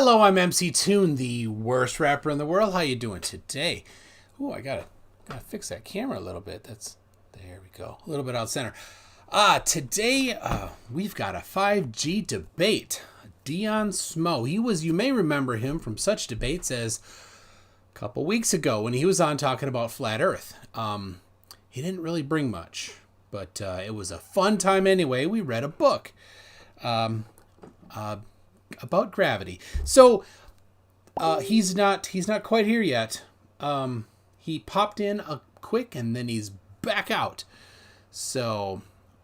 Hello, I'm MC Toon, the worst rapper in the world. How you doing today? Ooh, I gotta fix that camera a little bit. There we go. A little bit out center. Today we've got a 5G debate. Dion Smo. You may remember him from such debates as a couple weeks ago when he was on talking about flat Earth. He didn't really bring much, but it was a fun time anyway. We read a book. About gravity. So he's not quite here yet. He popped in a quick and then he's back out. So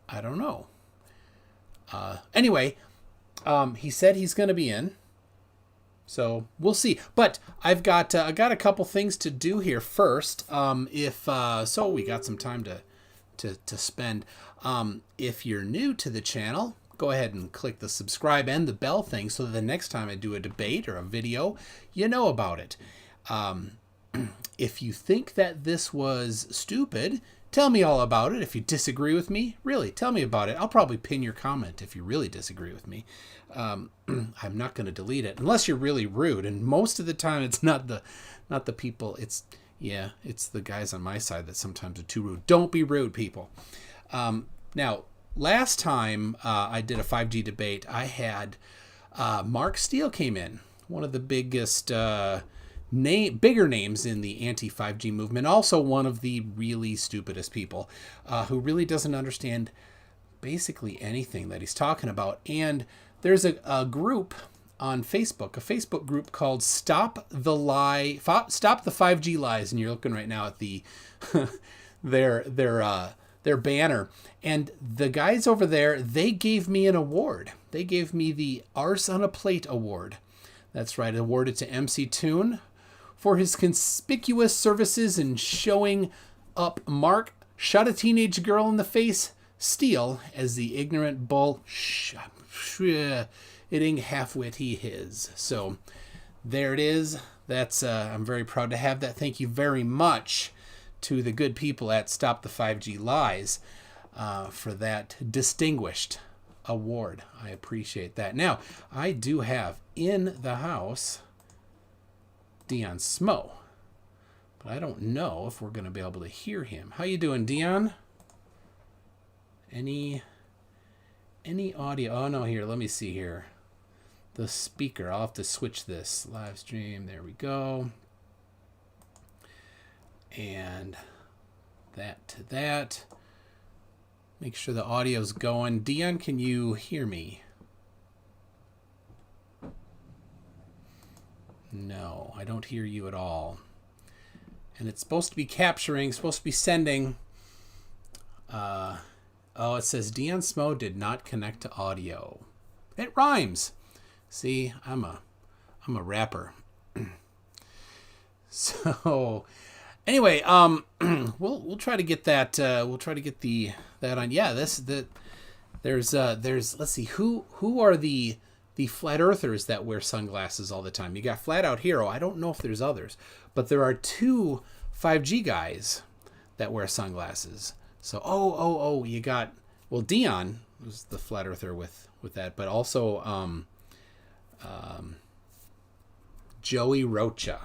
I don't know. Anyway, he said he's going to be in. So we'll see. But I got a couple things to do here first. So we got some time to spend. If you're new to the channel, go ahead and click the subscribe and the bell thing so that the next time I do a debate or a video, you know about it. If you think that this was stupid, tell me all about it. If you disagree with me, really, tell me about it. I'll probably pin your comment if you really disagree with me. I'm not going to delete it unless you're really rude. And most of the time, it's not the people. It's the guys on my side that sometimes are too rude. Don't be rude, people. Now, last time I did a 5G debate, I had Mark Steele came in, one of the biggest, bigger names in the anti-5G movement, also one of the really stupidest people who really doesn't understand basically anything that he's talking about. And there's a group on Facebook, a Facebook group called Stop the 5G Lies, and you're looking right now at the their banner. And the guys over there, they gave me an award. They gave me the Arse on a Plate Award. That's right, awarded to MC Toon for his conspicuous services in showing up Mark shot a teenage girl in the face, Steele, as the ignorant bull itting half-wit he is. So there it is. That's I'm very proud to have that. Thank you very much to the good people at Stop the 5G Lies for that distinguished award. I appreciate that. Now, I do have in the house Dion Smo, but I don't know if we're going to be able to hear him. How you doing, Dion? Any audio? Oh, no, here. Let me see here. The speaker. I'll have to switch this live stream. There we go. And that to that. Make sure the audio's going. Dion, can you hear me? No, I don't hear you at all. And it's supposed to be capturing, supposed to be sending. It says Dion Smo did not connect to audio. It rhymes. See, I'm a rapper. So anyway, we'll try to get that. We'll try to get that on. Yeah, there's let's see who are the flat earthers that wear sunglasses all the time. You got Flat Out Hero. I don't know if there's others, but there are two 5G guys that wear sunglasses. So you got Dion was the flat earther with that, but also Joey Rocha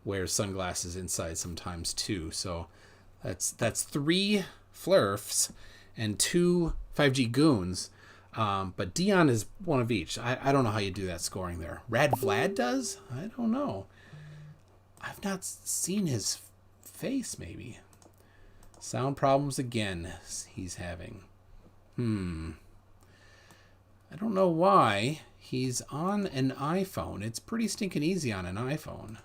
wears sunglasses inside sometimes too. So that's three flurfs and two 5G goons. But Dion is one of each. I don't know how you do that scoring there. Rad Vlad does? I don't know. I've not seen his face, maybe. Sound problems again he's having. I don't know why. He's on an iPhone. It's pretty stinking easy on an iPhone.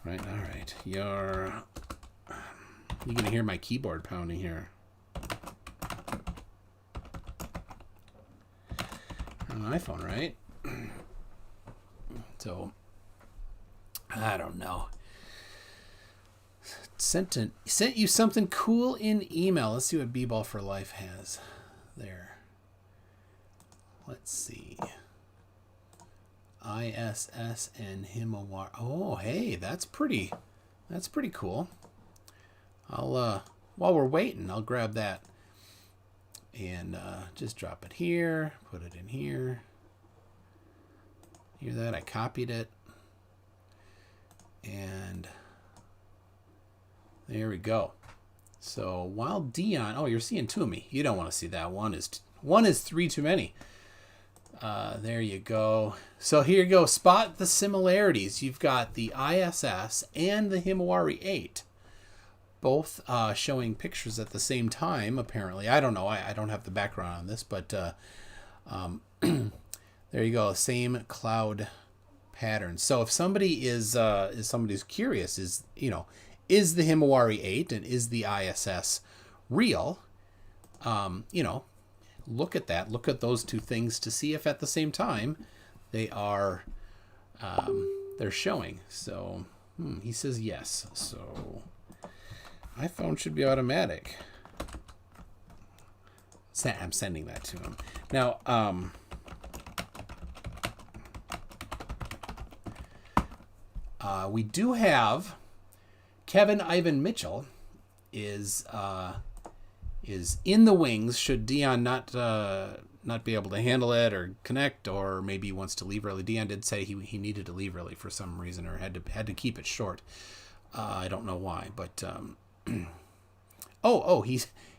Right, all right. You're going to hear my keyboard pounding here. On an iPhone, right? So, I don't know. Sent you something cool in email. Let's see what B-Ball for Life has there. Let's see. ISS and Himawar. Oh, hey, that's pretty cool. I'll while we're waiting, I'll grab that and just drop it here, put it in here. Hear that? I copied it. And there we go. So while Dion, oh, you're seeing two of me. You don't want to see that. One is three too many. There you go. So here you go. Spot the similarities. You've got the ISS and the Himawari 8, both showing pictures at the same time. Apparently, I don't know. I don't have the background on this, but there you go. Same cloud pattern. So if somebody is somebody's curious, is the Himawari 8 and is the ISS real? Look at that. Look at those two things to see if at the same time they are they're showing. So he says yes. So iPhone should be automatic. I'm sending that to him now. We do have Kevin Ivan Mitchell is in the wings should Dion not be able to handle it or connect, or maybe he wants to leave early. Dion did say he needed to leave early for some reason, or had to keep it short. I don't know why, but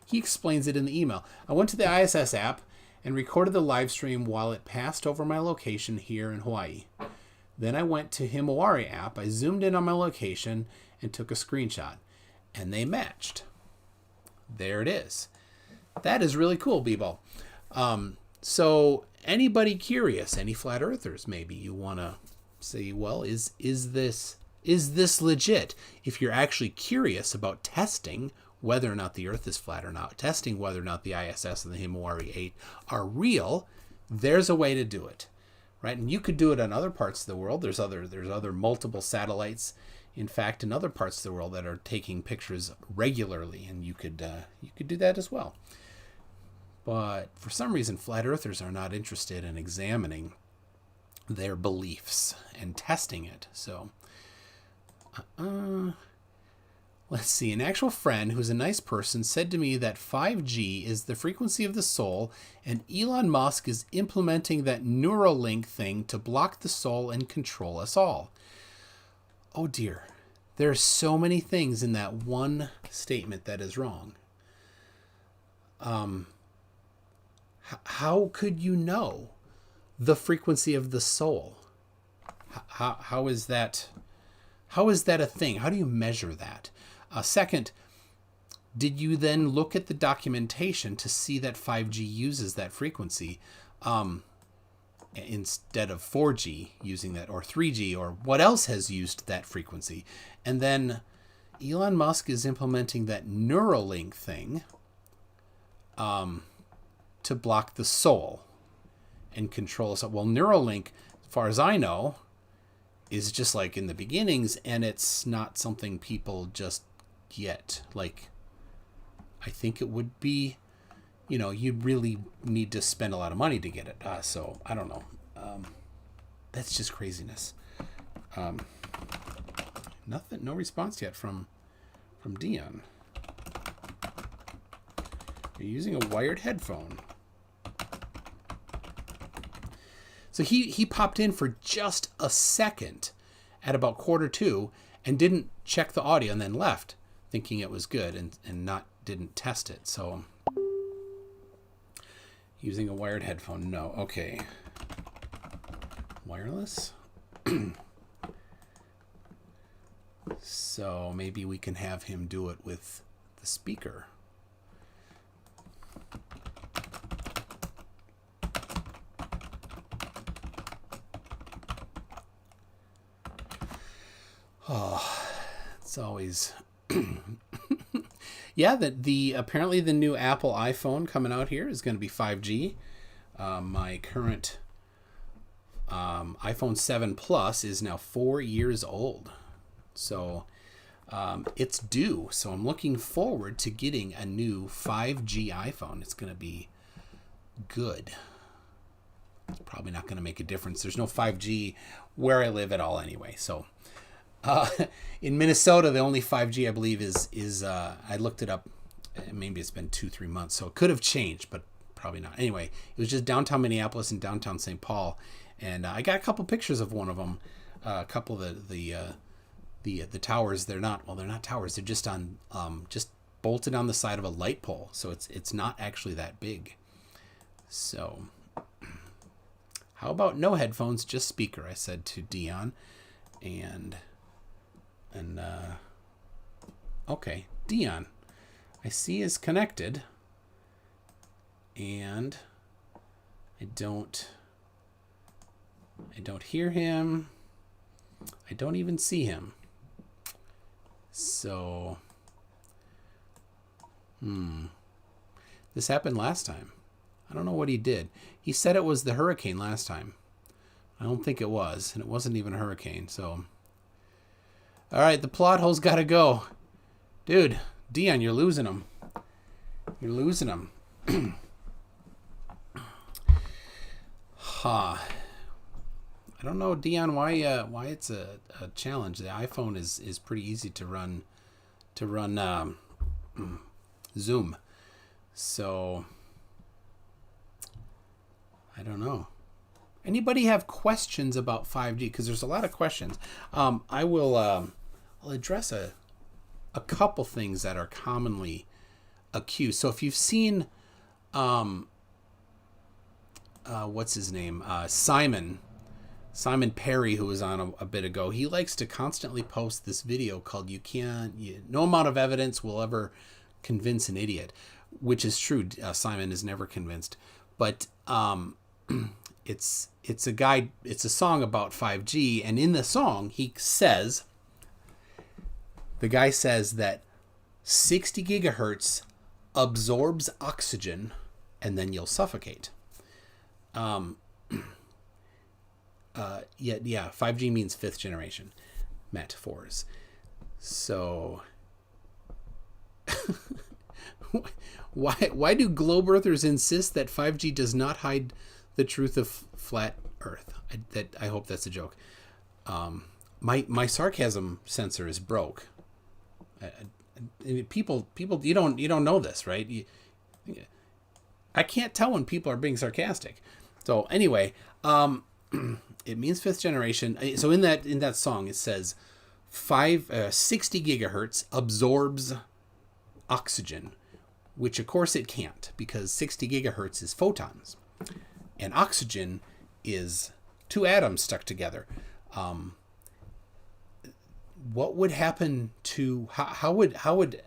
he explains it in the email. I went to the ISS app and recorded the live stream while it passed over my location here in Hawaii. Then I went to Himawari app. I zoomed in on my location and took a screenshot, and they matched. There it is. That is really cool, Bebo. So anybody curious, any flat earthers, maybe you want to say, well, is this legit? If you're actually curious about testing whether or not the Earth is flat or not, testing whether or not the ISS and the Himawari 8 are real, there's a way to do it, right? And you could do it on other parts of the world. There's other multiple satellites, in fact, in other parts of the world that are taking pictures regularly, and you could do that as well. But for some reason, flat earthers are not interested in examining their beliefs and testing it. So, let's see. An actual friend who's a nice person said to me that 5G is the frequency of the soul, and Elon Musk is implementing that Neuralink thing to block the soul and control us all. Oh dear, there are so many things in that one statement that is wrong. How could you know the frequency of the soul? How is that a thing? How do you measure that? Second, did you then look at the documentation to see that 5G uses that frequency? Instead of 4G using that, or 3G, or what else has used that frequency. And then Elon Musk is implementing that Neuralink thing to block the soul and control us. Well, Neuralink, as far as I know, is just like in the beginnings, and it's not something people just get. Like, I think it would be, you'd really need to spend a lot of money to get it. So I don't know. That's just craziness. No response yet from Dion. You're using a wired headphone. So he popped in for just a second at about 1:45 and didn't check the audio and then left, thinking it was good and didn't test it. So using a wired headphone, no. Okay. Wireless. So maybe we can have him do it with the speaker. Oh, it's always yeah. Apparently the new Apple iPhone coming out here is going to be 5G. My current iPhone 7 Plus is now 4 years old, so it's due. So I'm looking forward to getting a new 5G iPhone. It's going to be good. It's probably not going to make a difference. There's no 5G where I live at all anyway. So in Minnesota, the only 5G I believe is I looked it up. Maybe it's been 2-3 months, so it could have changed, but probably not. Anyway, it was just downtown Minneapolis and downtown St. Paul, and I got a couple pictures of one of them. A couple of the towers. They're not towers. They're just on just bolted on the side of a light pole, so it's not actually that big. So, how about no headphones, just speaker? I said to Dion, and okay, Dion, I see is connected, and I don't hear him. I don't even see him. So, this happened last time. I don't know what he did. He said it was the hurricane last time. I don't think it was, and it wasn't even a hurricane. So, all right, the plot hole's got to go. Dude, Dion, you're losing him. You're losing him. I don't know, Dion, why it's a challenge. The iPhone is pretty easy to run Zoom. So I don't know. Anybody have questions about 5G? Because there's a lot of questions. I'll address a couple things that are commonly accused. So if you've seen what's his name? Simon Perry, who was on a bit ago, he likes to constantly post this video called no amount of evidence will ever convince an idiot, which is true. Simon is never convinced, but it's a song about 5G, and in the song the guy says that 60 gigahertz absorbs oxygen and then you'll suffocate. 5G means fifth generation metaphors. So why do globe earthers insist that 5G does not hide the truth of flat Earth? I hope that's a joke. My sarcasm sensor is broke. People, you don't know this, right? I can't tell when people are being sarcastic. So anyway, it means fifth generation. So in that song, it says 60 gigahertz absorbs oxygen, which of course it can't, because 60 gigahertz is photons, and oxygen is two atoms stuck together. What would happen to how would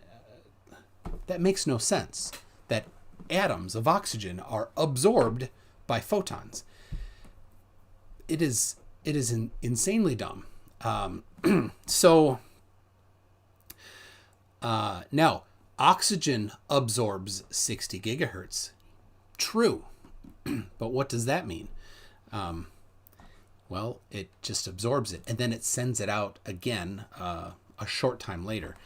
that makes no sense that atoms of oxygen are absorbed by photons. It is insanely dumb. Now oxygen absorbs 60 gigahertz. True. But what does that mean? Well, it just absorbs it, and then it sends it out again a short time later.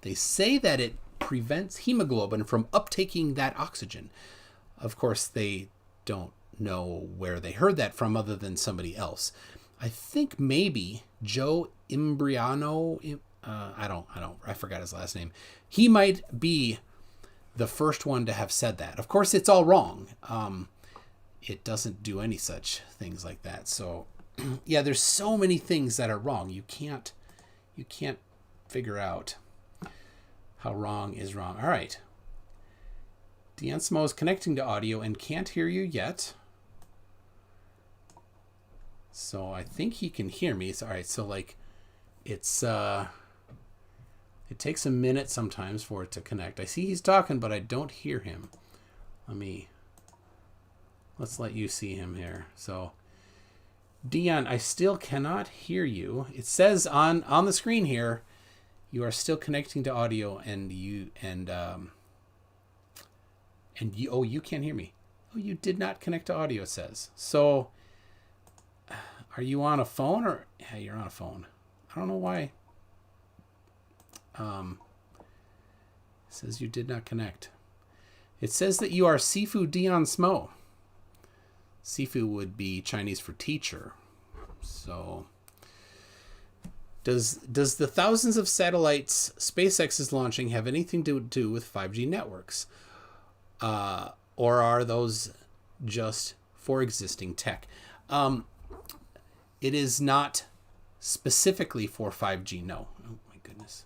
They say that it prevents hemoglobin from uptaking that oxygen. Of course, they don't know where they heard that from other than somebody else. I think maybe Joe Imbriano, I forgot his last name. He might be the first one to have said that. Of course, it's all wrong. It doesn't do any such things like that. So, yeah, there's so many things that are wrong. You can't figure out how wrong is wrong. All right. Dion Smo is connecting to audio and can't hear you yet. So I think he can hear me. So, all right. So it takes a minute sometimes for it to connect. I see he's talking, but I don't hear him. Let's let you see him here. So, Dion, I still cannot hear you. It says on the screen here, you are still connecting to audio, and you can't hear me. Oh, you did not connect to audio, it says. So, are you on a phone or? Yeah, you're on a phone. I don't know why. It says you did not connect. It says that you are Sifu Dion Smo. Sifu would be Chinese for teacher. So, does the thousands of satellites SpaceX is launching have anything to do with 5G networks? or are those just for existing tech? It is not specifically for 5G. No. Oh my goodness.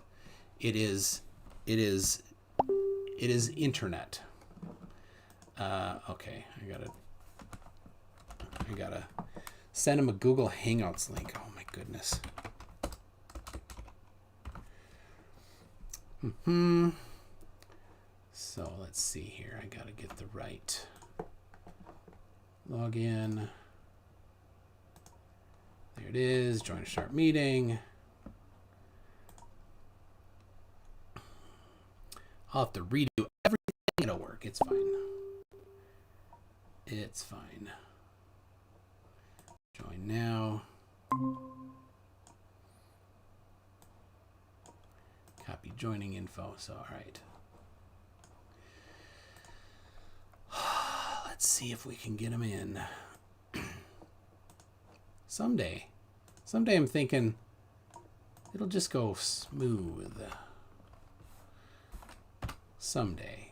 It is internet. Okay, I gotta send him a Google Hangouts link. Oh my goodness. So let's see here. I gotta get the right login. There it is. Join a sharp meeting. I'll have to redo everything. It'll work. It's fine. It's fine. Join now. Copy joining info. So, all right. Let's see if we can get him in. Someday I'm thinking it'll just go smooth. Someday.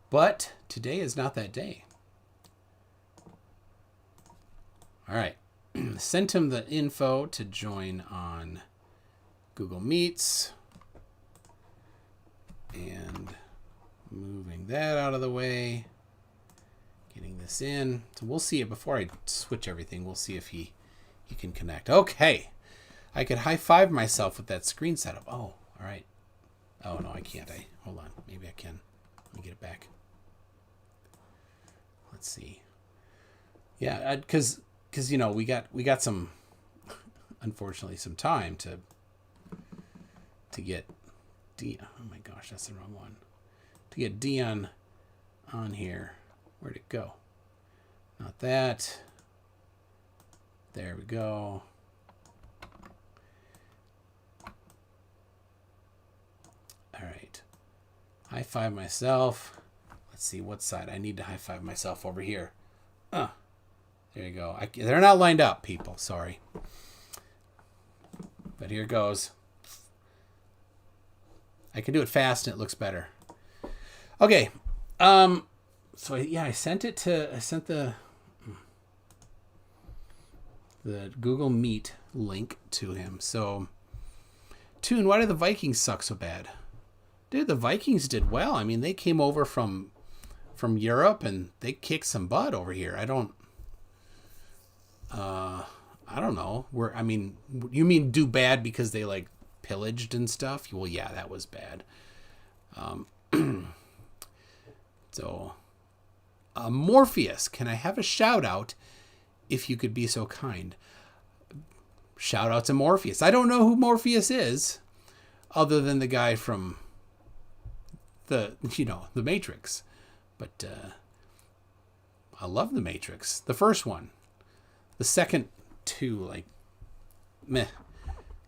But today is not that day. All right. Sent him the info to join on Google Meets. And moving that out of the way. Getting this in. So we'll see it before I switch everything. We'll see if he can connect. Okay. I could high five myself with that screen setup. Oh, all right. Oh no, I can't. Hold on. Maybe I can. Let me get it back. Let's see. Yeah, because you know we got some, unfortunately, some time to get Dion. Oh my gosh, that's the wrong one. To get Dion on here. Where'd it go? Not that. There we go. All right. High five myself. Let's see what side. I need to high five myself over here. There you go. They're not lined up, people. Sorry. But here goes. I can do it fast and it looks better. Okay. So yeah, I sent the Google Meet link to him. So, Toon, why do the Vikings suck so bad? Dude, the Vikings did well. I mean, they came over from Europe and they kicked some butt over here. I don't know. You mean do bad because they like pillaged and stuff? Well, yeah, that was bad. So, Morpheus, can I have a shout out if you could be so kind? Shout out to Morpheus. I don't know who Morpheus is other than the guy from the Matrix. But I love the Matrix. The first one. The second two, like, meh.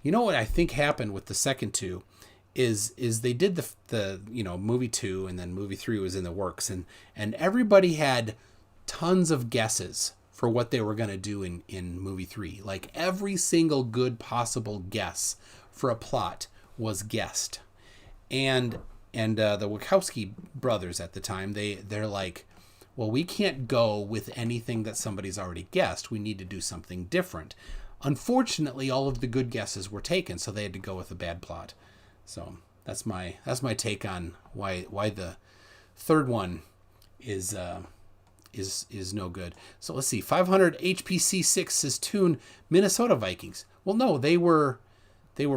You know what I think happened with the second two is they did the movie 2 and then movie 3 was in the works and everybody had tons of guesses for what they were going to do in movie 3. Like every single good possible guess for a plot was guessed. And the Wachowski brothers at the time, they're like, well, we can't go with anything that somebody's already guessed. We need to do something different. Unfortunately, all of the good guesses were taken, so they had to go with a bad plot. So that's my take on why the third one is no good. So let's see. 500 HPC6 says Toon, Minnesota Vikings. Well, no, they were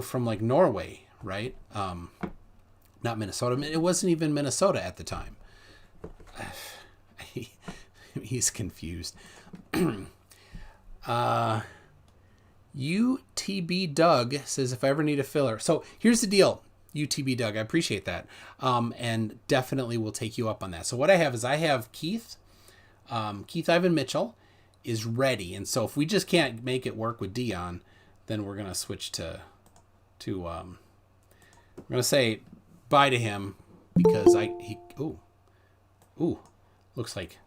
from like Norway, right? Not Minnesota. It wasn't even Minnesota at the time. He's confused. UTB Doug says, if I ever need a filler. So here's the deal, UTB Doug. I appreciate that. And definitely will take you up on that. So what I have Keith Ivan Mitchell is ready. And so if we just can't make it work with Dion, then we're going to switch to I'm going to say bye to him because looks like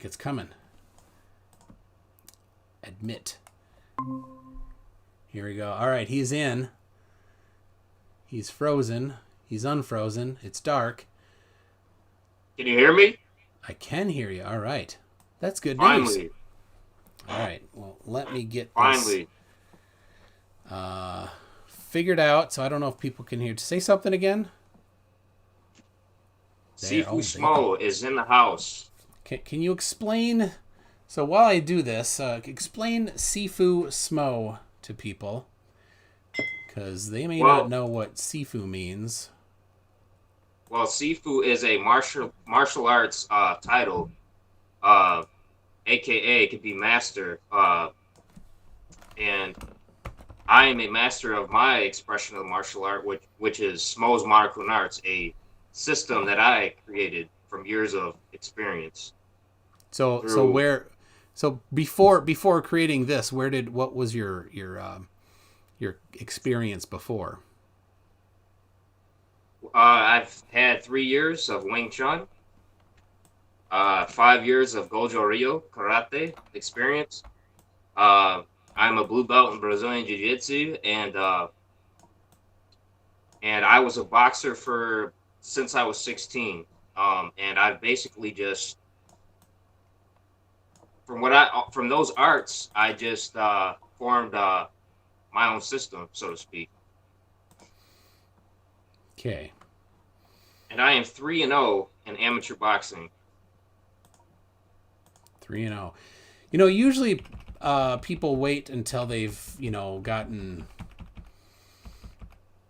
it's coming. Admit. Here we go. All right, he's in. He's frozen. He's unfrozen. It's dark. Can you hear me? I can hear you. All right. That's good news. Finally. All right. Well, let me get this Finally. figured out. So I don't know if people can hear. Say something again. There. Sifu Oh, they can. Smo is in the house. Can you explain? So while I do this, explain Sifu Smo to people, because they may not Well, know what Sifu means. well, Sifu is a martial arts title, uh, aka it could be master. And I am a master of my expression of martial art, which is Smo's Martial Arts, a system that I created from years of experience So through. where, so before creating this, what was your experience before? I've had 3 years of Wing Chun, 5 years of Gojo Ryo karate experience. Uh, I'm a blue belt in Brazilian Jiu Jitsu, and I was a boxer for since I was 16. And I've basically just from those arts, I just formed my own system, so to speak. Okay. And I am 3-0 in amateur boxing. 3-0. Usually people wait until they've, gotten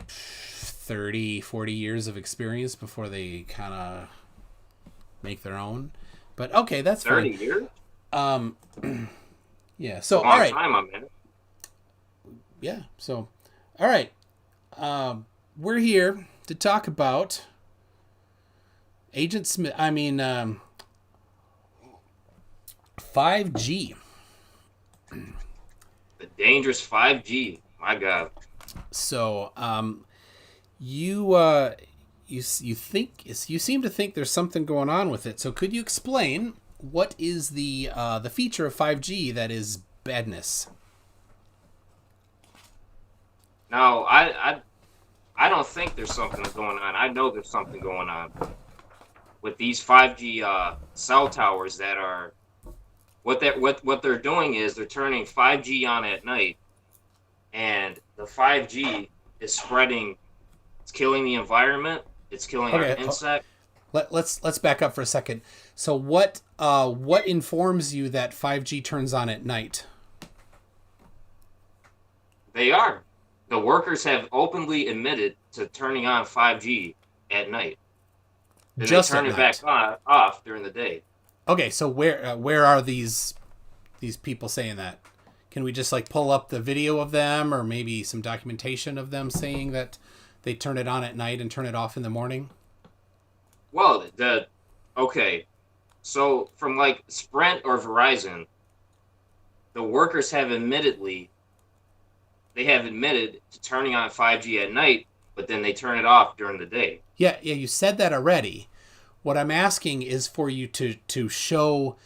30, 40 years of experience before they kind of make their own. But okay, that's 30 fine. years? Um, yeah. It's a So, all long right. time, I'm in it. Yeah. So, all right. We're here to talk about Agent Smith. 5G. The dangerous 5G. My God. So, you seem to think there's something going on with it. So, could you explain what is the feature of 5G that is badness? Now, I don't think there's something going on. I know there's something going on with these 5G cell towers that are what they're doing is they're turning 5G on at night, and the 5G is spreading. It's killing the environment. It's killing our Okay, insect. let's back up for a second. So, what informs you that 5G turns on at night? They are. The workers have openly admitted to turning on 5G at night. Then they Just at turn it back night. off during the day. Okay, so where are these people saying that? Can we just like pull up the video of them, or maybe some documentation of them saying that they turn it on at night and turn it off in the morning? Well, okay. So from like Sprint or Verizon, the workers have admitted to turning on 5G at night, but then they turn it off during the day. Yeah, you said that already. What I'm asking is for you to show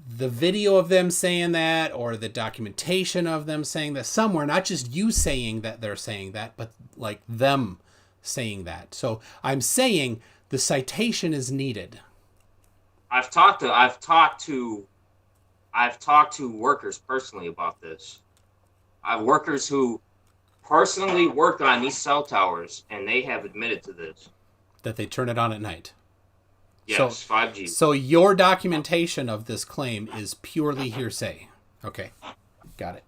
the video of them saying that, or the documentation of them saying that somewhere, not just you saying that they're saying that, but like them saying that. So I'm saying the citation is needed. I've talked to workers personally about this. I have workers who personally work on these cell towers, and they have admitted to this. That they turn it on at night. Yes, 5G. So your documentation of this claim is purely hearsay. Okay, got it.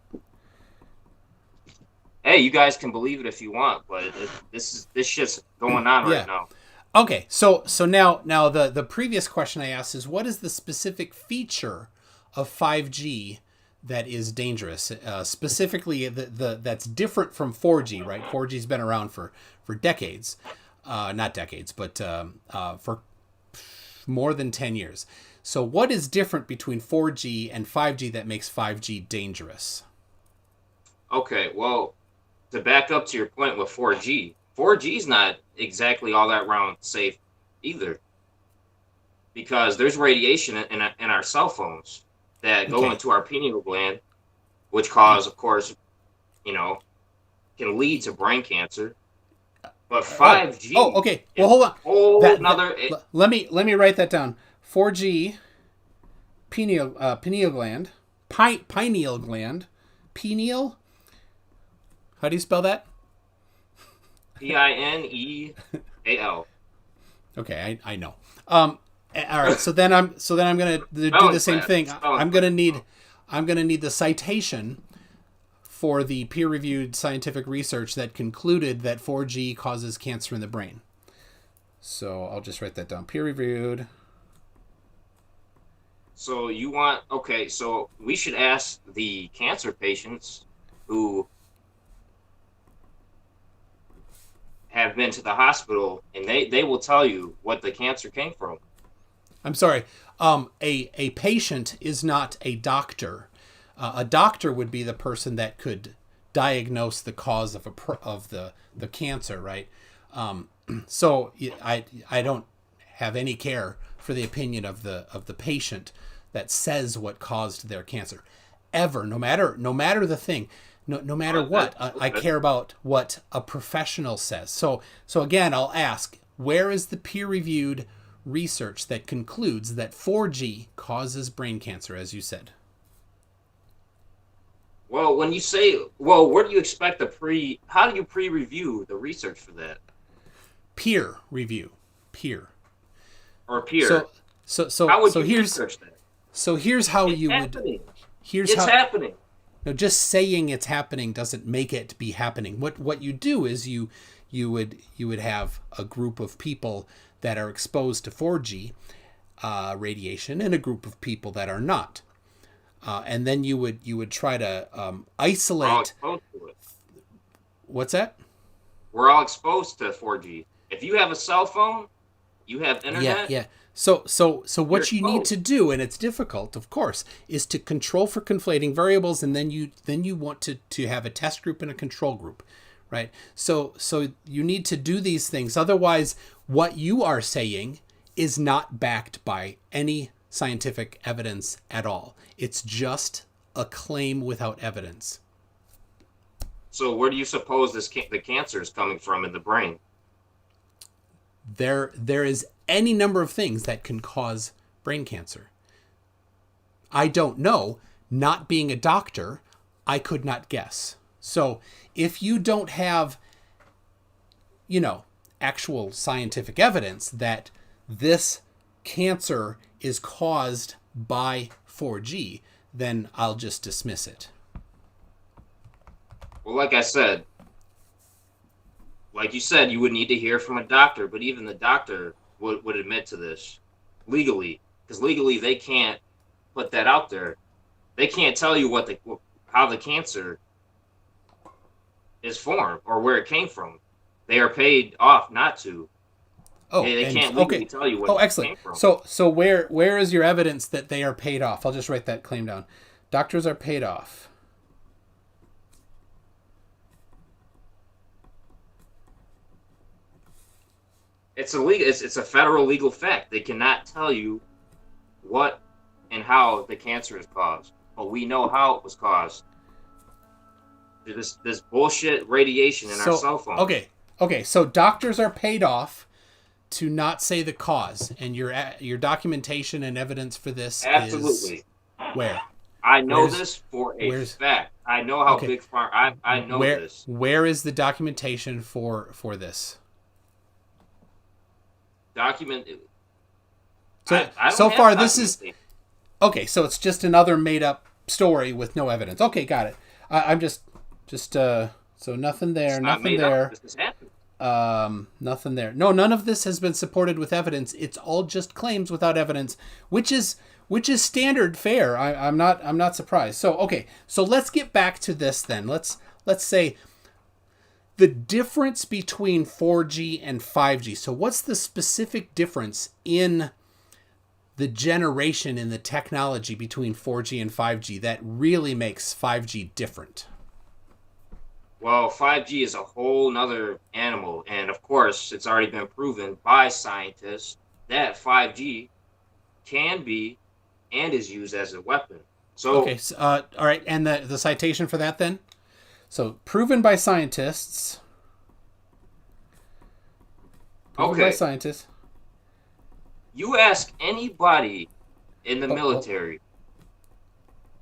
Hey, you guys can believe it if you want, but this shit's going on Yeah. right now. Okay, so now the previous question I asked is, what is the specific feature of 5G that is dangerous? Specifically, that's different from 4G, right? 4G's been around for decades, not decades, but for more than 10 years. So what is different between 4G and 5G that makes 5G dangerous? Okay, well, to back up to your point with 4G, 4G is not exactly all that round safe either, because there's radiation in our cell phones that go Okay. into our pineal gland, which cause, of course, you know, can lead to brain cancer. But 5G. Oh, okay. Well, hold on. Whole Let me write that down. 4G, pineal gland, pineal gland, pineal. How do you spell that? Pineal. Okay, I know. All right. So then I'm gonna do the same thing. I'm gonna need the citation for the peer-reviewed scientific research that concluded that 4G causes cancer in the brain. So I'll just write that down. Peer-reviewed. So so we should ask the cancer patients who have been to the hospital, and they will tell you what the cancer came from. I'm sorry. A patient is not a doctor. A doctor would be the person that could diagnose the cause of the cancer, right? So I don't have any care for the opinion of the patient that says what caused their cancer, ever. No matter the thing, no matter what. I care about what a professional says. So again, I'll ask, where is the peer-reviewed research that concludes that 4G causes brain cancer, as you said? Well, when you say, where do you expect how do you pre-review the research for that? Peer review. Peer. Or peer. So how would you here's research that? So here's how it's you happening. would It's happening. No, just saying it's happening doesn't make it be happening. What you do is you would have a group of people that are exposed to 4G radiation and a group of people that are not. And then you would try to isolate. We're all exposed to it. What's that? We're all exposed to 4G. If you have a cell phone, you have internet. Yeah. So what you need to do, and it's difficult, of course, is to control for conflating variables, and then you want to have a test group and a control group, right? So you need to do these things. Otherwise, what you are saying is not backed by any scientific evidence at all. It's just a claim without evidence. So where do you suppose the cancer is coming from in the brain? There is any number of things that can cause brain cancer. I don't know. Not being a doctor, I could not guess. So if you don't have, actual scientific evidence that this cancer is caused by 4G, then I'll just dismiss it. Well, like I said, like you said, you would need to hear from a doctor, but even the doctor would admit to this legally, because legally they can't put that out there. They can't tell you how the cancer is formed or where it came from. They are paid off not to. Oh, they can't legally tell you what it came from. So where is your evidence that they are paid off? I'll just write that claim down. Doctors are paid off. It's a federal legal fact. They cannot tell you what and how the cancer is caused, but we know how it was caused. This bullshit radiation in our cell phone. Okay. So doctors are paid off to not say the cause, and your documentation and evidence for this absolutely is where? I know this for a fact. I know how big pharma. I know this. Where is the documentation for this? So far this is okay. So it's just another made up story with no evidence. Okay, got it. I'm just so nothing there, nothing there. This is happening. Nothing there. No, none of this has been supported with evidence. It's all just claims without evidence, which is standard fare. I'm not surprised. So let's get back to this then. Let's say the difference between 4G and 5G. So what's the specific difference in the generation in the technology between 4G and 5G that really makes 5G different? Well, 5G is a whole nother animal. And of course, it's already been proven by scientists that 5G can be and is used as a weapon. So, all right. And the citation for that then? So proven by scientists Proven by Okay. scientists. You ask anybody in the Oh, military,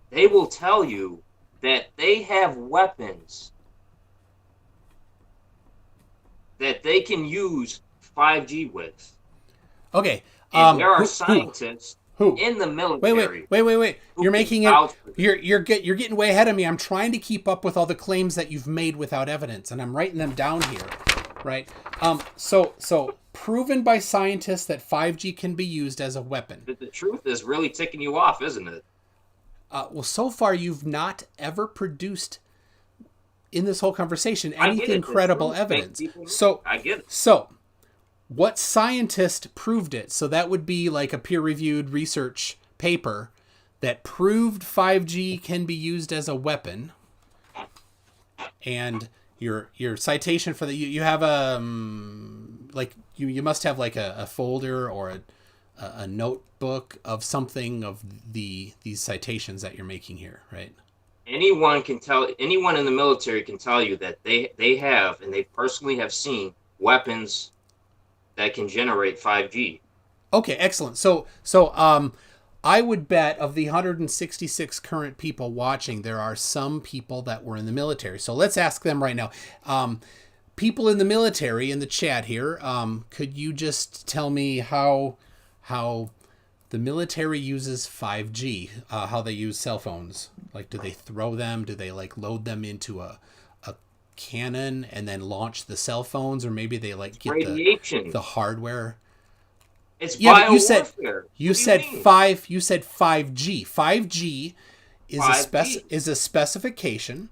they will tell you that they have weapons that they can use 5G with. okay. And there are Who? scientists Who? in the Wait. military who You're can making it. vouch for this. You're getting way ahead of me. I'm trying to keep up with all the claims that you've made without evidence, and I'm writing them down here, right? So proven by scientists that 5G can be used as a weapon. The truth is really ticking you off, isn't it? Well, so far you've not ever produced in this whole conversation anything credible evidence. So I get it. So what scientist proved it? So that would be like a peer-reviewed research paper that proved 5G can be used as a weapon. And your citation for the you have a like you must have like a folder or a notebook of something of these citations that you're making here, right? Anyone in the military can tell you that they have and they personally have seen weapons that can generate 5G. Okay, excellent. So I would bet of the 166 current people watching, there are some people that were in the military. So let's ask them right now. People in the military in the chat here, could you just tell me how the military uses 5G, how they use cell phones? Like, do they throw them? Do they like load them into a cannon and then launch the cell phones, or maybe they like get the hardware? It's biowarfare. You said 5G. 5G is 5G. Is a specification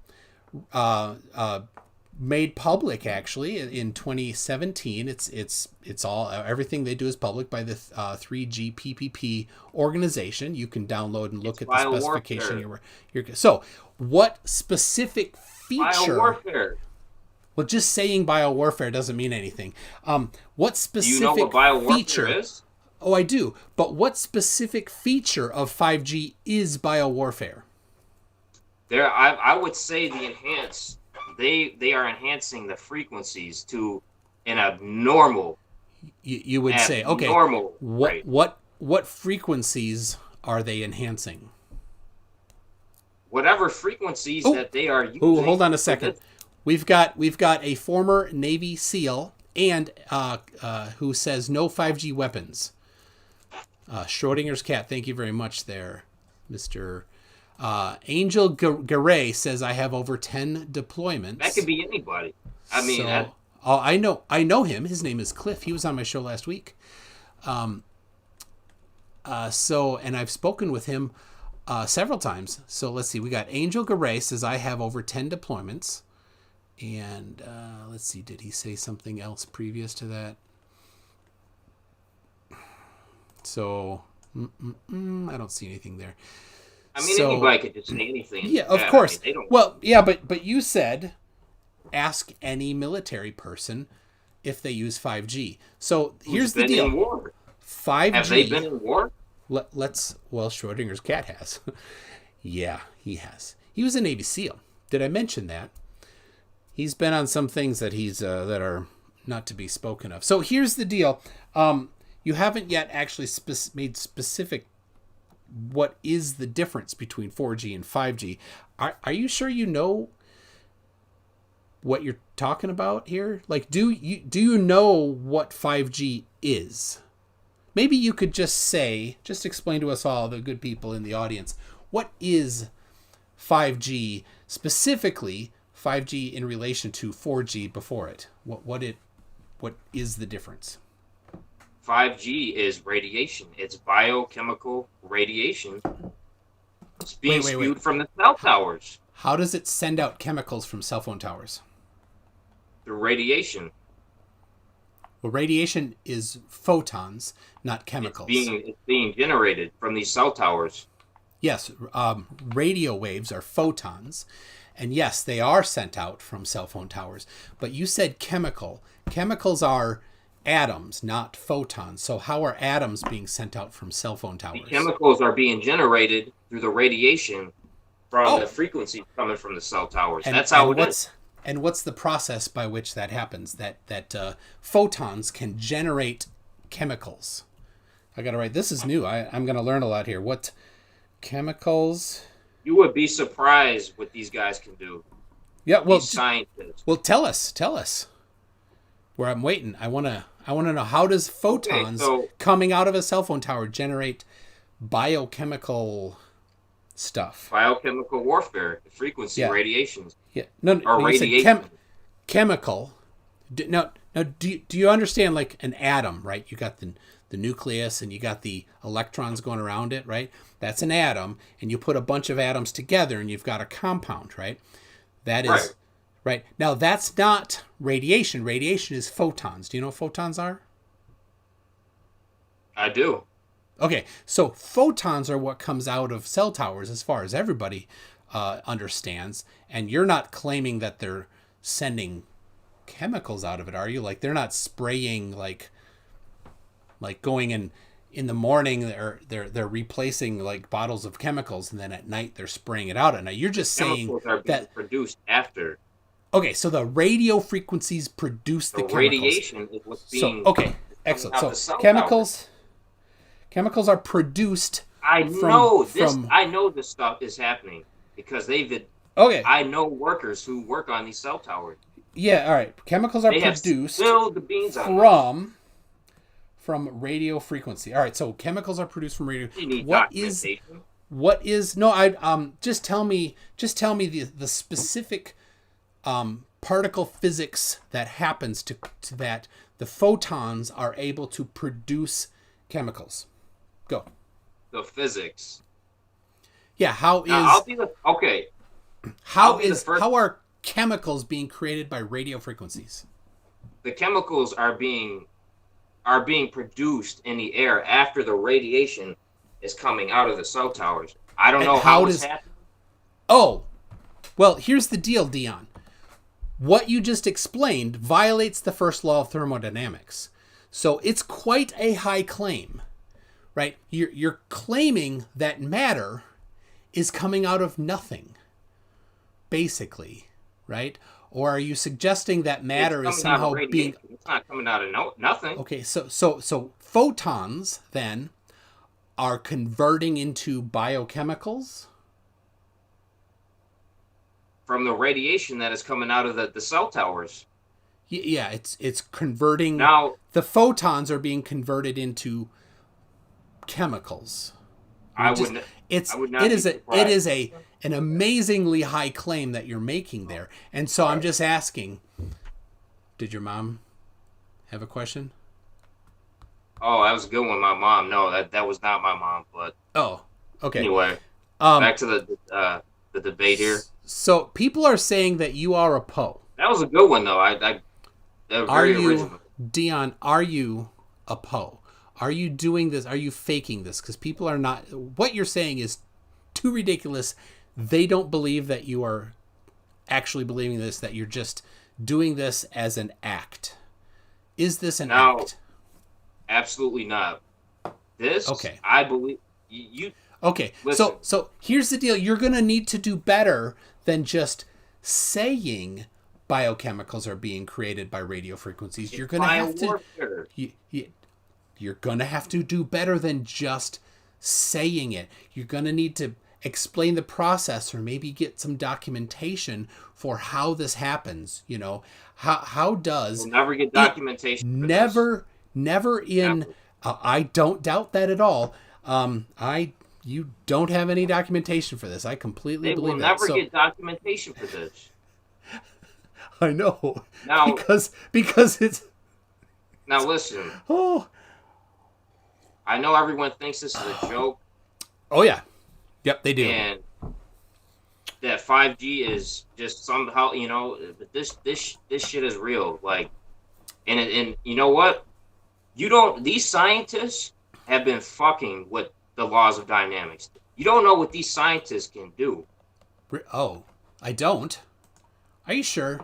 made public actually in 2017. It's all everything they do is public by the 3GPP organization. You can download and look at the specification. So what specific feature? Biowarfare. Well, just saying biowarfare doesn't mean anything. What specific Do you know what biowarfare feature is? Oh, I do. But what specific feature of 5G is biowarfare? I would say the enhance. They are enhancing the frequencies to an abnormal. You would say, okay. Normal. What frequencies are they enhancing? Whatever frequencies that they are using. Oh, hold on a second. We've got a former Navy SEAL and who says no 5G weapons. Schrodinger's cat. Thank you very much, there, Mr. Angel Garay says I have over 10 deployments. That could be anybody. I mean, I know him. His name is Cliff. He was on my show last week. And I've spoken with him several times. So let's see. We got Angel Garay says I have over 10 deployments. And let's see, did he say something else previous to that? So, I don't see anything there. I mean, anybody could just say anything. Yeah, of course. I mean, well, yeah, but you said ask any military person if they use 5G. So here's the deal. In war? 5G. Have they been in war? Well, Schrodinger's cat has. Yeah, he has. He was a Navy SEAL. Did I mention that? He's been on some things that that are not to be spoken of. So here's the deal. You haven't yet actually made specific what is the difference between 4G and 5G. Are you sure you know what you're talking about here? Like, do you know what 5G is? Maybe you could just explain to us all, the good people in the audience, what is 5G, specifically 5G in relation to 4G before it? What is the difference? 5G is radiation. It's biochemical radiation. It's being spewed from the cell towers. How does it send out chemicals from cell phone towers? Through radiation. Well, radiation is photons, not chemicals. It's being generated from these cell towers. Yes, radio waves are photons. And yes, they are sent out from cell phone towers. But you said chemical. Chemicals are atoms, not photons. So how are atoms being sent out from cell phone towers? The chemicals are being generated through the radiation from the frequency coming from the cell towers. That's how it is. And what's the process by which that happens? That photons can generate chemicals. I got to write. This is new. I'm going to learn a lot here. What chemicals? You would be surprised what these guys can do. Yeah. Well, these scientists. Well, tell us. Where I'm waiting. I want to know, how does photons coming out of a cell phone tower generate biochemical stuff? Biochemical warfare, frequency, radiations. Yeah. No, or radiation. Chemical. Now, do you understand, like an atom, right? You got the nucleus and you got the electrons going around it, right? That's an atom, and you put a bunch of atoms together and you've got a compound, right? That is right. Now, that's not radiation. Radiation is photons. Do you know what photons are? I do. Okay, so photons are what comes out of cell towers, as far as everybody understands. And you're not claiming that they're sending chemicals out of it, are you? Like, they're not spraying, like going in the morning, they're replacing like bottles of chemicals, and then at night they're spraying it out. And now you're just saying that produced after. Okay, so the radio frequencies produce the chemicals. Radiation is what's being. So, okay, excellent. So chemicals are produced. I know this stuff is happening because I know workers who work on these cell towers. Yeah, all right. Chemicals are produced the beans from radio frequency. All right, so chemicals are produced from radio. You need What is no? Just tell me the specific particle physics that happens to that the photons are able to produce chemicals. Go. The physics. Yeah, how are chemicals being created by radio frequencies? The chemicals are being produced in the air after the radiation is coming out of the cell towers. I don't know how it's happening. Oh, well, here's the deal, Dion. What you just explained violates the first law of thermodynamics. So it's quite a high claim, right? You're claiming that matter is coming out of nothing, basically, right? Or are you suggesting that matter is somehow being... It's not coming out of nothing. Okay, so photons, then, are converting into biochemicals? From the radiation that is coming out of the cell towers. Yeah, it's converting... Now, the photons are being converted into chemicals. It is an amazingly high claim that you're making there. And so I'm just asking, did your mom have a question? Oh, that was a good one, my mom. No, that was not my mom, but... Oh, okay. Anyway, back to the debate here. So people are saying that you are a Poe. That was a good one, though. That was very original. Dion, are you a Poe? Are you doing this? Are you faking this? Because people are not... What you're saying is too ridiculous. They don't believe that you are actually believing this, that you're just doing this as an act. Is this an act? Absolutely not. This, okay. I believe... you. Okay, listen. So here's the deal. You're going to need to do better than just saying biochemicals are being created by radio frequencies. You're going to have to... You're going to have to do better than just saying it. You're going to need to explain the process, or maybe get some documentation for how this happens. You know, how does... We'll never get documentation. Never in... I don't doubt that at all. You don't have any documentation for this. I completely believe that. They will never get documentation for this. I know. Now, because it's... Now listen. Oh. I know everyone thinks this is a joke. Oh yeah. Yep, they do. And that 5G is just somehow, but this shit is real. Like, and you know what? These scientists have been fucking with the laws of dynamics. You don't know what these scientists can do. Oh, I don't. Are you sure?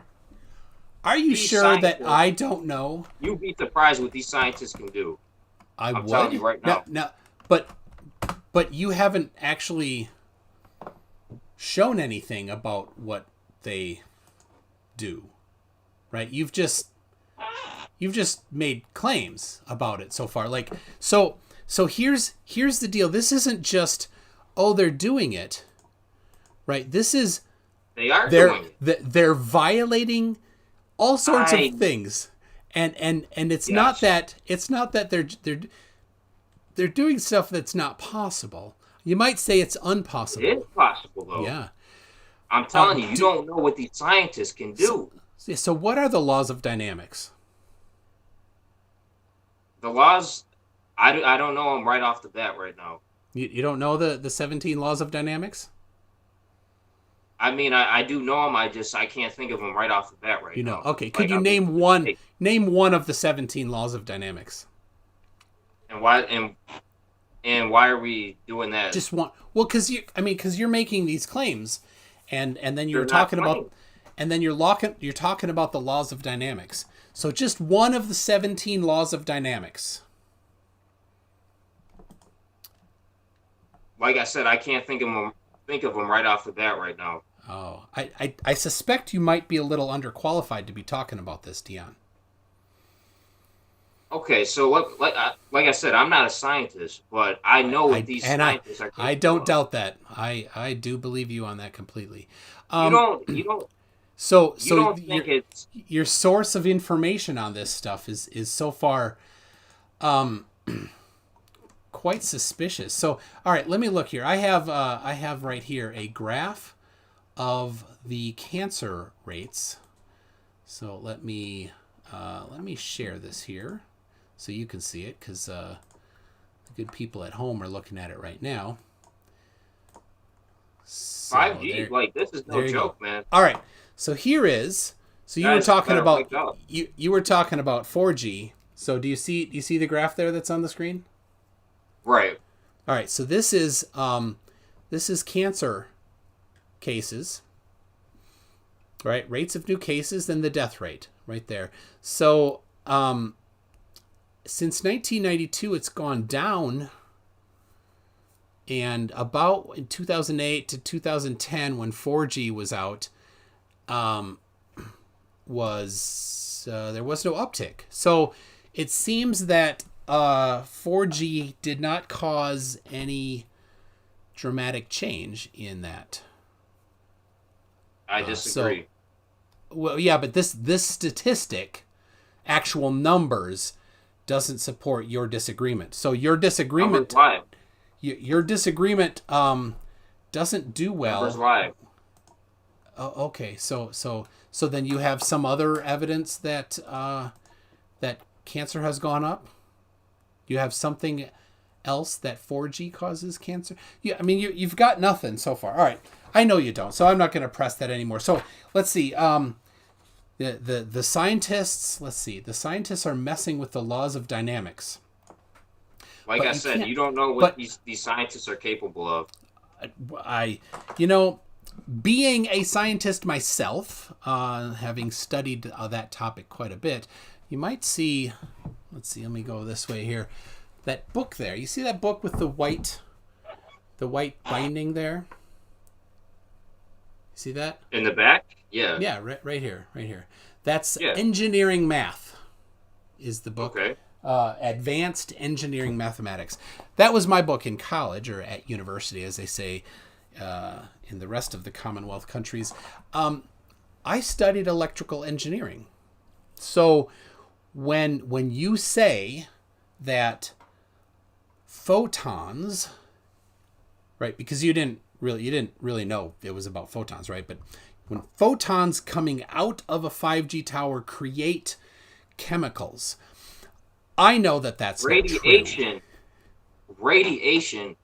Are you sure that I don't know? You'd be surprised what these scientists can do. I'm telling you right now. No, but you haven't actually shown anything about what they do, right? You've just made claims about it so far. Like, so here's the deal. This isn't just, oh, they're doing it, right? This is they're violating all sorts of things, and it's not that they're doing stuff that's not possible. You might say it's impossible. It is possible, though. Yeah. I'm telling you, you don't know what these scientists can do. So what are the laws of dynamics? The laws, I don't know them right off the bat right now. You don't know the 17 laws of dynamics? I mean, I do know them. I can't think of them right off the bat right now. Okay. Could you name one of the 17 laws of dynamics? And why are we doing that? Just one. Well, because you're making these claims, and then you're talking about, and then you're talking about the laws of dynamics. So just one of the 17 laws of dynamics. Like I said, I can't think of them right off the bat right now. Oh, I suspect you might be a little underqualified to be talking about this, Dion. Okay, so like I said, I'm not a scientist, but I know what these scientists are. I don't doubt that. I do believe you on that completely. You don't. So you don't think it's your source of information on this stuff is so far, quite suspicious. So all right, let me look here. I have right here a graph of the cancer rates. So let me share this here, so you can see it, because the good people at home are looking at it right now. So 5G, like, this is no joke, man. All right, so here is. So you were talking about you were talking about 4G. So do you see the graph there that's on the screen? Right. All right. So this is cancer cases. Right, rates of new cases, then the death rate right there. So since 1992, it's gone down, and about in 2008 to 2010, when 4G was out, there was no uptick. So it seems that 4G did not cause any dramatic change in that. I disagree. Well, yeah, but this statistic, actual numbers, doesn't support your disagreement. So your disagreement, your disagreement, doesn't do well. Numbers live. Oh, okay. So then you have some other evidence that that cancer has gone up. You have something else that 4G causes cancer. Yeah, I mean you've got nothing so far. All right. I know you don't, so I'm not going to press that anymore. So let's see. The scientists. Let's see. The scientists are messing with the laws of dynamics. Like I said, you don't know what these scientists are capable of. Being a scientist myself, having studied that topic quite a bit, you might see. Let's see. Let me go this way here. That book there. You see that book with the white binding there? See that? In the back? Yeah. Yeah, right here. That's Engineering Math is the book. Okay. Advanced Engineering Mathematics. That was my book in college, or at university, as they say in the rest of the Commonwealth countries. I studied electrical engineering. So when you say that photons, right, because you didn't really know it was about photons, right? But when photons coming out of a 5G tower create chemicals, I know that that's radiation. Not true. Radiation,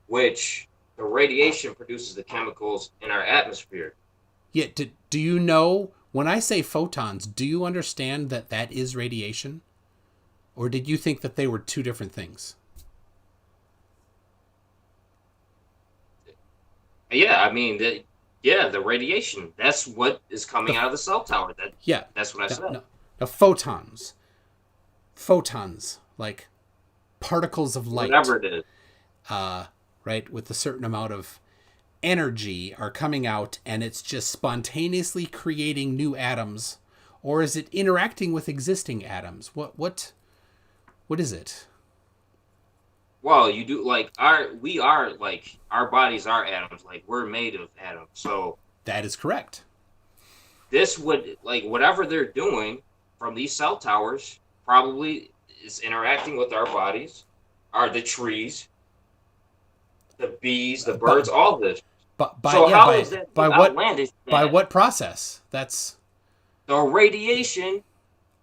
which the radiation produces the chemicals in our atmosphere. Yeah. Do you know, when I say photons, do you understand that that is radiation? Or did you think that they were two different things? Yeah, I mean, the radiation. That's what is coming out of the cell tower. That's what I said. No, photons, like particles of light. Whatever it is. Right, with a certain amount of energy are coming out and it's just spontaneously creating new atoms, or is it interacting with existing atoms? What is it? Well, you do like our bodies are atoms. Like we're made of atoms. So That is correct. this would like whatever they're doing from these cell towers probably is interacting with our bodies, are the trees, the bees, the birds, all this. But Is that by outlandish? by what process? That's The radiation,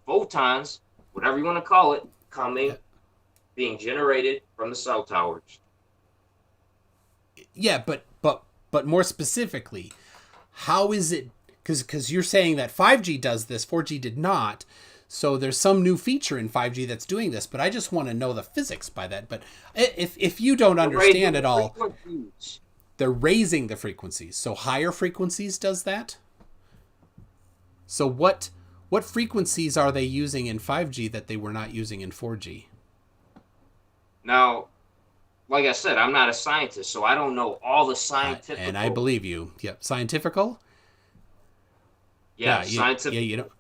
photons, whatever you want to call it, coming, being generated from the cell towers. yeah, but more specifically, how is it? Because you're saying that 5G does this, 4G did not. So there's some new feature in 5G that's doing this, but I just want to know the physics by that. But if you don't understand at all, they're raising the frequencies. So higher frequencies does that. So what frequencies are they using in 5G that they were not using in 4G? Now, like I said, I'm not a scientist, so I don't know all the scientific. And I believe you. Yep, scientifical. Yeah, scientific. Yeah, you know.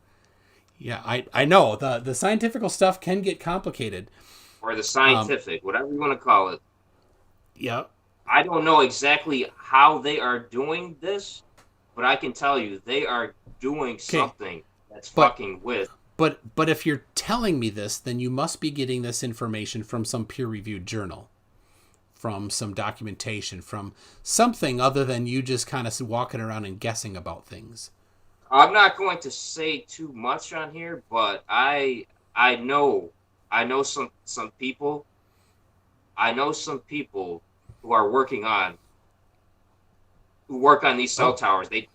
Yeah, I know the scientific stuff can get complicated. Or the scientific, whatever you want to call it. Yeah. I don't know exactly how they are doing this, but I can tell you they are doing something that's fucking with. But if you're telling me this, then you must be getting this information from some peer-reviewed journal, from some documentation, from something other than you just kind of walking around and guessing about things. I'm not going to say too much on here, but I know some people. I know some people who work on these cell towers. They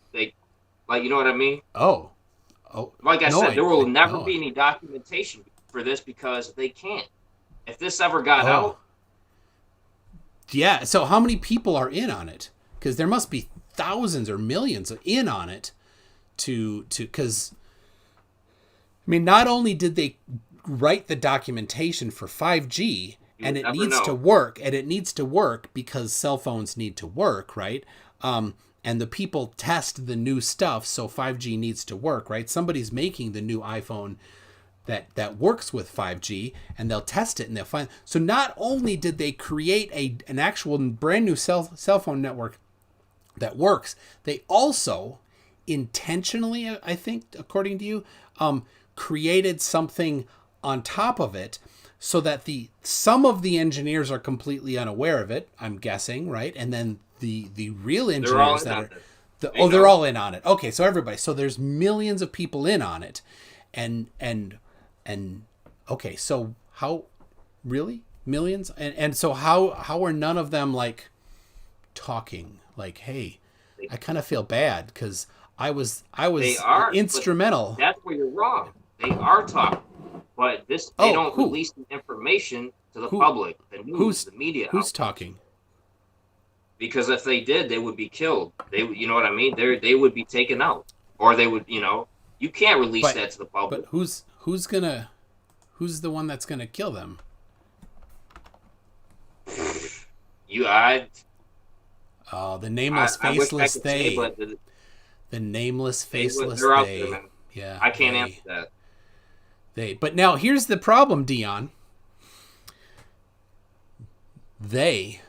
like, you know what I mean? Oh. Like I said, there will never be any documentation for this because they can't. If this ever got out. Yeah. So how many people are in on it? Because there must be thousands or millions in on it. Because I mean, not only did they write the documentation for 5G, and it needs to work, because cell phones need to work, right? And the people test the new stuff, so 5G needs to work, right? Somebody's making the new iPhone that works with 5G, and they'll test it and they'll find. So not only did they create an actual brand new cell phone network that works, they also intentionally, I think, according to you, created something on top of it so that some of the engineers are completely unaware of it, I'm guessing, right? And then the real engineers they're all in on it. Okay, so everybody. So there's millions of people in on it. And okay, so how really? Millions? And so how are none of them like talking like, "Hey, I kind of feel bad because I was instrumental." That's where you're wrong. They are talking, but they don't release the information to the public, the news, the media. Who's talking? Because if they did, they would be killed. You know what I mean? They would be taken out, or they would, you can't release that to the public. But who's the one that's gonna kill them? The nameless, faceless they. The nameless, faceless they're out they. there, man. Yeah, I can't answer that. But now here's the problem, Dion. They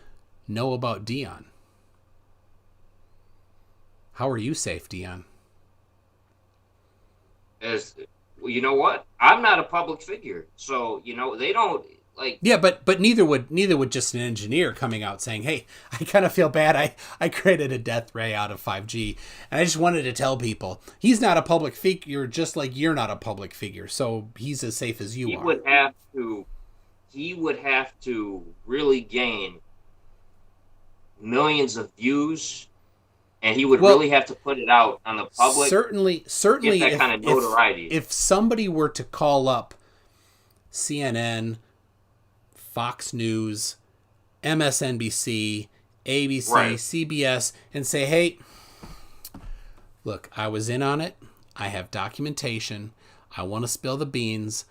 know about Dion. How are you safe, Dion? You know what? I'm not a public figure, so they don't like. Yeah, but neither would just an engineer coming out saying, "Hey, I kind of feel bad. I created a death ray out of 5G, and I just wanted to tell people he's not a public figure, just like you're not a public figure. So he's as safe as you are." He would have to really gain millions of views, and he would really have to put it out on the public. Certainly, get that kind of notoriety. If somebody were to call up CNN, Fox News, MSNBC, ABC, CBS, and say, "Hey, look, I was in on it. I have documentation. I want to spill the beans.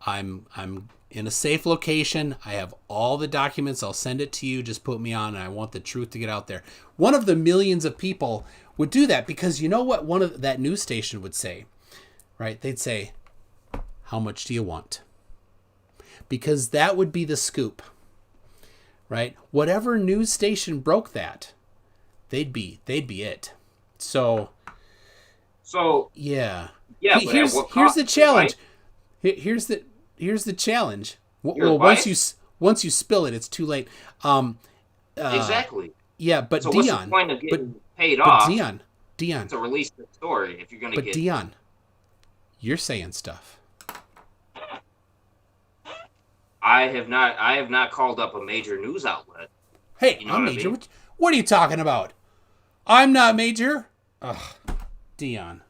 I'm in a safe location. I have all the documents. I'll send it to you. Just put me on, and I want the truth to get out there. One of the millions of people would do that because you know what that news station would say, right? They'd say, how much do you want? Because that would be the scoop, right? Whatever news station broke that, they'd be it. So yeah. Here's the challenge. Here's the challenge. Well, once you spill it, it's too late. Exactly. Yeah, but so Dion, what's the point of getting paid off? Dion, to release the story if you're going to get. But Dion, you're saying stuff. I have not called up a major news outlet. Hey, I'm major. I mean? What are you talking about? I'm not major. Ugh, Dion.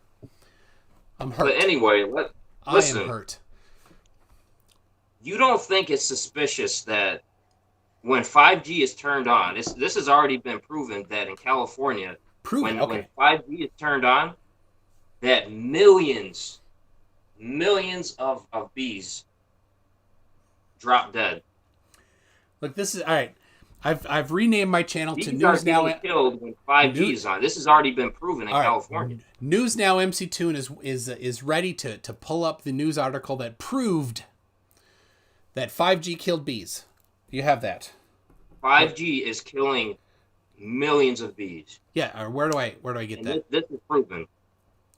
I'm hurt. But anyway, listen. I am hurt. You don't think it's suspicious that when 5G is turned on, this has already been proven that in California, when 5G is turned on, that millions of bees drop dead. Look, this is all right. I've renamed my channel to Bees News Now. Killed when 5G is on. This has already been proven in California. News Now MC Toon is ready to pull up the news article that proved that 5G killed bees. You have that. 5G is killing millions of bees. Yeah. Or where do I get that? This is proven.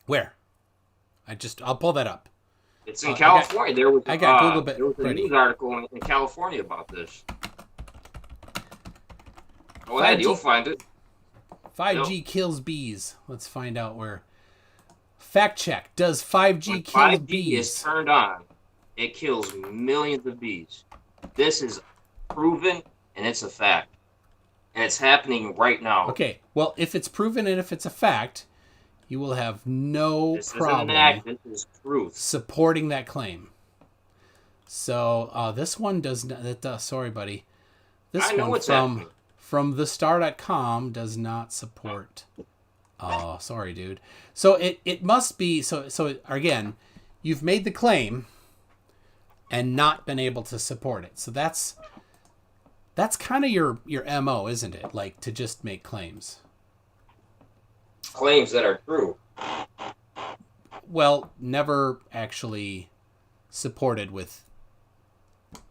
Where? I'll pull that up. It's in California. There was a ready. news article in California about this. Go ahead, you'll find it. 5G kills bees. Let's find out where. Fact check. Does 5G kill bees? 5G is turned on, it kills millions of bees. This is proven, and it's a fact. And it's happening right now. Okay, well, if it's proven and if it's a fact, you will have no problem isn't an act, this is truth. Supporting that claim. So this one does not. Sorry, buddy. This one from thestar.com does not support. Oh, sorry, dude. So it must be so again, you've made the claim and not been able to support it. So that's kind of your MO, isn't it? Like to just make claims. Claims that are true. Well, never actually supported with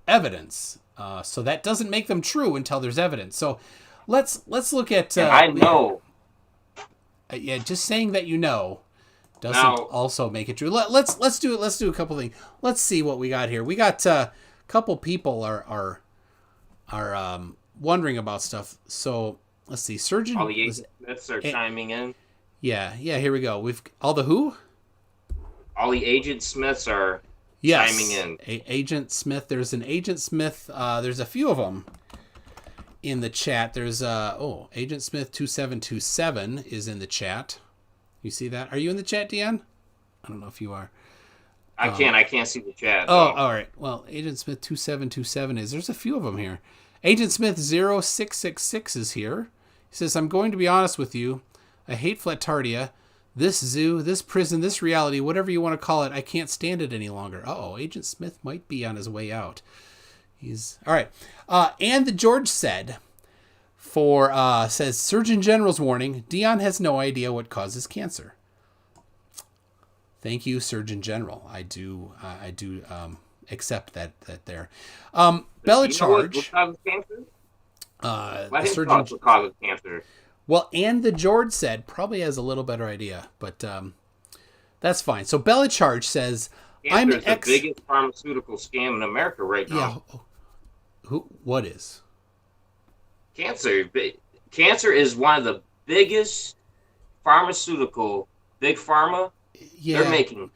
evidence. So that doesn't make them true until there's evidence. So let's look at. I know. Yeah, just saying that you know doesn't also make it true. Let's do it. Let's do a couple things. Let's see what we got here. We got a couple people are wondering about stuff. So let's see. Surgeon. All the Agent Smiths are chiming in. Yeah. Here we go. We've all the who? All the Agent Smiths are chiming in. Agent Smith. There's an Agent Smith. There's a few of them in the chat. There's Agent Smith 2727 is in the chat. You see that? Are you in the chat, Dion? I don't know if you are. I can't see the chat. Oh, all right. Well, Agent Smith 2727 there's a few of them here. Agent Smith 0666 is here. He says, I'm going to be honest with you. I hate Flatardia. This zoo, this prison, this reality, whatever you want to call it, I can't stand it any longer. Agent Smith might be on his way out. He's all right. And the George says Surgeon General's warning, Dion has no idea what causes cancer. Thank you, Surgeon General. I do accept that there. Bella Charge. What causes cancer? Let him talk what causes cancer. Well, and the George said probably has a little better idea, but that's fine. So Bella Charge says, "I'm the biggest pharmaceutical scam in America right now." Yeah. What is? Cancer. Cancer is one of the biggest pharmaceutical, big pharma. Yeah. They're making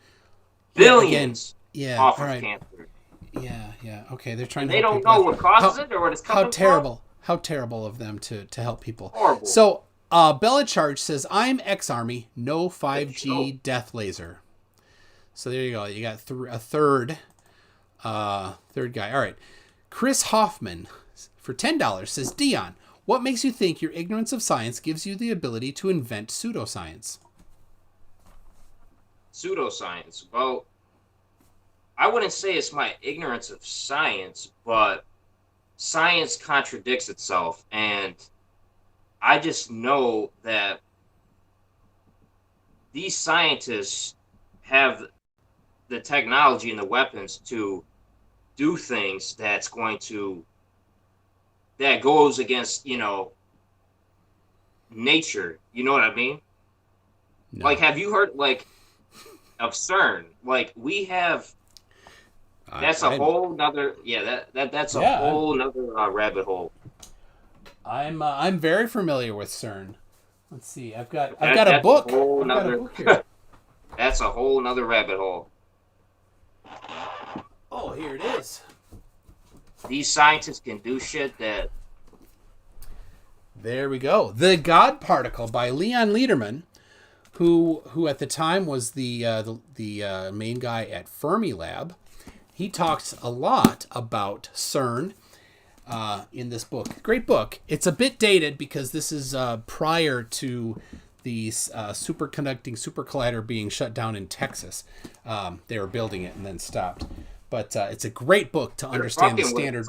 billions off of right. cancer. Yeah. Okay, they're trying to. They don't know what causes it or what it's coming from. How terrible of them to help people. Horrible. So Bella Charge says, I'm ex-Army, no 5G death laser. So there you go. You got a third guy. All right. Chris Hoffman, for $10, says, Dion, what makes you think your ignorance of science gives you the ability to invent pseudoscience? Pseudoscience. Well, I wouldn't say it's my ignorance of science, but science contradicts itself, and I just know that these scientists have the technology and the weapons to do things that goes against, nature. You know what I mean? No. Like, have you heard of CERN? Like, we have. That's a whole nother. Yeah, that's a whole nother rabbit hole. I'm very familiar with CERN. Let's see. I've got a book. I've got a book here. That's a whole nother rabbit hole. Oh, here it is. These scientists can do shit that. There we go. The God Particle by Leon Lederman, who at the time was the main guy at Fermilab. He talks a lot about CERN in this book. Great book. It's a bit dated because this is prior to the superconducting super collider being shut down in Texas. They were building it and then stopped. But it's a great book to understand the standard.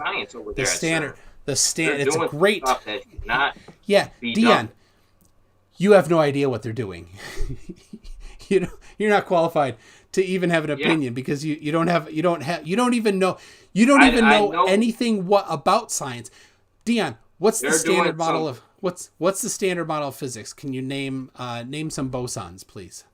It's a great. Yeah, Dion, you have no idea what they're doing. You're not qualified to even have an opinion because you don't even know anything about science. Dion, what's the standard model of what's the standard model of physics? Can you name some bosons, please?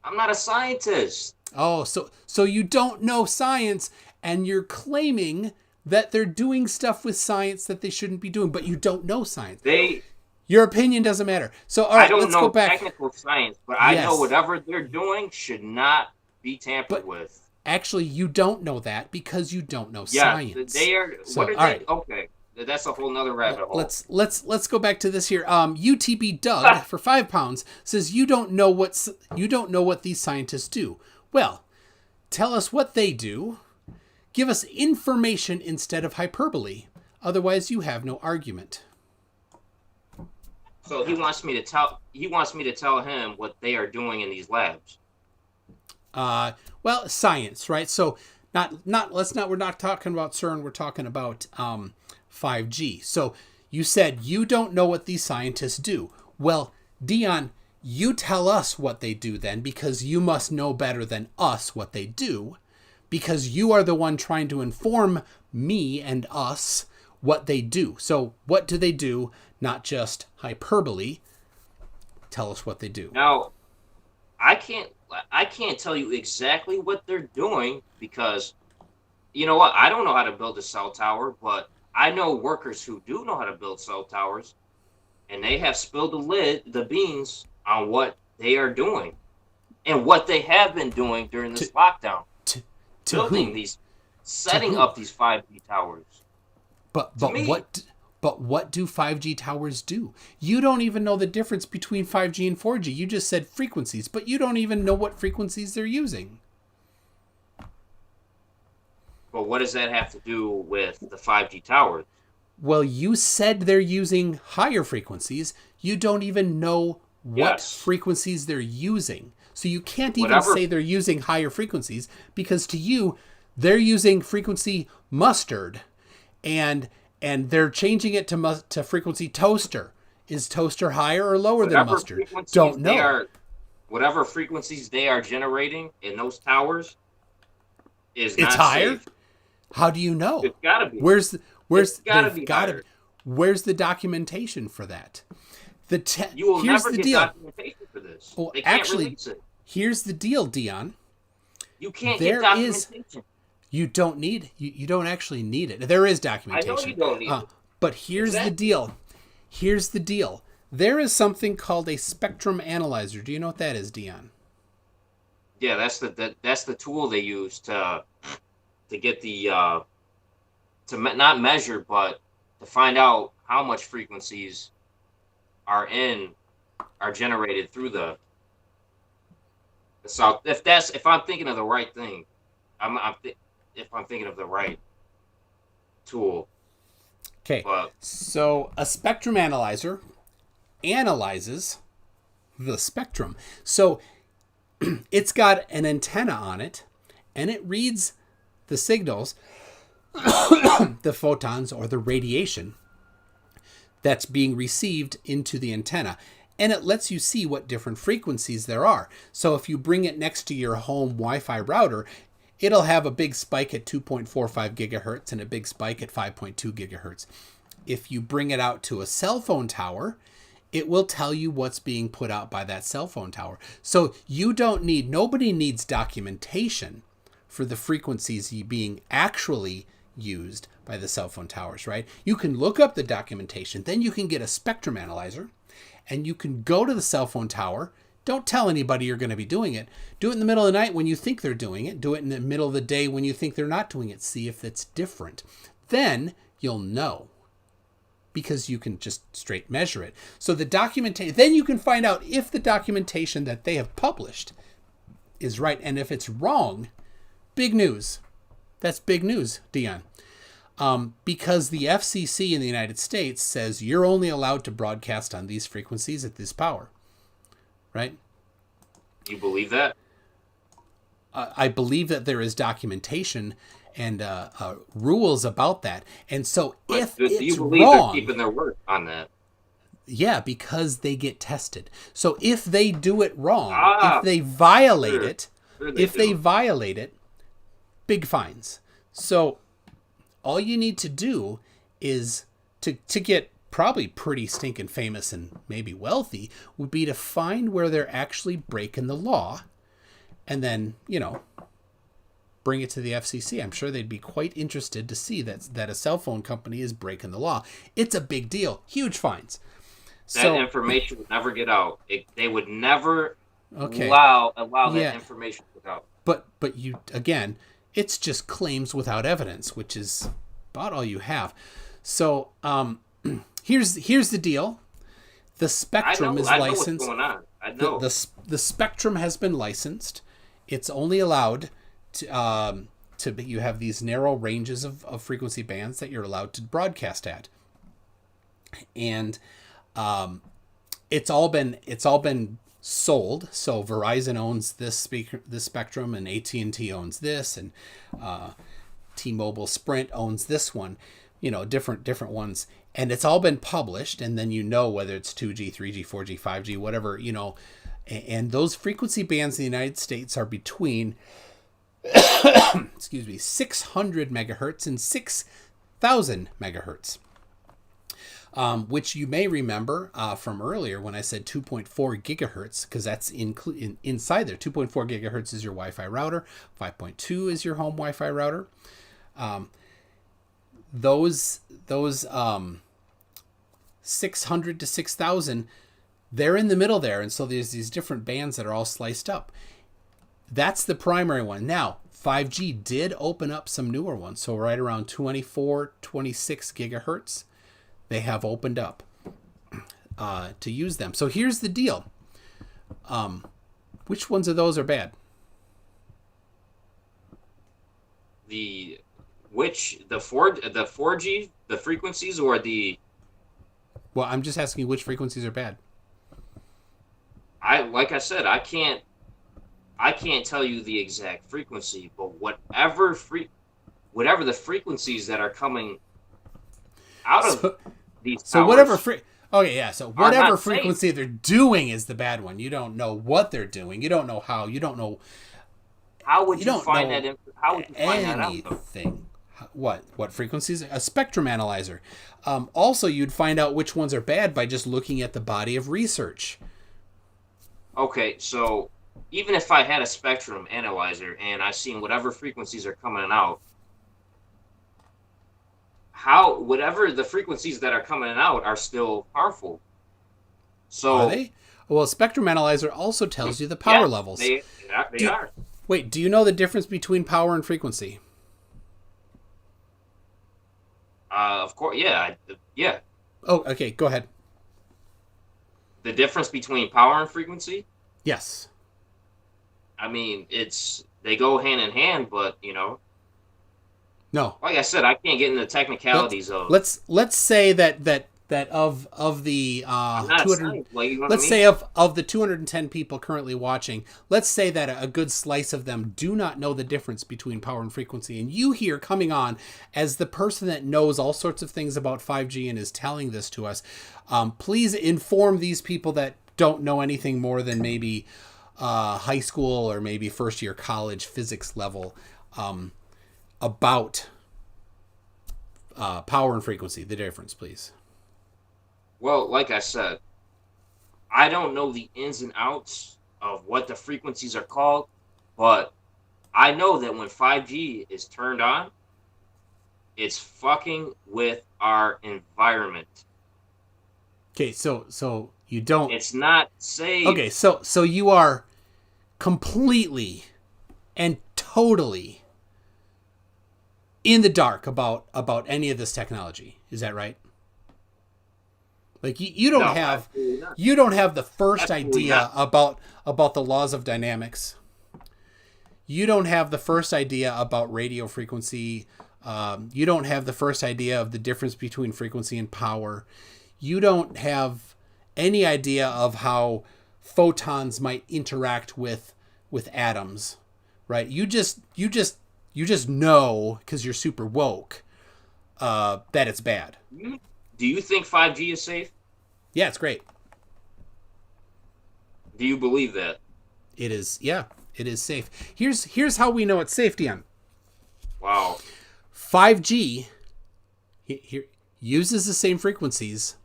I'm not a scientist. Oh, so you don't know science and you're claiming that they're doing stuff with science that they shouldn't be doing, but you don't know science. Your opinion doesn't matter. So, all right, let's go back. I don't know technical science, but I know whatever they're doing should not be tampered with. Actually, you don't know that because you don't know science. They are. So, what are they? Right. Okay, that's a whole nother rabbit hole. Let's go back to this here. UTB Doug for £5 says you don't know what these scientists do. Well, tell us what they do. Give us information instead of hyperbole. Otherwise, you have no argument. So he wants me to tell him what they are doing in these labs. Well, science, right? So we're not talking about CERN, we're talking about 5G. So you said you don't know what these scientists do. Well, Dion, you tell us what they do then, because you must know better than us what they do, because you are the one trying to inform me and us what they do. So what do they do? Not just hyperbole. Tell us what they do. Now, I can't tell you exactly what they're doing because, you know what? I don't know how to build a cell tower, but I know workers who do know how to build cell towers, and they have spilled the beans on what they are doing and what they have been doing during this lockdown. Setting up these 5G towers. But what do 5G towers do? You don't even know the difference between 5G and 4G. You just said frequencies, but you don't even know what frequencies they're using. But what does that have to do with the 5G towers? Well, you said they're using higher frequencies. You don't even know what frequencies they're using. So you can't even say they're using higher frequencies because to you, they're using frequency mustard and they're changing it to frequency toaster. Is toaster higher or lower than mustard? Don't know. Whatever frequencies they are generating in those towers is it's not higher. Safe. How do you know? It's gotta be. Where's higher. Where's the documentation for that? You will here's never the get deal. documentation for this. Well, they can't actually, release it. Here's the deal, Dion. You can't get documentation. You don't need. You don't actually need it. There is documentation. I know you don't need it. But here's the deal. Here's the deal. There is something called a spectrum analyzer. Do you know what that is, Dion? Yeah, that's the tool they use to get the to not measure, but to find out how much frequencies are generated through the south. If I'm thinking of the right thing, if I'm thinking of the right tool. Okay. So a spectrum analyzer analyzes the spectrum. So it's got an antenna on it, and it reads the signals, the photons or the radiation that's being received into the antenna. And it lets you see what different frequencies there are. So if you bring it next to your home Wi-Fi router, it'll have a big spike at 2.45 gigahertz and a big spike at 5.2 gigahertz. If you bring it out to a cell phone tower, it will tell you what's being put out by that cell phone tower. So nobody needs documentation for the frequencies being actually used by the cell phone towers, right? You can look up the documentation, then you can get a spectrum analyzer, and you can go to the cell phone tower. Don't tell anybody you're going to be doing it. Do it in the middle of the night when you think they're doing it. Do it in the middle of the day when you think they're not doing it. See if it's different. Then you'll know, because you can just straight measure it. So the documentation, then you can find out if the documentation that they have published is right. And if it's wrong, big news. That's big news, Dion. Because the FCC in the United States says you're only allowed to broadcast on these frequencies at this power. Right? You believe that? I believe that there is documentation and rules about that. And so if do it's you believe wrong, they're keeping their word on that? Yeah, because they get tested. So if they do it wrong, if they violate it, they violate it, big fines. So all you need to do is to get probably pretty stinking famous and maybe wealthy would be to find where they're actually breaking the law and then, bring it to the FCC. I'm sure they'd be quite interested to see that a cell phone company is breaking the law. It's a big deal. Huge fines. That information would never get out. They would never allow that information to get out. But you, again, it's just claims without evidence, which is about all you have. So here's the deal. The spectrum is licensed. I know what's going on. I know. The spectrum has been licensed. It's only allowed to you have these narrow ranges of frequency bands that you're allowed to broadcast at. And it's all been sold. So Verizon owns this spectrum, and AT&T owns this, and T-Mobile, Sprint owns this one. Different ones, and it's all been published, and then whether it's 2G, 3G, 4G, 5G, whatever, and those frequency bands in the United States are between 600 megahertz and 6,000 megahertz. Which you may remember from earlier when I said 2.4 gigahertz, because that's inside there. 2.4 gigahertz is your Wi-Fi router. 5.2 is your home Wi-Fi router. Those 600 to 6,000, they're in the middle there, and so there's these different bands that are all sliced up. That's the primary one. Now, 5G did open up some newer ones, so right around 24, 26 gigahertz. They have opened up to use them. So here's the deal. Which ones of those are bad? The 4G, the frequencies, or the... Well, I'm just asking which frequencies are bad. Like I said, I can't tell you the exact frequency, but whatever the frequencies that are coming out of these towers, so whatever whatever frequency they're doing is the bad one. You don't know what they're doing. You don't know how. You don't know. How would you find that? How would you find that out? Anything. What frequencies? A spectrum analyzer. Also, you'd find out which ones are bad by just looking at the body of research. Okay, so even if I had a spectrum analyzer and I seen whatever frequencies are coming out, whatever the frequencies that are coming out are still harmful. So are they? Well, a spectrum analyzer also tells you the power levels. They are. Wait, do you know the difference between power and frequency? Of course, yeah. Oh, okay, go ahead. The difference between power and frequency? Yes. I mean, they go hand in hand, but No. Like I said, I can't get into the technicalities of. Let's say that that of the I'm not 200, like, you know what I let's mean? say of the 210 people currently watching, let's say that a good slice of them do not know the difference between power and frequency. And you here coming on as the person that knows all sorts of things about 5G and is telling this to us, please inform these people that don't know anything more than maybe high school or maybe first year college physics level about power and frequency, the difference, please. Well, like I said, I don't know the ins and outs of what the frequencies are called, but I know that when 5G is turned on, it's fucking with our environment. Okay, so you don't. It's not safe. Okay, so you are completely and totally in the dark about any of this technology. Is that right? Like you don't No, have absolutely not. you don't have the first Absolutely idea not. about the laws of dynamics. You don't have the first idea about radio frequency. You don't have the first idea of the difference between frequency and power. You don't have any idea of how photons might interact with atoms, right? You just know because you're super woke that it's bad. Do you think 5G is safe? Yeah, it's great. Do you believe that? It is. Yeah, it is safe. Here's how we know it's safe, Dion. Wow. 5G here uses the same frequencies.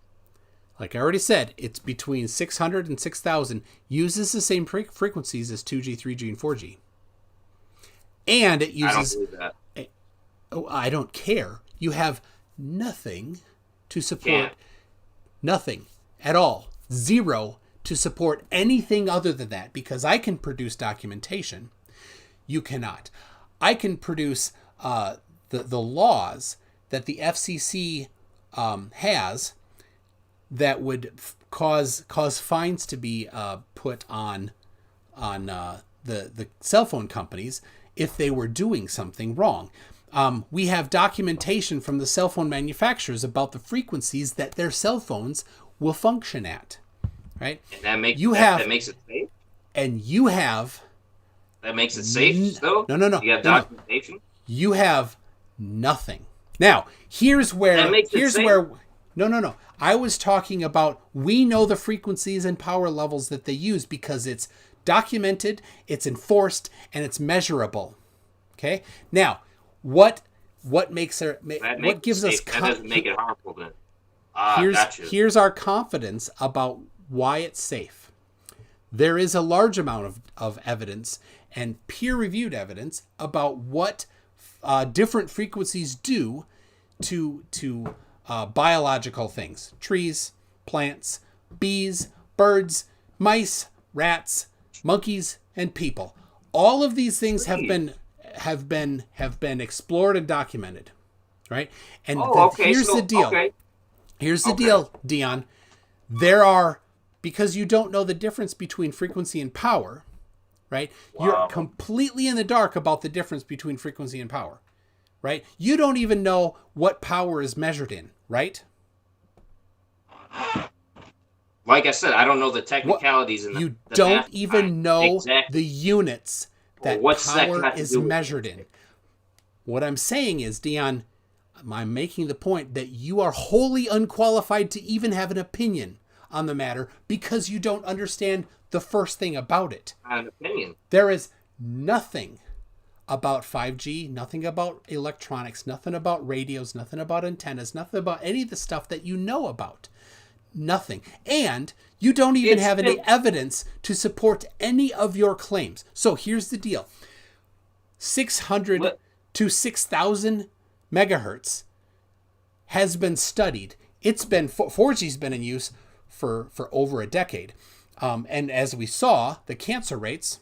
Like I already said, it's between 600 and 6,000. Uses the same frequencies as 2G, 3G, and 4G. And it uses. I don't believe that. Oh, I don't care. You have nothing to support. Can't. Nothing at all. Zero to support anything other than that, because I can produce documentation. You cannot. I can produce the laws that the FCC has that would cause fines to be put on the cell phone companies if they were doing something wrong. We have documentation from the cell phone manufacturers about the frequencies that their cell phones will function at, right? And that makes it safe. And you have. That makes it safe still. No. You have documentation. You have nothing. Now, here's where. That makes it safe? Where. No. I was talking about we know the frequencies and power levels that they use because it's documented, it's enforced, and it's measurable. Okay. Now, what makes it? What gives us? That doesn't make it harmful then. Here's our confidence about why it's safe. There is a large amount of evidence and peer-reviewed evidence about what different frequencies do to biological things: trees, plants, bees, birds, mice, rats, monkeys, and people. All of these things have been explored and documented, right? And here's the deal. Okay. Here's the deal, Dion. Because you don't know the difference between frequency and power, right? Wow. You're completely in the dark about the difference between frequency and power, right? You don't even know what power is measured in, right? Like I said, I don't know the technicalities. You don't even know the units that power is measured in. What I'm saying is, Dion, I'm making the point that you are wholly unqualified to even have an opinion on the matter because you don't understand the first thing about it. An opinion. There is nothing about 5G, nothing about electronics, nothing about radios, nothing about antennas, nothing about any of the stuff that you know about. Nothing. And you don't even have any evidence to support any of your claims. So here's the deal. 600 to 6,000 megahertz has been studied. 4G's been in use for over a decade. And as we saw, the cancer rates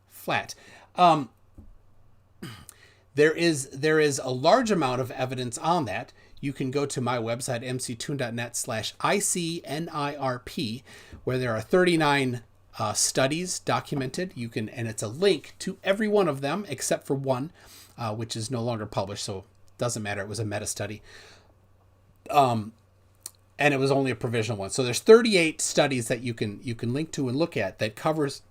flat. There is a large amount of evidence on that. You can go to my website, mctoon.net/ICNIRP, where there are 39 studies documented. And it's a link to every one of them except for one, which is no longer published, so it doesn't matter. It was a meta study. and it was only a provisional one. So there's 38 studies that you can link to and look at that covers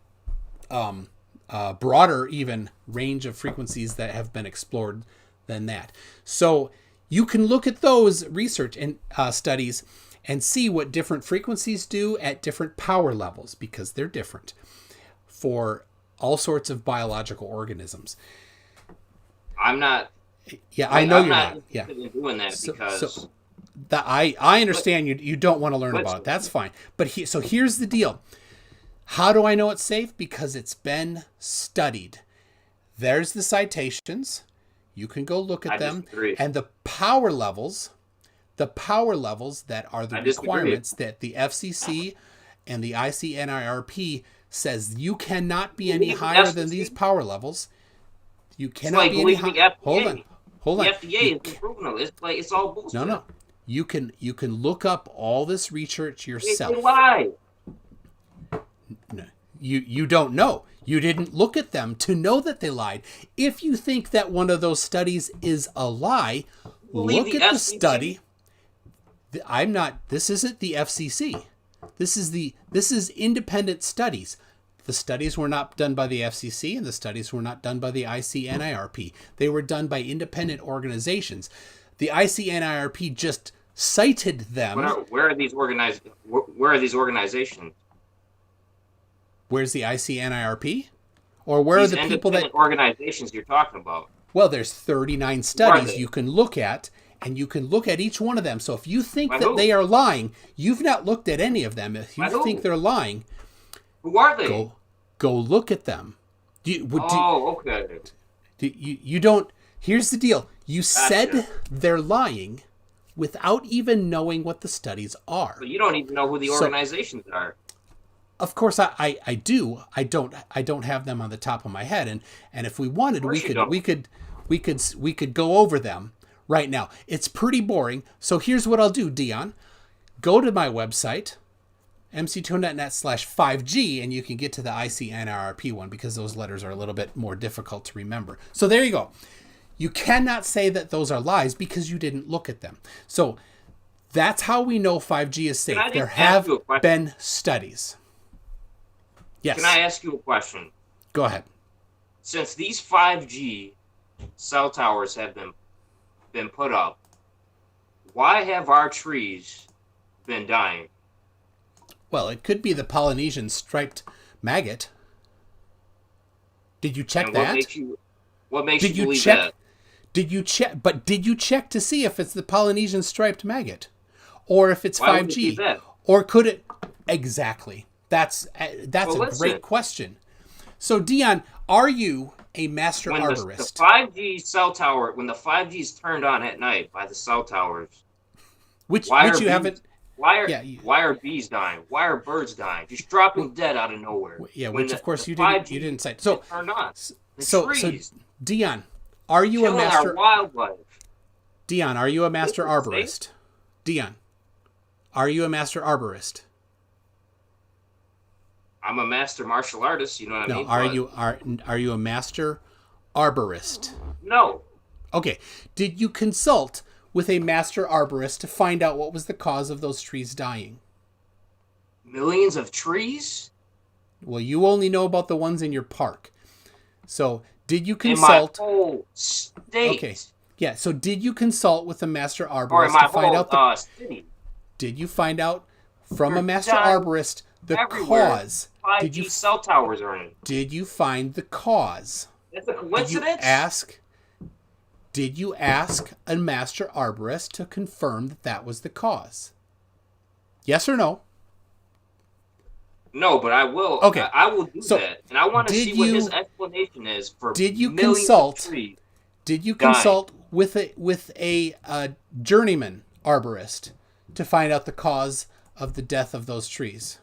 broader even range of frequencies that have been explored than that. So you can look at those research and studies and see what different frequencies do at different power levels, because they're different for all sorts of biological organisms. I'm not. Yeah, I know I'm you're not not. Yeah, interested in doing that because I understand you don't want to learn about it. That's fine. But so here's the deal. How do I know it's safe? Because it's been studied. There's the citations. You can go look at them. Disagree. And the power levels that are the requirements that the FCC and the ICNIRP says you cannot be any higher than these power levels. You cannot be any higher. Hold on. The FDA is proven it. It's all bullshit. No. You can look up all this research yourself. They lie. No, you don't know. You didn't look at them to know that they lied. If you think that one of those studies is a lie, look at the study. This isn't the FCC. This is independent studies. The studies were not done by the FCC and the studies were not done by the ICNIRP. They were done by independent organizations. The ICNIRP just cited them. Where are these organizations? Where's the ICNIRP? Or where are the people that organizations you're talking about? Well, there's 39 studies you can look at, and you can look at each one of them. So if you think that they are lying, you've not looked at any of them. If you think they're lying, who are they? Go look at them. Okay. You don't. Here's the deal. You said they're lying without even knowing what the studies are. But you don't even know who the organizations are. Of course, I do. I don't have them on the top of my head, and if we wanted, we could go over them right now. It's pretty boring. So here's what I'll do, Dion. Go to my website, mctonet.net/5G, and you can get to the ICNIRP one because those letters are a little bit more difficult to remember. So there you go. You cannot say that those are lies because you didn't look at them. So that's how we know 5G is safe. There have been studies. Yes. Can I ask you a question? Go ahead. Since these 5G cell towers have been put up, why have our trees been dying? Well, it could be the Polynesian striped maggot. Did you check that? What makes you believe that? Did you check? But did you check to see if it's the Polynesian striped maggot, or if it's 5G, or could it? Exactly. That's a great question. So, Dion, are you a master arborist? The 5G cell tower, when the 5G is turned on at night by the cell towers, why are bees dying? Why are birds dying? Just dropping dead out of nowhere. Yeah, of course you didn't cite. So turned on. So Dion, are you a master? Our wildlife. Dion, are you a master arborist? Dion, are you a master arborist? I'm a master martial artist. You know what I mean? Are you a master arborist? No. Okay. Did you consult with a master arborist to find out what was the cause of those trees dying? Millions of trees? Well, you only know about the ones in your park. So, did you consult? In my whole state. Okay. Yeah. So, did you consult with a master arborist to find out the city? Did you find out from a master arborist the cause? 5G cell towers are in. Did you find the cause? That's a coincidence? Did you ask a master arborist to confirm that was the cause? Yes or no? No, but I will. Okay. I will do that. And I want to see what his explanation is for millions of trees. Did you consult with a journeyman arborist to find out the cause of the death of those trees?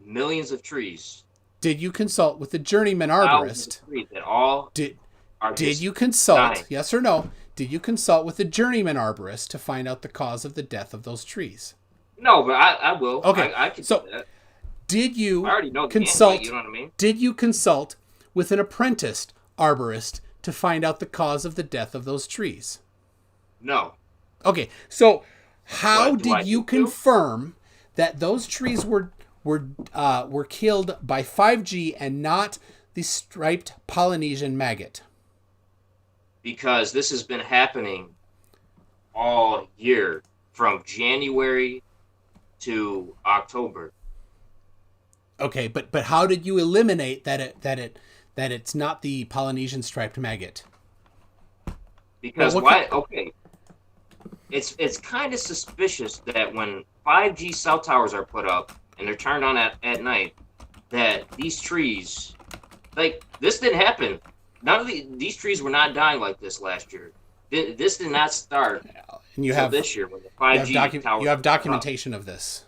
Millions of trees. Did you consult with a journeyman arborist? Did you consult? Dying. Yes or no? Did you consult with a journeyman arborist to find out the cause of the death of those trees? No, but I will. Okay, I can so do that. Did you I already know consult? you know what I mean? Did you consult with an apprenticed arborist to find out the cause of the death of those trees? No. Okay, so How What do I did you do too? confirm that those trees were killed by 5G and not the striped Polynesian maggot? Because this has been happening all year from January to October. Okay, but how did you eliminate that it's not the Polynesian striped maggot? Because What why? Okay, it's kind of suspicious that when 5G cell towers are put up and they're turned on at night, that these trees, like this didn't happen. None of these trees were not dying like this last year. This did not start And you until have this year when the 5G towers. you have were put up. documentation of this.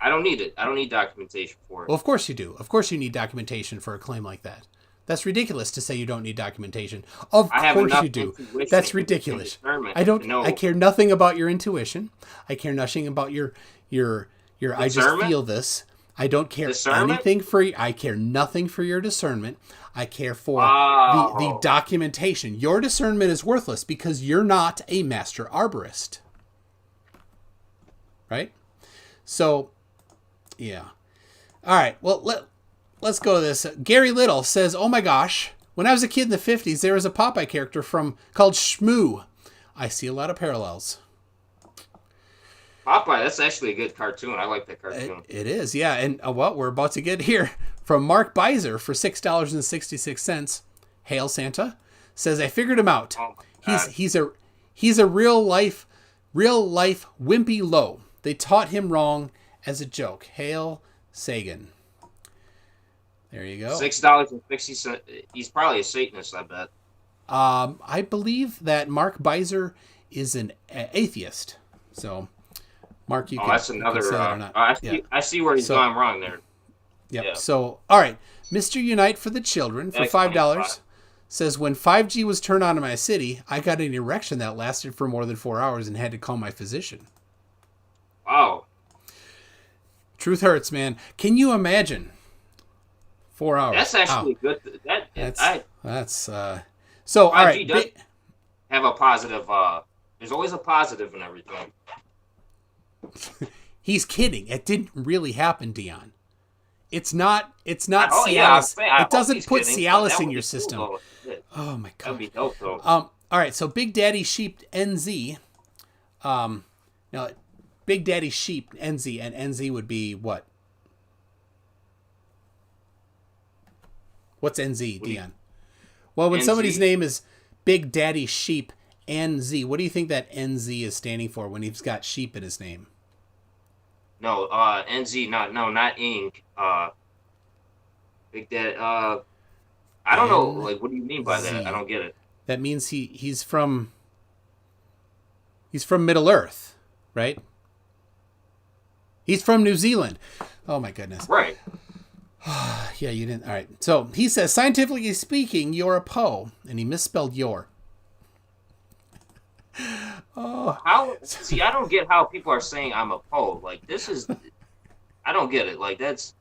I don't need it. I don't need documentation for it. Well, of course you do. Of course you need documentation for a claim like that. That's ridiculous to say you don't need documentation. Of I have course enough you do. intuition That's and ridiculous. discernment I don't. to know. I care nothing about your intuition. I care nothing about your. I just Discernment? feel this. I don't care Discernment? anything for. I care nothing for your discernment. I care for Wow. the documentation. Your discernment is worthless because you're not a master arborist. Right? So, yeah. All right. Well, let's go to this. Gary Little says, "Oh my gosh, when I was a kid in the 50s, there was a Popeye character called Shmoo. I see a lot of parallels." Popeye, that's actually a good cartoon. I like that cartoon. It is, yeah. And what we're about to get here from Mark Beiser for $6.66. Hail Santa says, "I figured him out. Oh my God. He's a real life wimpy low. They taught him wrong as a joke. Hail Sagan." There you go. $6.60. He's probably a Satanist, I bet. I believe that Mark Beiser is an atheist. So, Mark, you can, That's you can another. say that or not. I see where he's gone wrong there. Yep. Yeah. So, all right. Mr. Unite for the Children for $5 says, "When 5G was turned on in my city, I got an erection that lasted for more than 4 hours and had to call my physician." Wow. Truth hurts, man. Can you imagine? 4 hours. That's actually good. So, all right. 5G does have a positive. There's always a positive in everything. He's kidding. It didn't really happen, Dion. It's not Oh Cialis. yeah, I'm saying, I It hope doesn't he's put kidding, but Cialis that in would your be system. cool, though. Oh my That'd god. be dope, though. All right. So Big Daddy Sheep NZ. Now, Big Daddy Sheep NZ, and NZ would be what? What's NZ, Dion? Well, when NZ? somebody's name is Big Daddy Sheep NZ, what do you think that NZ is standing for when he's got sheep in his name? No, NZ, not ink. Big Dad. I don't know. Like, what do you mean by that? I don't get it. That means he's from Middle Earth, right? He's from New Zealand. Oh my goodness. Right. Yeah, you didn't. All right. So he says, scientifically speaking, you're a Poe, and he misspelled your. How? See, I don't get how people are saying I'm a Poe. Like, this is. I don't get it. Like, that's.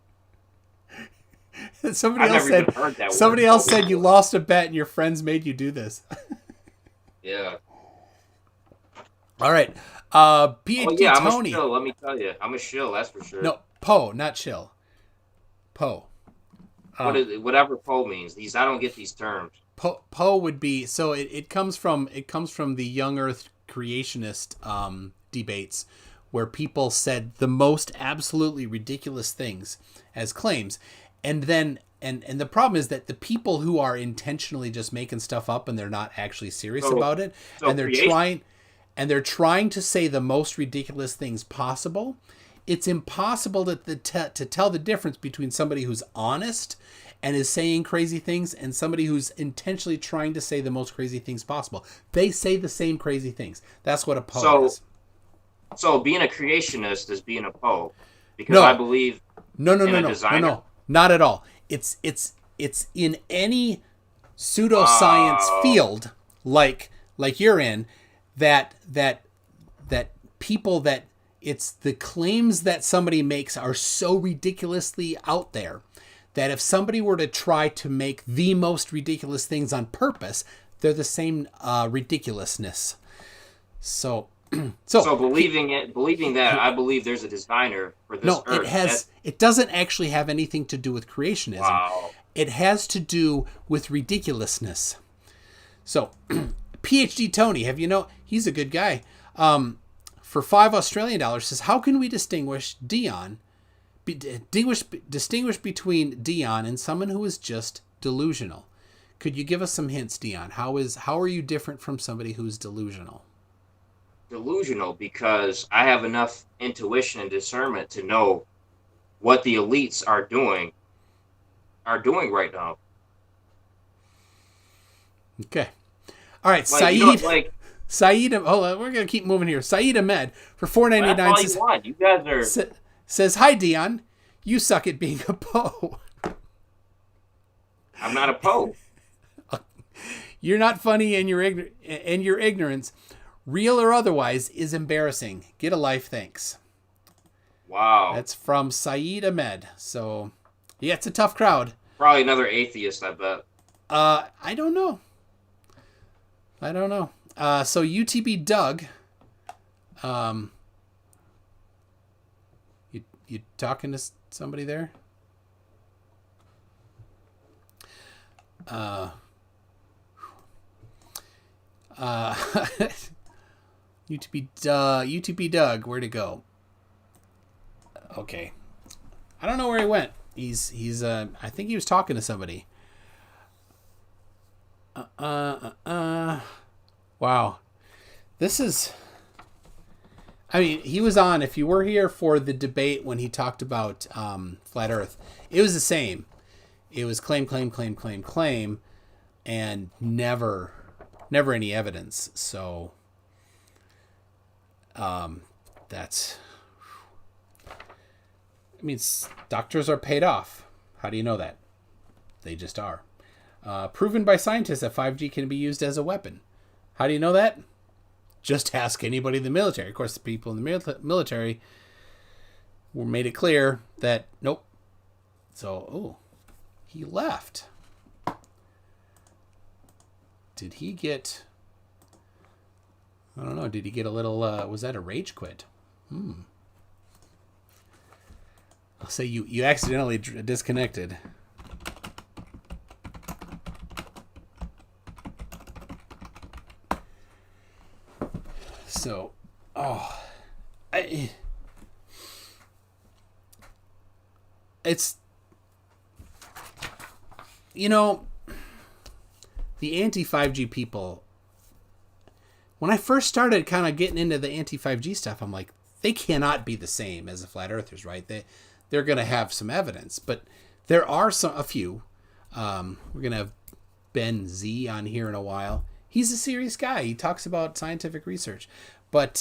Somebody I've else never said. even heard that Somebody word else before. said you lost a bet and your friends made you do this. Yeah. All right. PhD Oh yeah, I'm a Tony. shill. Let me tell you, I'm a shill. That's for sure. No, Poe, not chill. Poe. Whatever Poe means. I don't get these terms. Poe would be, so it comes from the young Earth creationist debates, where people said the most absolutely ridiculous things as claims, and then and the problem is that the people who are intentionally just making stuff up and they're not actually serious about it, and they're trying to say the most ridiculous things possible. It's impossible to tell the difference between somebody who's honest and is saying crazy things and somebody who's intentionally trying to say the most crazy things possible. They say the same crazy things. That's what a Poe is. So being a creationist is being a Poe, because I believe no, designer. not at all. It's in any pseudoscience field like you're in, that people that it's the claims that somebody makes are so ridiculously out there that if somebody were to try to make the most ridiculous things on purpose, they're the same ridiculousness. So So believing that, I believe there's a designer for this no, Earth. it doesn't actually have anything to do with creationism. Wow. It has to do with ridiculousness. So, PhD Tony, he's a good guy. For $5 says, how can we distinguish between Dion and someone who is just delusional? Could you give us some hints, Dion? How are you different from somebody who's delusional? Delusional because I have enough intuition and discernment to know what the elites are doing right now. Okay. All right, Saeed, hold on, we're gonna keep moving here. Saeed Ahmed for $4.99 says, you guys are says, hi Dion, you suck at being a Poe. I'm not a Poe. You're not funny, and your ignorance, real or otherwise, is embarrassing. Get a life, thanks. Wow. That's from Saeed Ahmed. So, yeah, it's a tough crowd. Probably another atheist, I bet. I don't know. So UTB Doug, you talking to somebody there? UTB Doug, where'd it go? Okay, I don't know where he went. He's I think he was talking to somebody. Wow. This is, he was on, if you were here for the debate when he talked about flat Earth, it was the same. It was claim, and never any evidence. So, that's, doctors are paid off. How do you know that? They just are. Proven by scientists that 5G can be used as a weapon. How do you know that? Just ask anybody in the military. Of course, the people in the military made it clear that nope. So, he left. Did he get... I don't know. Did he get a little... was that a rage quit? I'll say you accidentally disconnected. So, it's, the anti-5G people, when I first started kind of getting into the anti-5G stuff, I'm like, they cannot be the same as the flat earthers, right? They're going to have some evidence, but there are a few. We're going to have Ben Z on here in a while. He's a serious guy. He talks about scientific research, but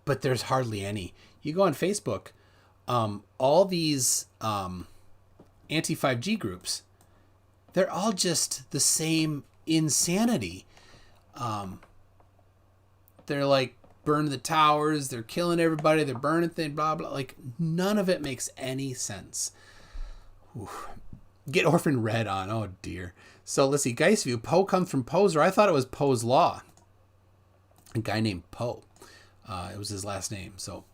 there's hardly any. You go on Facebook, all these anti-5G groups, they're all just the same insanity. They're like, burn the towers, they're killing everybody, they're burning things, blah, blah. Like, none of it makes any sense. Oof. Get Orphan Red on. Oh, dear. So, let's see. Geist View. Poe comes from Poser. I thought it was Poe's Law. A guy named Poe. It was his last name. So,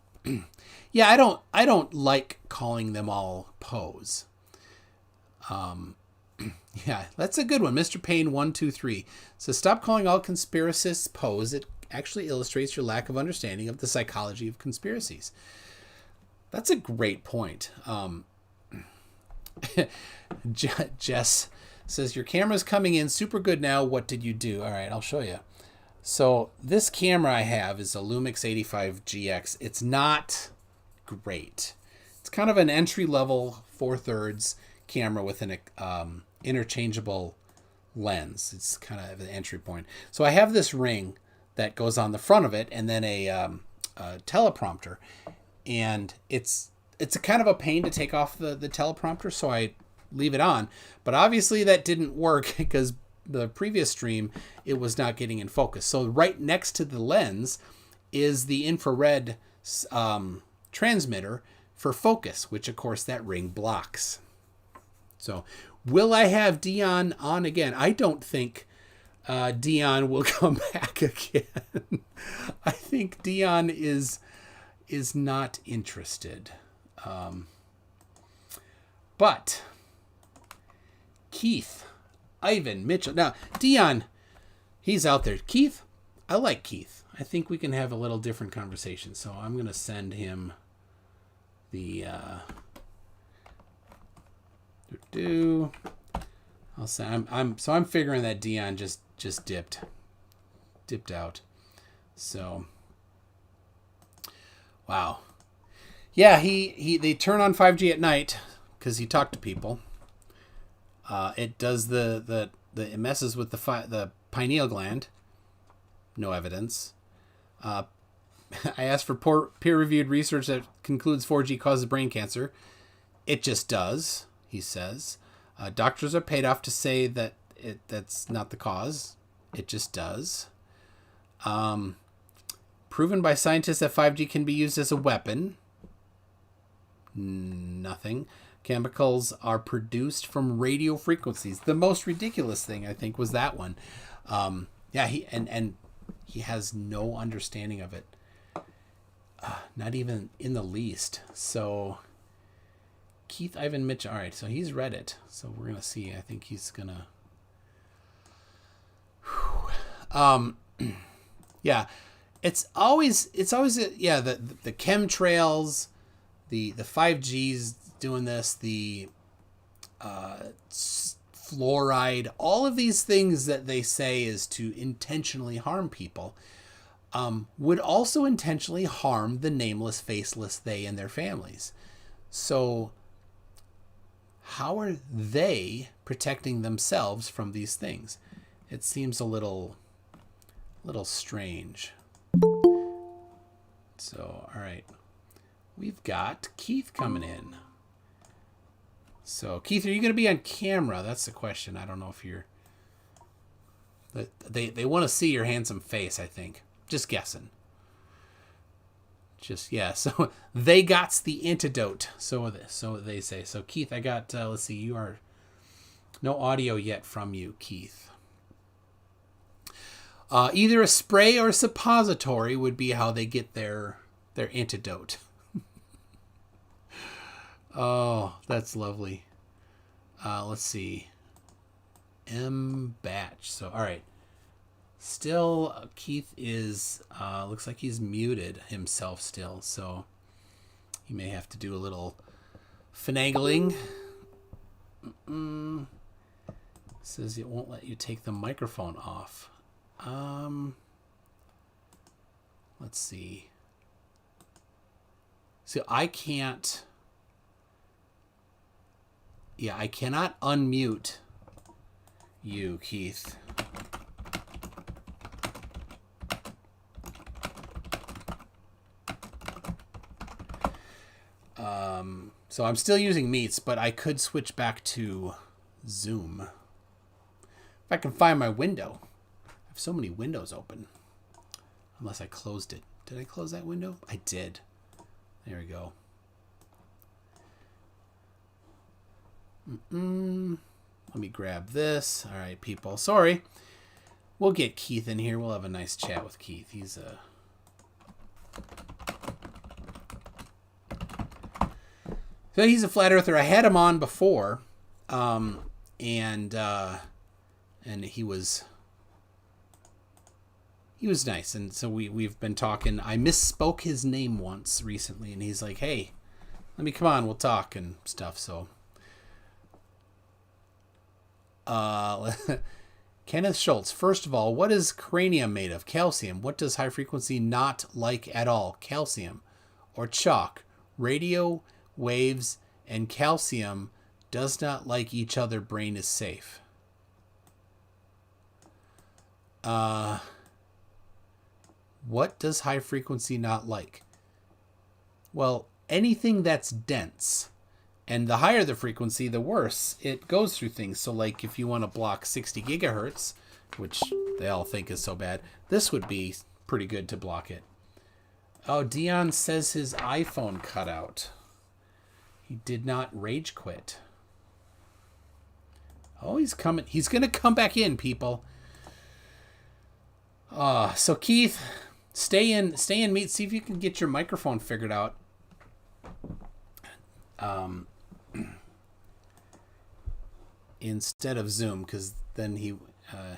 yeah, I don't like calling them all Poes. Yeah, that's a good one. Mr. Payne 123. So, stop calling all conspiracists Poes. It actually illustrates your lack of understanding of the psychology of conspiracies. That's a great point. Jess says, your camera's coming in super good now. What did you do? All right, I'll show you. So this camera I have is a Lumix 85GX. It's not great. It's kind of an entry-level 4/3 camera with an interchangeable lens. It's kind of an entry point. So I have this ring that goes on the front of it, and then a teleprompter. And it's a kind of a pain to take off the teleprompter, so I leave it on. But obviously that didn't work because the previous stream, it was not getting in focus. So right next to the lens is the infrared transmitter for focus, which of course that ring blocks. So will I have Dion on again? I don't think Dion will come back again. I think Dion is not interested. But Keith, Ivan, Mitchell. Now, Dion, he's out there. Keith, I like Keith. I think we can have a little different conversation. So I'm going to send him the I'll say I'm figuring that Dion just dipped out. So wow. Yeah, they turn on 5G at night because he talked to people. It does it messes with the pineal gland. No evidence. I asked for peer-reviewed research that concludes 4G causes brain cancer. It just does, he says. Doctors are paid off to say that that's not the cause. It just does. Proven by scientists that 5G can be used as a weapon. Nothing. Chemicals are produced from radio frequencies. The most ridiculous thing, I think, was that one. He has no understanding of it. Not even in the least. So Keith Ivan Mitchell. All right, so he's read it. So we're gonna see. I think he's gonna. Yeah, it's always the chemtrails, the 5G's doing this, the fluoride, all of these things that they say is to intentionally harm people. Would also intentionally harm the nameless, faceless they and their families. So how are they protecting themselves from these things? It seems a little strange. So, all right. We've got Keith coming in. So, Keith, are you going to be on camera? That's the question. I don't know if you're... They want to see your handsome face, I think. Just guessing. So they got the antidote. So they say. So Keith, I got, let's see, you are no audio yet from you, Keith. Either a spray or a suppository would be how they get their antidote. Oh, that's lovely. Let's see. M batch. So, all right. Still, Keith is, looks like he's muted himself still, so he may have to do a little finagling. Says it won't let you take the microphone off. Let's see. So I cannot unmute you, Keith. So I'm still using Meets, but I could switch back to Zoom. If I can find my window. I have so many windows open. Unless I closed it. Did I close that window? I did. There we go. Let me grab this. All right, people. Sorry. We'll get Keith in here. We'll have a nice chat with Keith. He's a... So he's a flat earther. I had him on before, and he was nice. And so we've been talking. I misspoke his name once recently, and he's like, "Hey, let me come on. We'll talk and stuff." So, Kenneth Schultz. First of all, what is cranium made of? Calcium. What does high frequency not like at all? Calcium or chalk? Radio waves and calcium does not like each other. Brain is safe. What does high frequency not like? Well, anything that's dense. And the higher the frequency, the worse it goes through things. So like if you want to block 60 gigahertz, which they all think is so bad, this would be pretty good to block it. Oh, Dion says his iPhone cut out. He did not rage quit. Oh, he's coming. He's going to come back in, people. So Keith, stay in meet. See if you can get your microphone figured out. Instead of Zoom, because then I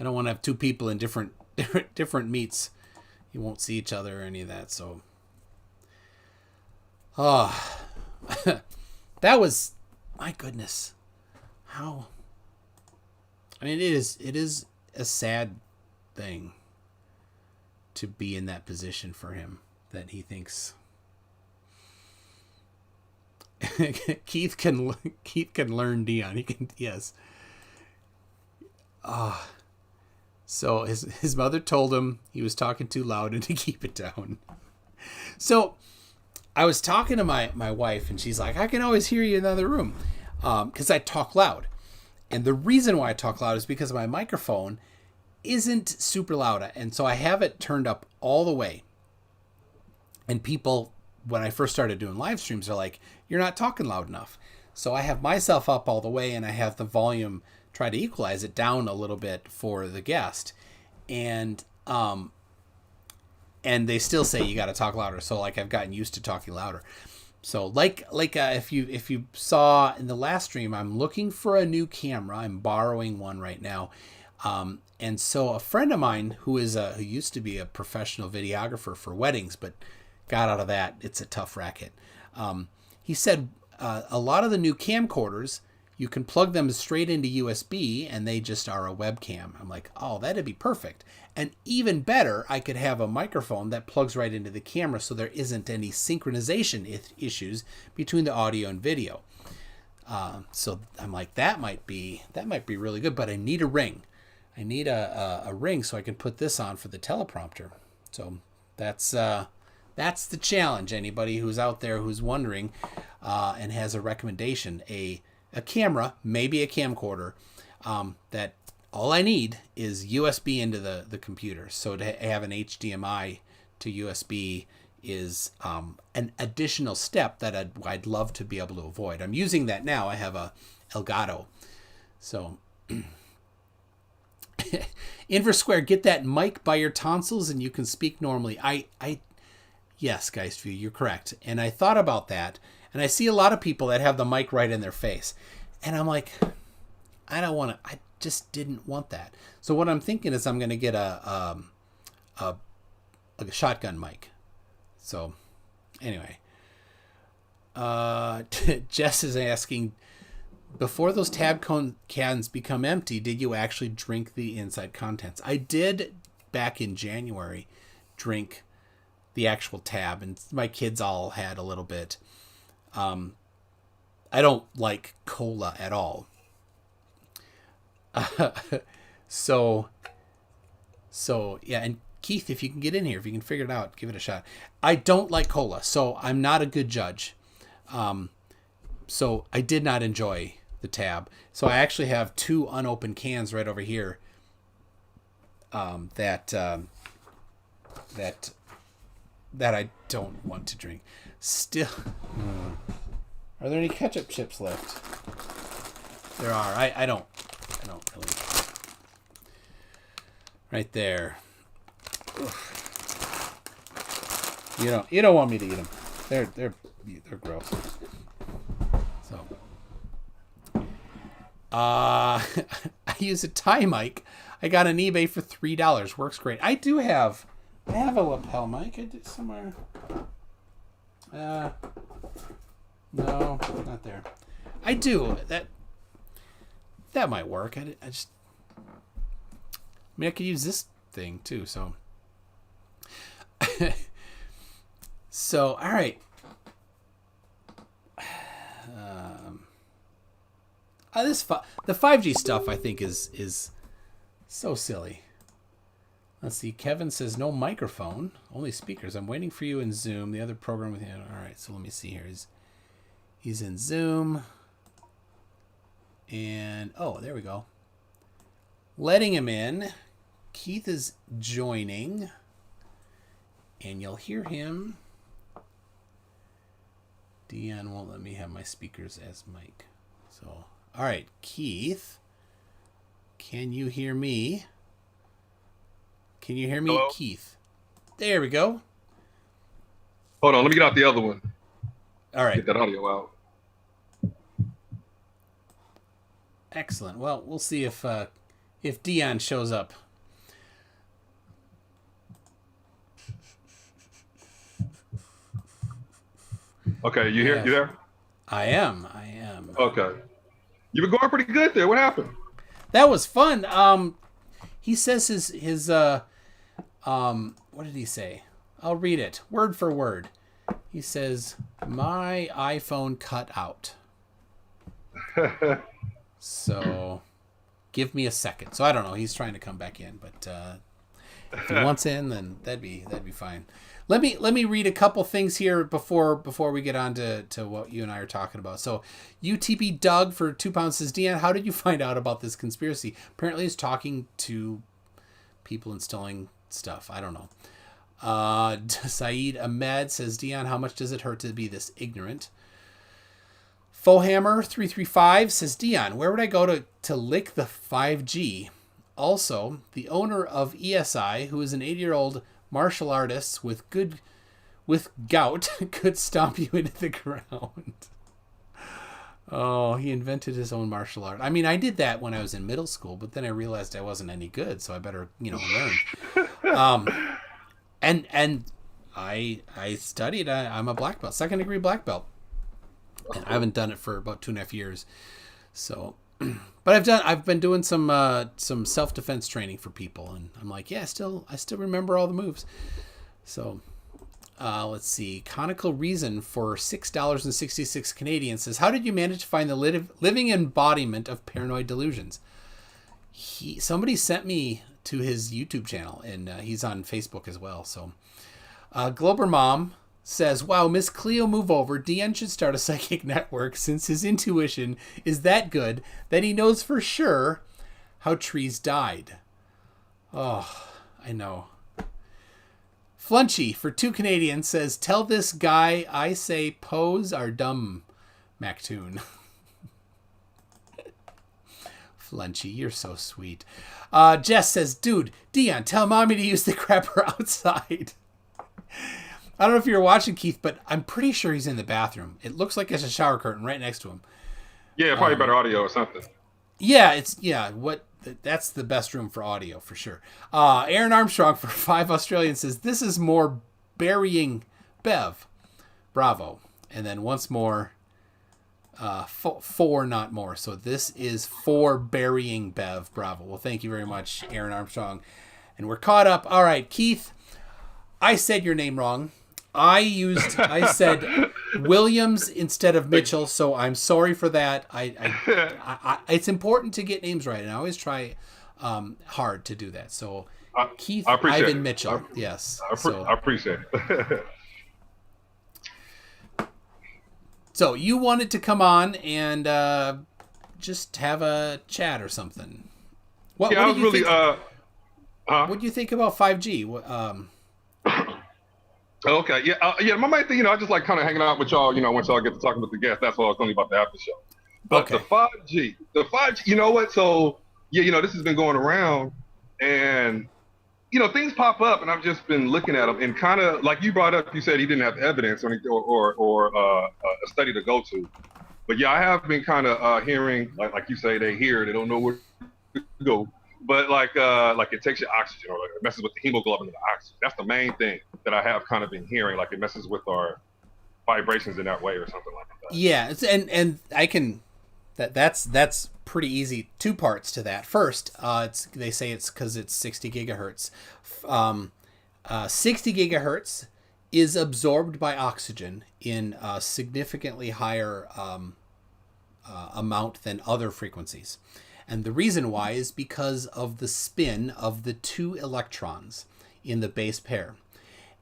don't want to have two people in different meets. You won't see each other or any of that. So, that was, my goodness, how. I mean, it is a sad thing to be in that position for him, that he thinks Keith can learn Dion. He can, yes. So his mother told him he was talking too loud and to keep it down. So I was talking to my wife, and she's like, I can always hear you in the other room, because I talk loud. And the reason why I talk loud is because my microphone isn't super loud. And so I have it turned up all the way. And people, when I first started doing live streams, are like, you're not talking loud enough. So I have myself up all the way, and I have the volume, try to equalize it down a little bit for the guest. And they still say you got to talk louder. So like, I've gotten used to talking louder. So if you saw in the last stream, I'm looking for a new camera. I'm borrowing one right now. And so a friend of mine who used to be a professional videographer for weddings, but got out of that. It's a tough racket. He said a lot of the new camcorders, you can plug them straight into USB and they just are a webcam. I'm like, oh, that'd be perfect. And even better, I could have a microphone that plugs right into the camera, so there isn't any synchronization issues between the audio and video. So I'm like, that might be really good, but I need a ring. I need a ring so I can put this on for the teleprompter. So that's the challenge. Anybody who's out there who's wondering and has a recommendation, a camera, maybe a camcorder, that all I need is USB into the computer. So to have an HDMI to USB is an additional step that I'd love to be able to avoid. I'm using that now. I have a Elgato. So Inversquare, get that mic by your tonsils and you can speak normally. Yes, Geistview, you're correct. And I thought about that, and I see a lot of people that have the mic right in their face. And I'm like, I just didn't want that. So what I'm thinking is I'm going to get a shotgun mic. So anyway, Jess is asking, before those tab cans become empty, did you actually drink the inside contents? I did back in January drink the actual tab, and my kids all had a little bit. I don't like cola at all. So yeah, and Keith, if you can get in here, if you can figure it out, give it a shot. I don't like cola, so I'm not a good judge. So I did not enjoy the tab. So I actually have two unopened cans right over here. That I don't want to drink. Still, are there any ketchup chips left? There are. I don't really. Right there. You don't want me to eat them. They're gross. So, I use a tie mic. I got an eBay for $3. Works great. I have a lapel mic. I did somewhere. No, not there. I do. That might work. I mean, I could use this thing too. So, all right. The 5G stuff I think is so silly. Let's see. Kevin says no microphone, only speakers. I'm waiting for you in Zoom. The other program with him. All right. So let me see here. He's in Zoom. And there we go. Letting him in. Keith is joining. And you'll hear him. Dion won't let me have my speakers as mic. So, all right, Keith. Can you hear me? Can you hear me, Hello? Keith? There we go. Hold on, let me get out the other one. All right. Get that audio out. Excellent. Well, we'll see if Dion shows up. Okay, you here? You there? I am. Okay. You've been going pretty good there. What happened? That was fun. He says his what did he say? I'll read it word for word. He says, "My iPhone cut out." So, give me a second. So I don't know. He's trying to come back in, but if he wants in, then that'd be fine. Let me read a couple things here before we get on to what you and I are talking about. So, UTB Doug for £2 says, Dion, how did you find out about this conspiracy? Apparently, he's talking to people installing stuff. I don't know. Saeed Ahmed says, Dion, how much does it hurt to be this ignorant? Fohammer 335 says, Dion, where would I go to lick the 5G? Also, the owner of ESI, who is an 80-year-old martial artist with gout, could stomp you into the ground. Oh, he invented his own martial art. I mean, I did that when I was in middle school, but then I realized I wasn't any good, so I better, learn. And I studied. I'm a black belt, 2nd degree black belt, and I haven't done it for about 2.5 years. So, but I've been doing some self-defense training for people, and I'm like, yeah, I still remember all the moves. So, let's see. Conical Reason for $6.66 Canadian says, how did you manage to find the living embodiment of paranoid delusions? Somebody sent me to his YouTube channel, and he's on Facebook as well. So, Glober Mom says, wow, Miss Cleo move over. Dion should start a psychic network since his intuition is that good that he knows for sure how trees died. Oh, I know. Flunchy for 2 Canadian says, tell this guy I say pose are dumb, Mactoon. Flunchy, you're so sweet. Jess says, dude, Dion, tell mommy to use the crapper outside. I don't know if you're watching, Keith, but I'm pretty sure he's in the bathroom. It looks like there's a shower curtain right next to him. Yeah, probably better audio or something. Yeah, that's the best room for audio for sure. Aaron Armstrong for 5 Australian says, this is more burying Bev. Bravo. And then once more, 4 not more. So this is for burying Bev. Bravo. Well, thank you very much, Aaron Armstrong. And we're caught up. All right, Keith, I said your name wrong. I said Williams instead of Mitchell, so I'm sorry for that. I it's important to get names right, and I always try hard to do that. So Keith Ivan Mitchell, yes. I appreciate it. So you wanted to come on and just have a chat or something. What do you think? What do you think about 5G? Okay, yeah. My main thing, I just like kind of hanging out with y'all, once y'all get to talking with the guests. That's what I was telling you about the after show. But okay. the 5G, you know what? So, yeah, this has been going around, and, things pop up, and I've just been looking at them, and kind of, like you brought up, you said he didn't have evidence or a study to go to. But, yeah, I have been kind of hearing, like you say, they don't know where to go. But like it takes your oxygen, or it messes with the hemoglobin and the oxygen. That's the main thing that I have kind of been hearing. Like it messes with our vibrations in that way, or something like that. Yeah, and I can. That's pretty easy. 2 parts to that. First, they say it's because it's 60 gigahertz. 60 gigahertz is absorbed by oxygen in a significantly higher amount than other frequencies. And the reason why is because of the spin of the 2 electrons in the base pair.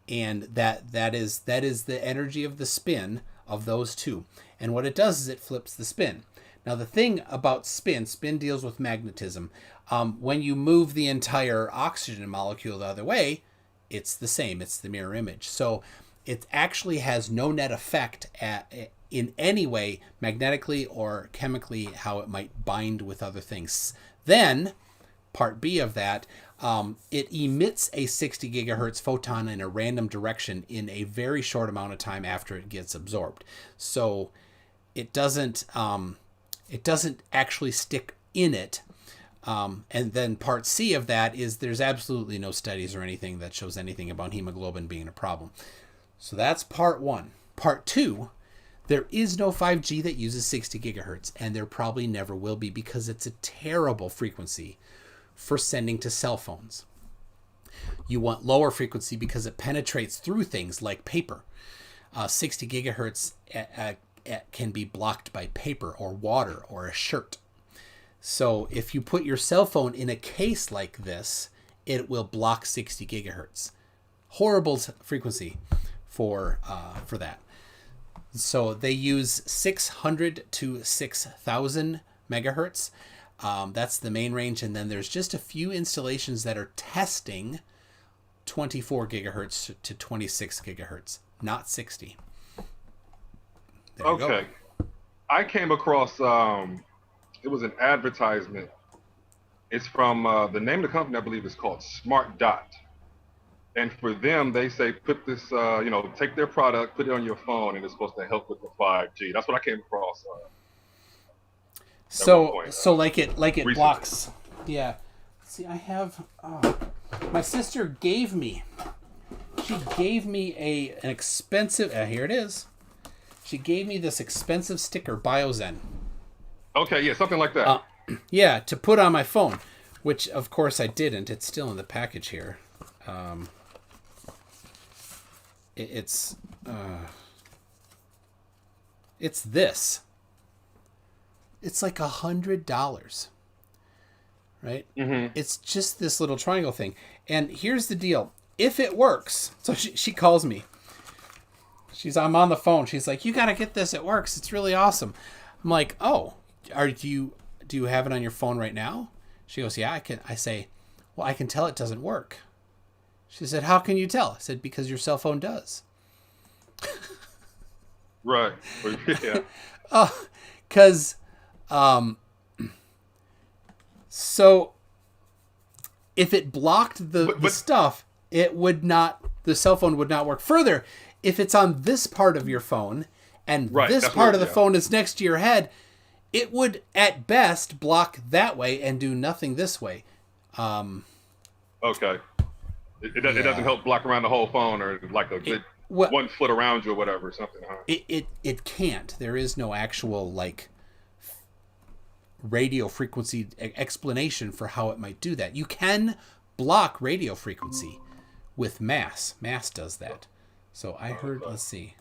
And that is the energy of the spin of those 2. And what it does is it flips the spin. Now the thing about spin deals with magnetism. When you move the entire oxygen molecule the other way, it's the same. It's the mirror image. So it actually has no net effect in any way, magnetically or chemically, how it might bind with other things. Then, part B of that, It emits a 60 gigahertz photon in a random direction in a very short amount of time after it gets absorbed. So it doesn't actually stick in it. And then part C of that is there's absolutely no studies or anything that shows anything about hemoglobin being a problem. So that's part 1. Part 2, there is no 5G that uses 60 gigahertz, and there probably never will be because it's a terrible frequency for sending to cell phones. You want lower frequency because it penetrates through things like paper. 60 gigahertz can be blocked by paper or water or a shirt. So if you put your cell phone in a case like this, it will block 60 gigahertz. Horrible frequency for that. So they use 600 to 6,000 megahertz. That's the main range. And then there's just a few installations that are testing 24 gigahertz to 26 gigahertz, not 60. There you go. I came across, it was an advertisement. It's from, the name of the company, I believe, is called Smart Dot. And for them, they say, put this, take their product, put it on your phone, and it's supposed to help with the 5G. That's what I came across. So like it recently. blocks. Yeah. See, I have, my sister gave me an expensive, here it is. She gave me this expensive sticker, BioZen. Okay, yeah, something like that. Yeah, to put on my phone, which of course I didn't. It's still in the package here. It's this. It's like $100, right? Mm-hmm. It's just this little triangle thing. And here's the deal. If it works, so she calls me. I'm on the phone. She's like, you got to get this. It works. It's really awesome. I'm like, oh, do you have it on your phone right now? She goes, yeah, I can. I say, well, I can tell it doesn't work. She said, how can you tell? I said, because your cell phone does. Right. Yeah. Because, so if it blocked the stuff, the cell phone would not work. Further, if it's on this part of your phone and this part of the phone is next to your head, it would at best block that way and do nothing this way. Okay. It doesn't help block around the whole phone or like a good 1 foot around you or whatever or something. Huh? It can't. There is no actual like radio frequency explanation for how it might do that. You can block radio frequency with mass. Mass does that. So I heard. Let's see.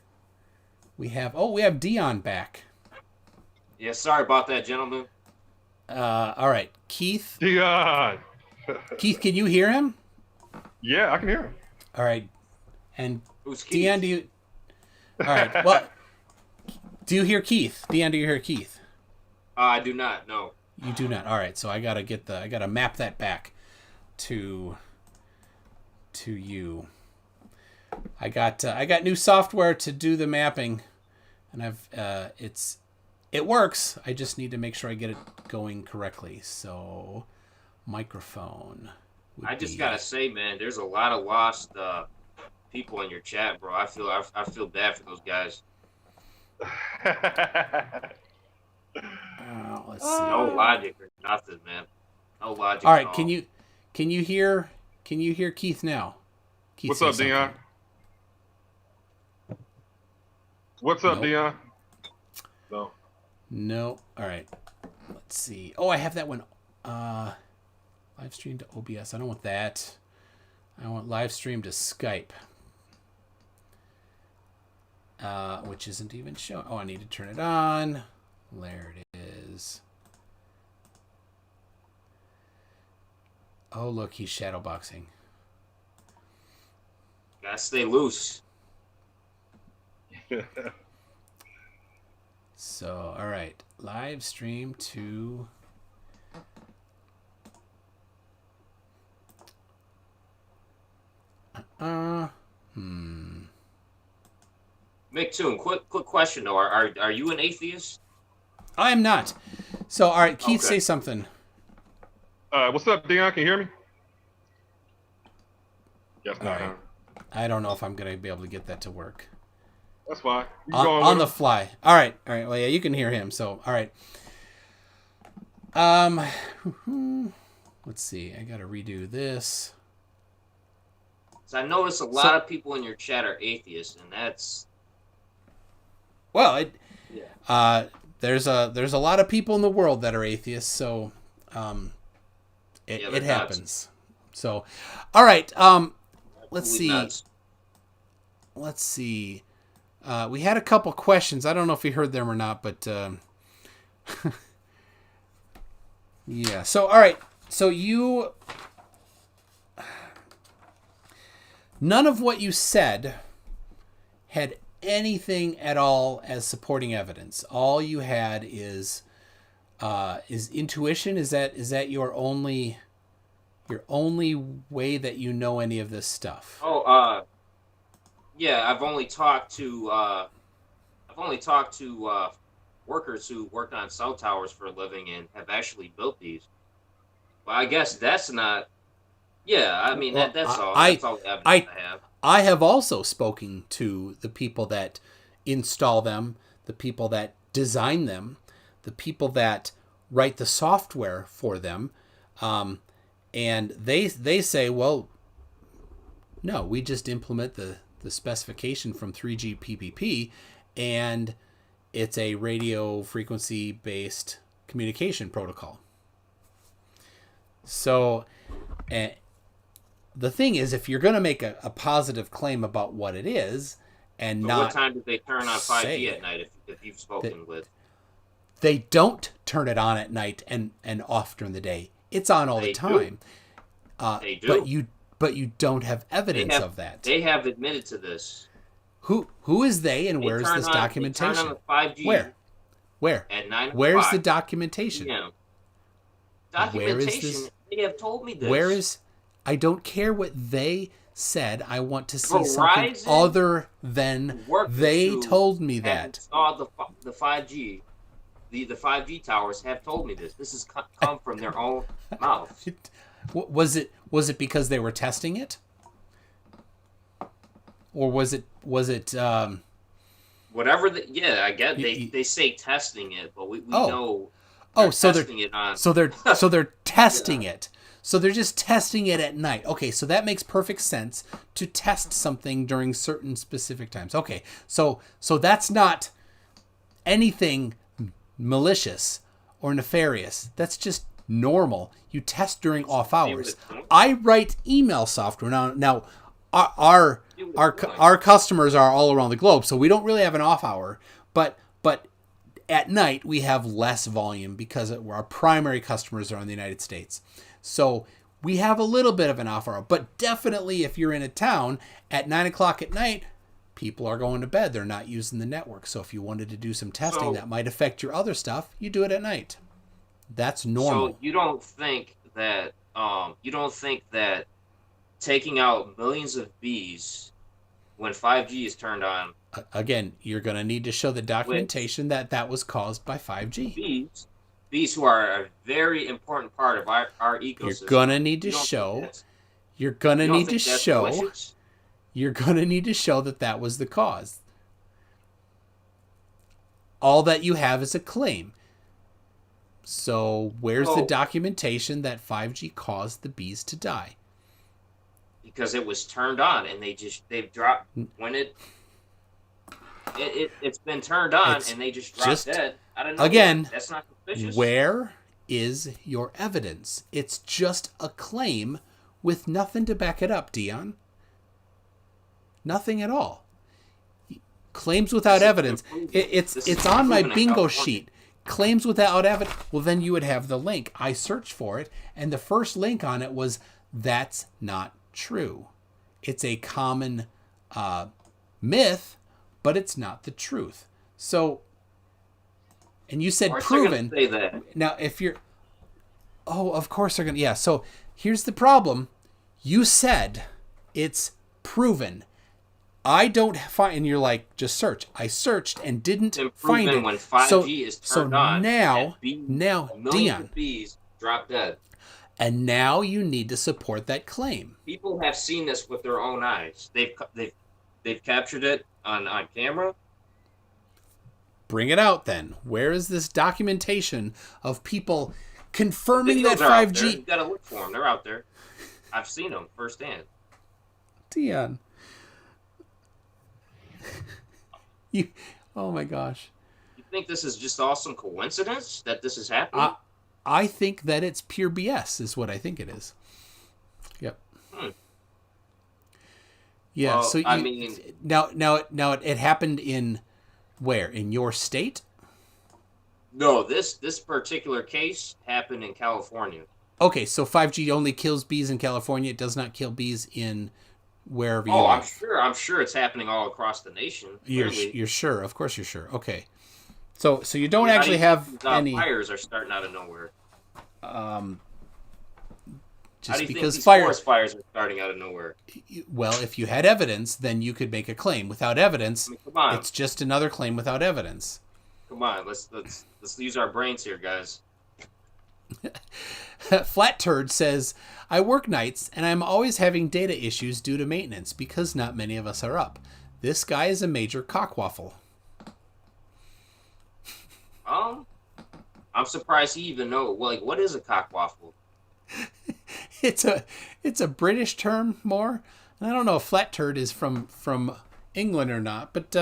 We have Dion back. Yeah, sorry about that, gentlemen. All right, Keith. Dion. Keith, can you hear him? Yeah, I can hear him. All right, and who's Keith? Dion, do you? All right. Well, do you hear Keith? Dion, do you hear Keith? I do not. No. You do not. All right. So I gotta map that back to you. I got new software to do the mapping, and it works. I just need to make sure I get it going correctly. So, microphone. I just gotta say, man, there's a lot of lost people in your chat, bro. I feel bad for those guys. Let's see. No logic or nothing, man. No logic. All right. at all. Can you hear Keith now? Keith, what's up, Dion? What's up, Dion? No. All right. Let's see. Oh, I have that one. Live stream to OBS. I don't want that. I want live stream to Skype. Which isn't even showing. Oh, I need to turn it on. There it is. Oh, look, he's shadowboxing. Gotta stay loose. So, all right. Live stream to... Mick Toon, quick question though. Are you an atheist? I am not. So, all right, Keith, Okay. say something. What's up, Dion? Can you hear me? Yes, All right. I don't know if I'm gonna be able to get that to work. That's fine. You can go On with the him. fly. All right. Well, yeah, you can hear him. So, all right. Let's see. I gotta redo this. So I notice a lot of people in your chat are atheists, and that's Well, yeah. there's a lot of people in the world that are atheists, so it happens. So, all right. Let's see. Nuts. Let's see. We had a couple questions. I don't know if you heard them or not, but yeah. So, all right. So none of what you said had anything at all as supporting evidence. All you had is intuition. Is that your only way that you know any of this stuff? Yeah. I've only talked to workers who work on cell towers for a living and have actually built these. Well, I guess that's not. Yeah, I mean Well, that's all. That's all the evidence I have. I have also spoken to the people that install them, the people that design them, the people that write the software for them, and they say, well, no, we just implement the specification from 3G PPP, and it's a radio frequency based communication protocol. So, the thing is, if you're going to make a positive claim about what it is, and So not what time do they turn on 5G say at night? If you've spoken with, they don't turn it on at night and off during the day. It's on all the They time. they do. But you don't have evidence of that. They have admitted to this. Who is they, and where is this documentation? They turn on the 5G Where? at 9 o'clock. Where's the documentation? Yeah. Where is Documentation. this? They have told me this. Where is? I don't care what they said. I want to see Verizon something other than workers they who told me have that. installed the 5G. The 5G towers have told me this. This has come from their own mouth. Was it because they were testing it, or was it Whatever. I get they say testing it, but we know. So testing it on. so they're testing it. So they're just testing it at night. Okay, so that makes perfect sense to test something during certain specific times. Okay, so that's not anything malicious or nefarious. That's just normal. You test during off hours. I write email software now. Our customers are all around the globe, so we don't really have an off hour. But at night we have less volume because our primary customers are in the United States. So we have a little bit of an off hour. But definitely, if you're in a town at 9 o'clock at night, people are going to bed. They're not using the network. So if you wanted to do some testing that might affect your other stuff, you do it at night. That's normal. So you don't think that taking out millions of bees when 5G is turned on, again, you're going to need to show the documentation that was caused by 5G. Bees who are a very important part of our ecosystem. You're going to need to show. You're going to need to show. Delicious? You're going to need to show that was the cause. All that you have is a claim. So where's the documentation that 5G caused the bees to die? Because it was turned on, and they've dropped when it's been turned on, and they just dropped dead. I don't know. Again, that's not suspicious. Where is your evidence? It's just a claim with nothing to back it up, Dion. Nothing at all. Claims without evidence. It's on my bingo sheet. Claims without evidence. Well, then you would have the link. I searched for it, and the first link on it was, that's not true. It's a common myth, but it's not the truth. So, and you said proven. Say that. Now, if you're, of course they're gonna. Yeah. So here's the problem. You said it's proven. I don't find, and you're like, just search. I searched and didn't find it. When 5G is turned on, now, Dion, bees drop dead. And now you need to support that claim. People have seen this with their own eyes. They've captured it on camera. Bring it out then. Where is this documentation of people confirming that Videos are out 5G? there. You gotta look for them. They're out there. I've seen them firsthand. Dion. Oh my gosh. You think this is just awesome coincidence that this is happening? I think that it's pure BS is what I think it is. Yep. Yeah, Well, so I mean, now it happened in where? In your state? no, this particular case happened in California. Okay, so 5G only kills bees in California. It does not kill bees in wherever you I'm live. I'm sure it's happening all across the nation. You're sure? Of course you're sure. Okay. So you don't How actually do you have think any fires are starting out of nowhere. just How do you because think these fire. forest fires are starting out of nowhere? Well, if you had evidence, then you could make a claim. Without evidence, I mean, come on, it's just another claim without evidence. let's use our brains here, guys. Flat Turd says, I work nights and I'm always having data issues due to maintenance because not many of us are up. This guy is a major cockwaffle. I'm surprised he even know. Like, what is a cockwaffle? It's a British term more. And I don't know if Flat Turd is from England or not, but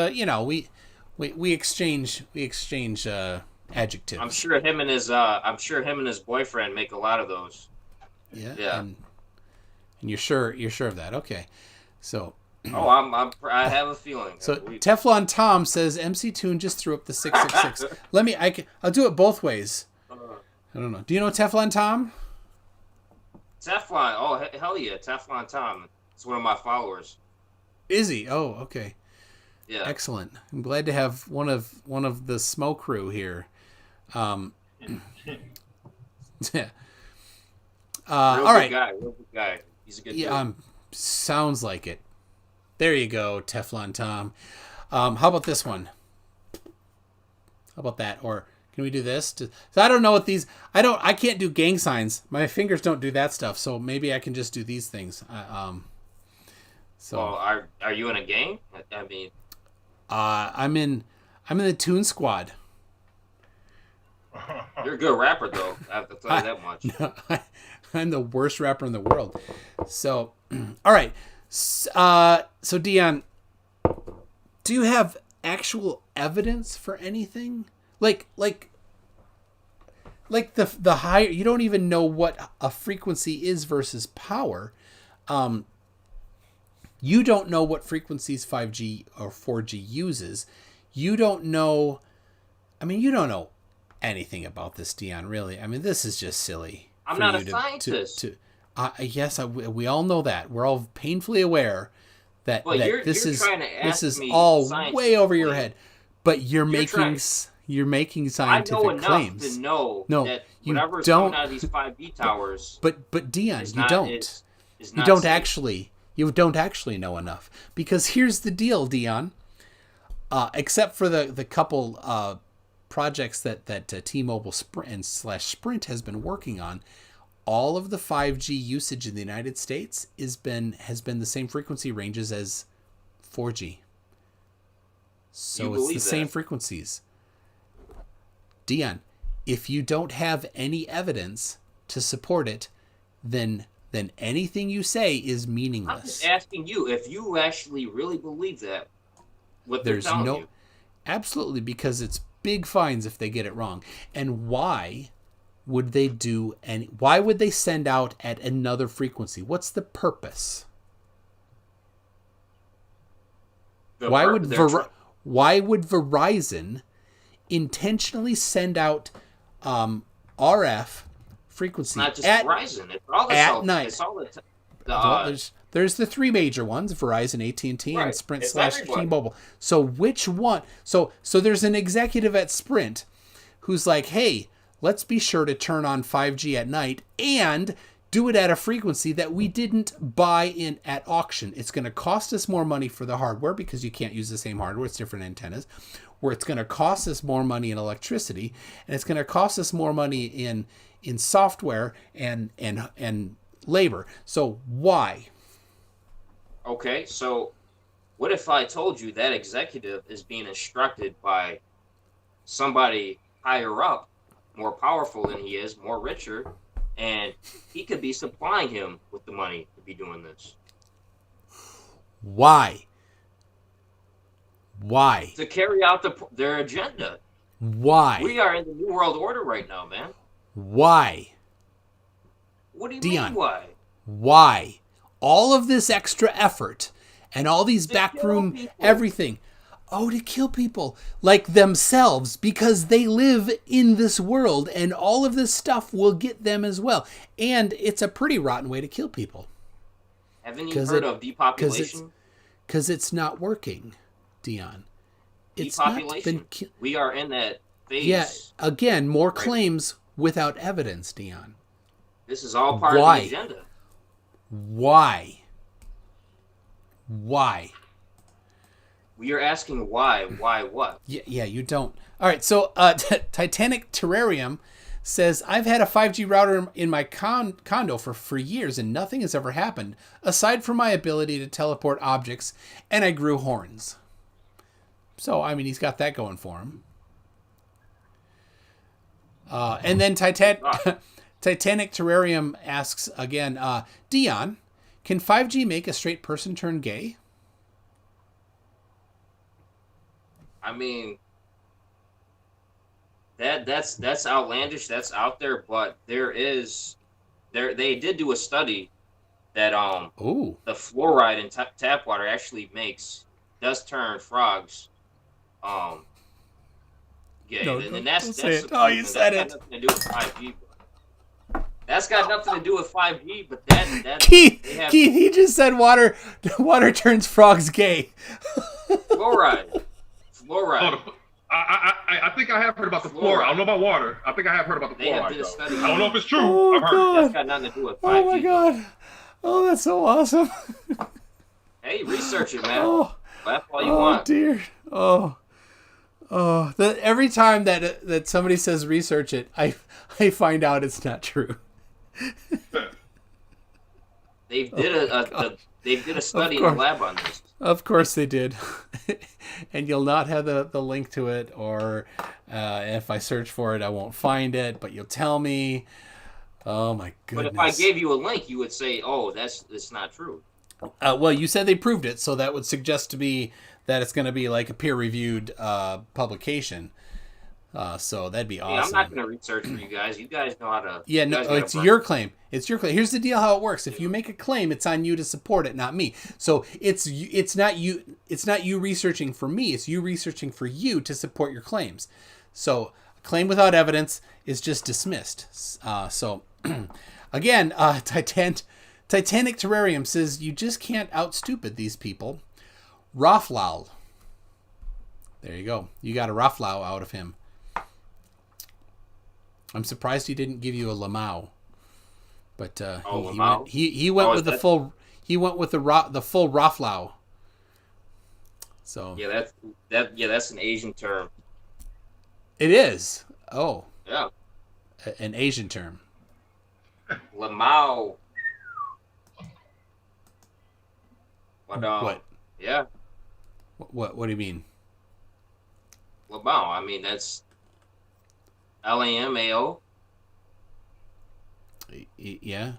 we exchange adjectives. I'm sure him and his boyfriend make a lot of those. Yeah. And you're sure of that? Okay. So. I have a feeling. So Teflon Tom says MC Toon just threw up the 666. I'll do it both ways. I don't know. Do you know Teflon Tom? Teflon. Oh hell yeah, Teflon Tom. It's one of my followers. Is he? Oh, okay. Yeah. Excellent. I'm glad to have one of the Smo crew here. All right. Real good guy. He's a good dude. Sounds like it. There you go, Teflon Tom. How about this one? How about that? Or can we do this? So I don't know what these. I can't do gang signs. My fingers don't do that stuff. So maybe I can just do these things. So. Well, are you in a gang? I mean. I'm in the Toon Squad. You're a good rapper, though. I have to tell you that much. No, I'm the worst rapper in the world. So, all right. So Dion, do you have actual evidence for anything? Like the higher, you don't even know what a frequency is versus power. You don't know what frequencies 5G or 4G uses. You don't know. I mean, you don't know anything about this, Dion. Really. I mean, this is just silly. I'm not a scientist. Yes, we all know that. We're all painfully aware that this is all way over your head. But you're making scientific I know enough claims. to know that you whatever's don't. coming out of these 5G towers. But Dion, you don't. You don't actually know enough, because here's the deal, Dion. Except for the couple projects that T-Mobile Sprint has been working on, all of the 5G usage in the United States has been the same frequency ranges as 4G. So it's the same frequencies. Dion, if you don't have any evidence to support it, then anything you say is meaningless. I'm just asking you if you actually really believe that. What they're telling you. Absolutely, because it's big fines if they get it wrong. And why would they why would they send out at another frequency? What's the purpose? Why would Verizon intentionally send out RF frequency not just Verizon, it's all the at night? It's all There's the three major ones: Verizon, AT&T, and Sprint / everyone. T-Mobile. So which one? So there's an executive at Sprint who's like, "Hey, let's be sure to turn on 5G at night and do it at a frequency that we didn't buy in at auction. It's going to cost us more money for the hardware because you can't use the same hardware; it's different antennas. Where it's going to cost us more money in electricity, and it's going to cost us more money in in software and labor. So why? Okay, so what if I told you that executive is being instructed by somebody higher up, more powerful than he is, more richer, and he could be supplying him with the money to be doing this? Why? Why? To carry out their agenda. Why? We are in the New World Order right now, man. Why? What do you Dion, mean, why? Why? All of this extra effort and all these backroom everything. Oh, to kill people like themselves because they live in this world and all of this stuff will get them as well. And it's a pretty rotten way to kill people. Haven't you heard of depopulation? Because it's not working, Dion. It's depopulation. Not been we are in that phase. Yeah, again, more claims without evidence, Dion. This is all part of the agenda. Why? Why? We are asking why. Why what? Yeah, you don't. All right, so Titanic Terrarium says, I've had a 5G router in my condo for years and nothing has ever happened, aside from my ability to teleport objects, and I grew horns. So, I mean, he's got that going for him. And then Titanic Terrarium asks again, Dion, can 5G make a straight person turn gay? I mean, that's outlandish. That's out there, but they did do a study that the fluoride in tap water actually does turn frogs gay. No, and that's don't say it. Oh, you said it. Nothing to do with 5G. That's got nothing to do with 5G, but that Keith, he just said water turns frogs gay. Fluoride. Oh, I think I have heard about the fluoride. I don't know about water. I think I have heard about the fluoride. I don't know if it's true. Oh, I've heard. God. That's got nothing to do with 5G. Oh my God. Oh, that's so awesome. Hey, research it, man. Oh, laugh all you want. Oh dear. Every time that somebody says research it, I find out it's not true. They did a study in the lab on this. Of course they did. And you'll not have the link to it, or if I search for it, I won't find it, but you'll tell me. Oh my goodness. But if I gave you a link, you would say, oh, that's not true. Well, you said they proved it, so that would suggest to me that it's going to be like a peer-reviewed publication. So that'd be awesome. I'm not going to research for you guys. You guys know how to. Yeah, no, it's your claim. It's your claim. Here's the deal: how it works. If you make a claim, it's on you to support it, not me. So it's not you. It's not you researching for me. It's you researching for you to support your claims. So a claim without evidence is just dismissed. So again, Titanic Terrarium says you just can't out-stupid these people. Raflal. There you go. You got a Raflau out of him. I'm surprised he didn't give you a Lamau, but he went with the full. He went with the full Raflau. So yeah, that's an Asian term. It is. Oh yeah, an Asian term. Lamau. What? Yeah. What do you mean? Lamau. I mean that's. Lamao. Yeah.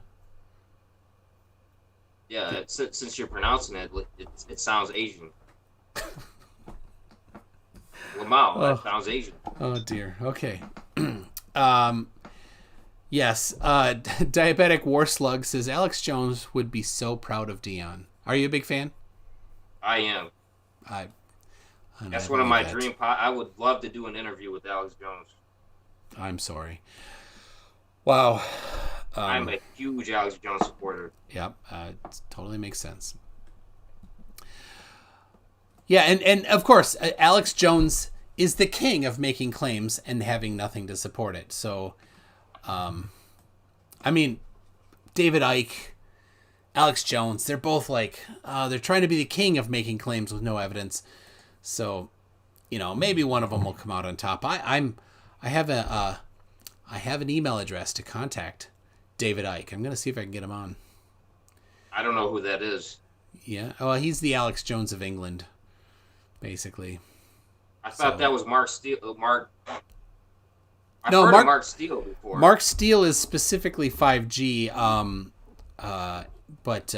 Yeah, since you're pronouncing it, it sounds Asian. Lamau, that sounds Asian. Oh dear. Okay. Yes. Diabetic War Slug says Alex Jones would be so proud of Dion. Are you a big fan? I am. That's one of my dream. I would love to do an interview with Alex Jones. I'm sorry. Wow. I'm a huge Alex Jones supporter. Yep. It totally makes sense. Yeah, and of course, Alex Jones is the king of making claims and having nothing to support it. So, I mean, David Icke, Alex Jones, they're both like, they're trying to be the king of making claims with no evidence. So, maybe one of them will come out on top. I have I have an email address to contact David Icke. I'm going to see if I can get him on. I don't know who that is. Yeah. Oh, he's the Alex Jones of England, basically. I thought that was Mark Steele. I've No, heard of Mark Steele before. Mark Steele is specifically 5G, but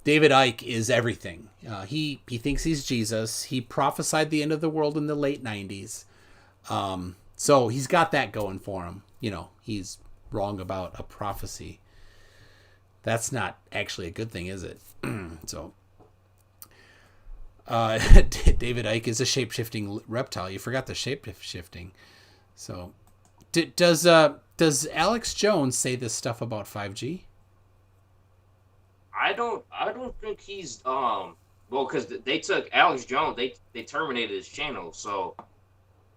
David Icke is everything. He thinks he's Jesus. He prophesied the end of the world in the late 90s. So he's got that going for him. You know, he's wrong about a prophecy. That's not actually a good thing, is it? So David Icke is a shape-shifting reptile. You forgot the shape-shifting. So does Alex Jones say this stuff about 5G? I don't think he's because they took Alex Jones, they terminated his channel, so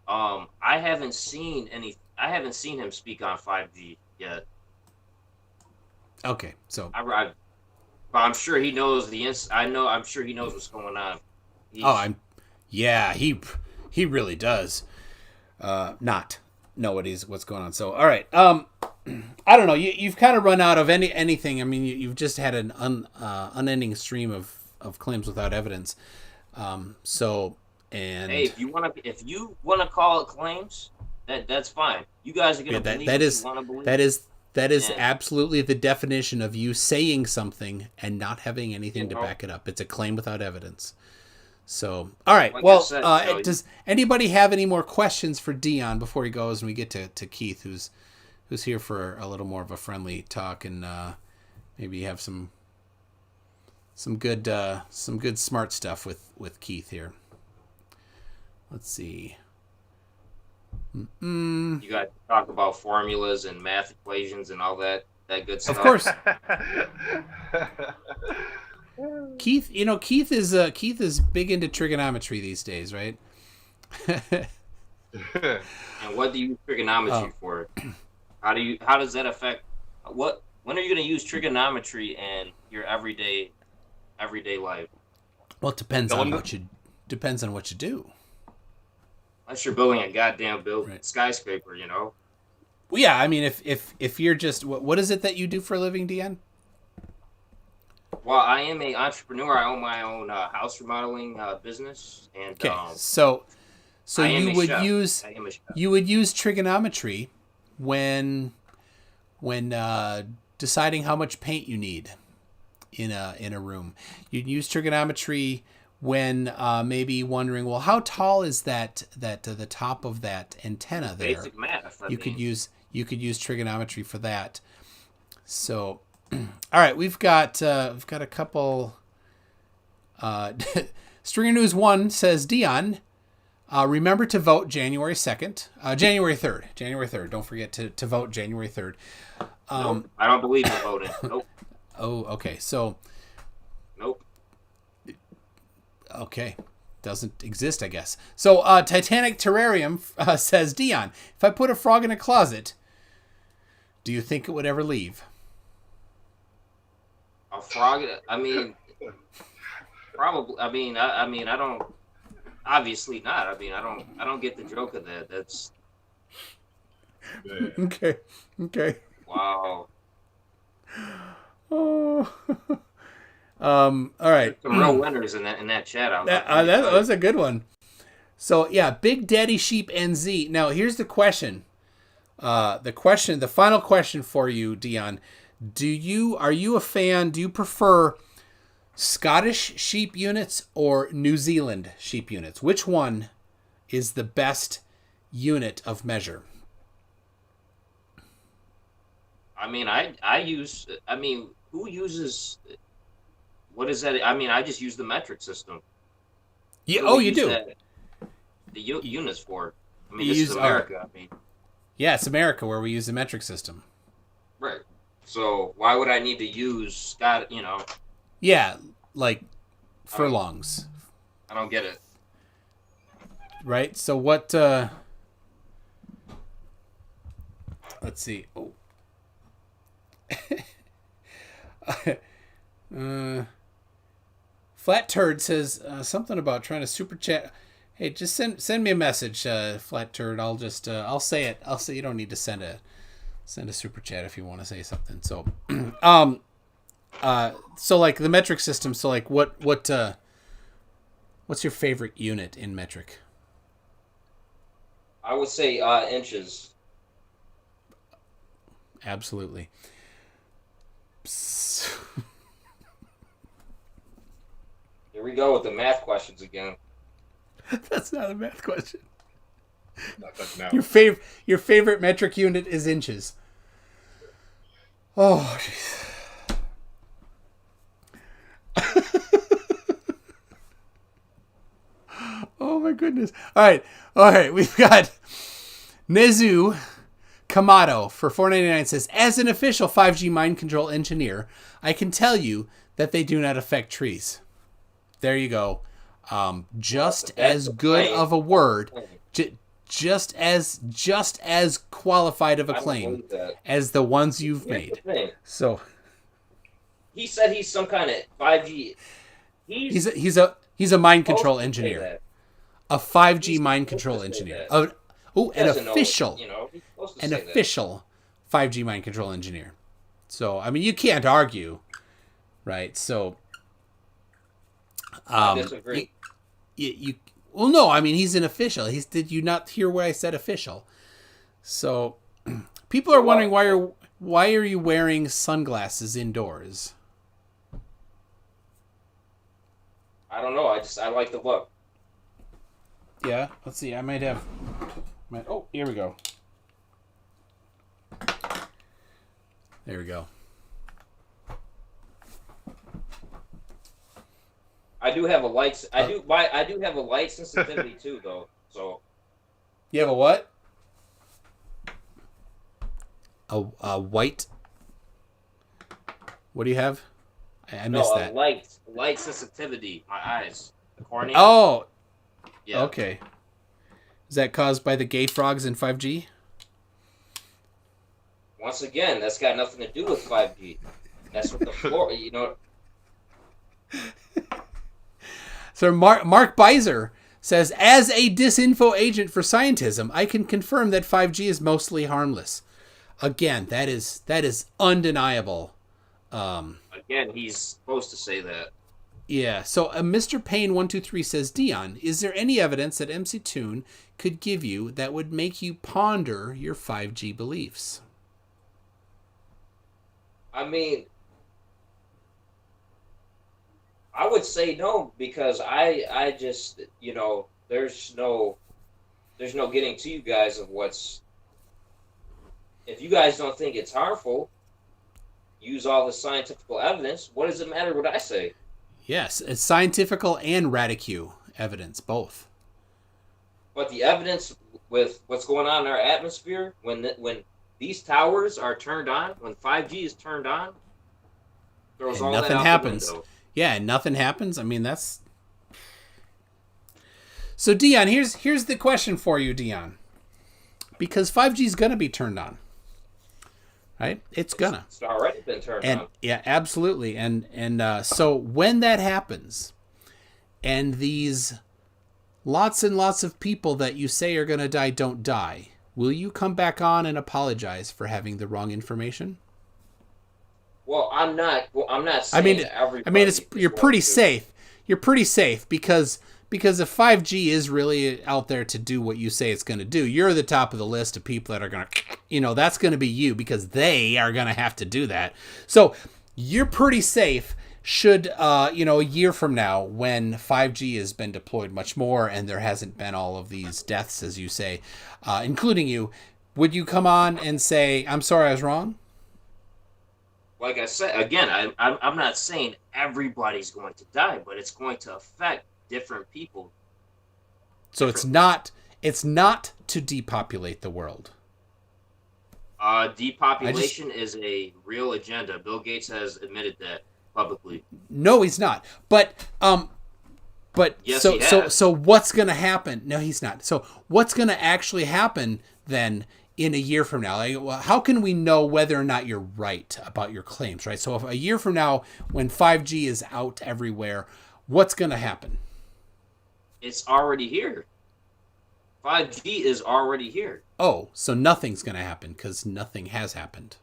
I haven't seen him speak on 5G yet. Okay, so but I'm sure he knows I'm sure he knows what's going on. He really does not know what's going on. So all right, I don't know. You've kind of run out of anything. I mean, you've just had an unending stream of claims without evidence. Hey, if you wanna call it claims, that's fine. You guys are gonna believe what you want to believe. That is absolutely the definition of you saying something and not having anything to back it up. It's a claim without evidence. So, all right. Does anybody have any more questions for Dion before he goes and we get to Keith, who's here for a little more of a friendly talk and maybe have some good smart stuff with Keith here. Let's see. You guys talk about formulas and math equations and all that good stuff. Of course. Keith is big into trigonometry these days, right? And what do you use trigonometry for? How does that affect when are you going to use trigonometry in your everyday life? Well, it depends on what you do. Unless you're building a goddamn skyscraper, you know. Well, yeah, I mean, if you're just what is it that you do for a living, Dion? Well, I am an entrepreneur. I own my own house remodeling business, and okay, so you would use trigonometry when deciding how much paint you need in a room. You'd use trigonometry when maybe wondering, well, how tall is that the top of that antenna there? Basic math. You could use trigonometry for that. So, all right, we've got a couple. Stringer News 1 says, Dion, remember to vote January 2nd, January 3rd. January 3rd. Don't forget to vote January 3rd. Nope, I don't believe in voting. Nope. Oh, okay. So. Nope. Okay. Doesn't exist, I guess. So, Titanic Terrarium says, Dion, if I put a frog in a closet, do you think it would ever leave? A frog? I mean, probably. I mean, I don't. Obviously not. I mean, I don't get the joke of that. That's. Okay. Wow. Oh. All right. Some real winners in that chat. That was a good one. So yeah, Big Daddy Sheep NZ. Now here's the question. The final question for you, Dion. Are you a fan? Do you prefer Scottish sheep units or New Zealand sheep units? Which one is the best unit of measure? I mean, who uses? What is that? I mean, I just use the metric system. Yeah. You do. The units for. I mean, this is America. Yeah, it's America where we use the metric system. Right. So why would I need to use Scott? You know. Yeah, like furlongs. I don't get it. Right. So what? Let's see. Oh. Flat Turd says something about trying to super chat. Hey, just send me a message, Flat Turd. I'll say it. I'll say you don't need to send a super chat if you want to say something. So, so like the metric system. So like what's your favorite unit in metric? I would say inches. Absolutely. Here we go with the math questions again. That's not a math question. Not touching out. Your favorite metric unit is inches. Oh, jeez. Oh my goodness. All right. We've got Nezu Kamado for $4.99 says, as an official 5G mind control engineer, I can tell you that they do not affect trees. There you go. Just as good of a word, just as qualified of a claim as the ones you've made. So he said he's some kind of 5G. He's a mind control engineer. A 5G mind control engineer. An official. An official 5G mind control engineer. So I mean, you can't argue, right? So I disagree. Well, no, I mean, he's an official. Did you not hear what I said official? So people are wondering why are you wearing sunglasses indoors? I don't know. I like the look. Yeah, let's see. I might have. Oh, here we go. There we go. I do have a light. I do have a light sensitivity too, though. So. You have a what? A white. What do you have? I missed that. Light sensitivity. My eyes. The cornea. Oh. Yeah. Okay. Is that caused by the gay frogs in 5G? Once again, that's got nothing to do with 5G. That's what the floor. So Mark Beiser says, as a disinfo agent for scientism, I can confirm that 5G is mostly harmless. Again, that is undeniable. Again, he's supposed to say that. Yeah. So Mr. Payne123 says, Dion, is there any evidence that MC Toon could give you that would make you ponder your 5G beliefs? I mean, I would say no, because I just, there's no getting to you guys of what's, if you guys don't think it's harmful, use all the scientific evidence. What does it matter what I say? Yes, it's scientific and radicue evidence, both. But the evidence with what's going on in our atmosphere, when these towers are turned on, when 5G is turned on, throws all nothing that out happens. the window. Yeah, nothing happens. I mean, that's... So, Dion, here's the question for you, Dion. Because 5G is going to be turned on. Right? It's gonna. It's already been turned on. Yeah, absolutely. And so when that happens, and these lots and lots of people that you say are going to die don't die, will you come back on and apologize for having the wrong information? Well, I'm not saying you're pretty safe. You're pretty safe because if 5G is really out there to do what you say it's going to do, you're the top of the list of people that are going to, that's going to be you, because they are going to have to do that. So you're pretty safe should, a year from now, when 5G has been deployed much more and there hasn't been all of these deaths, as you say, including you, would you come on and say, I'm sorry, I was wrong? Like I said, again, I'm not saying everybody's going to die, but it's going to affect different people. So it's not to depopulate the world. Depopulation is a real agenda. Bill Gates has admitted that publicly. No, he's not. But yes, he has. So what's going to happen? No, he's not. So what's going to actually happen then in a year from now? How can we know whether or not you're right about your claims, right? So if a year from now, when 5G is out everywhere, what's going to happen? It's already here. 5G is already here. Oh, so nothing's going to happen because nothing has happened.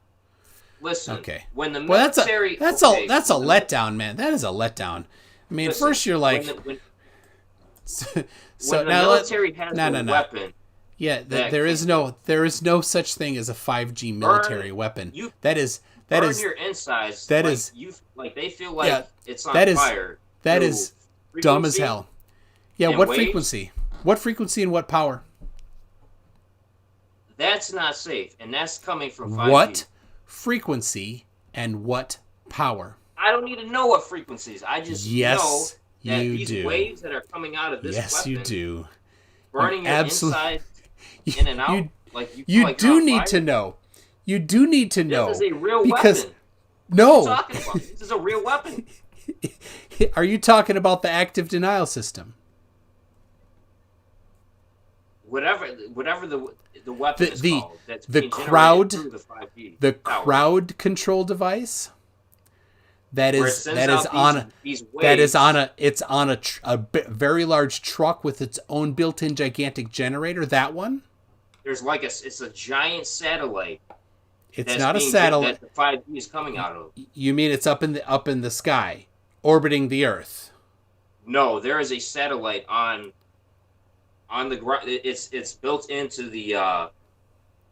Listen, Okay. when the Well, military... that's a letdown, man. That is a letdown. I mean, listen, first you're like... When so the now military has a weapon... Yeah, there is no such thing as a 5G military weapon. That is your insides. That like is they feel like it's on fire. That is dumb as hell. Yeah, what waves? frequency? What frequency and what power? That's not safe, and that's coming from 5G. What frequency and what power? I don't need to know what frequencies. I just know that these waves that are coming out of this weapon... Yes, you do. Burning your inside in and out. You do need to know. You do need to know. This is a real because weapon. No. What are you talking about? This is a real weapon. Are you talking about the active denial system? Whatever the weapon is called. That's the being crowd through the 5G the tower. Crowd control device. It's on a very large truck with its own built-in gigantic generator. That one. There's it's a giant satellite. It's not a satellite. That the 5G is coming out of. You mean it's up in the sky, orbiting the Earth? No, there is a satellite on the ground. It's built into the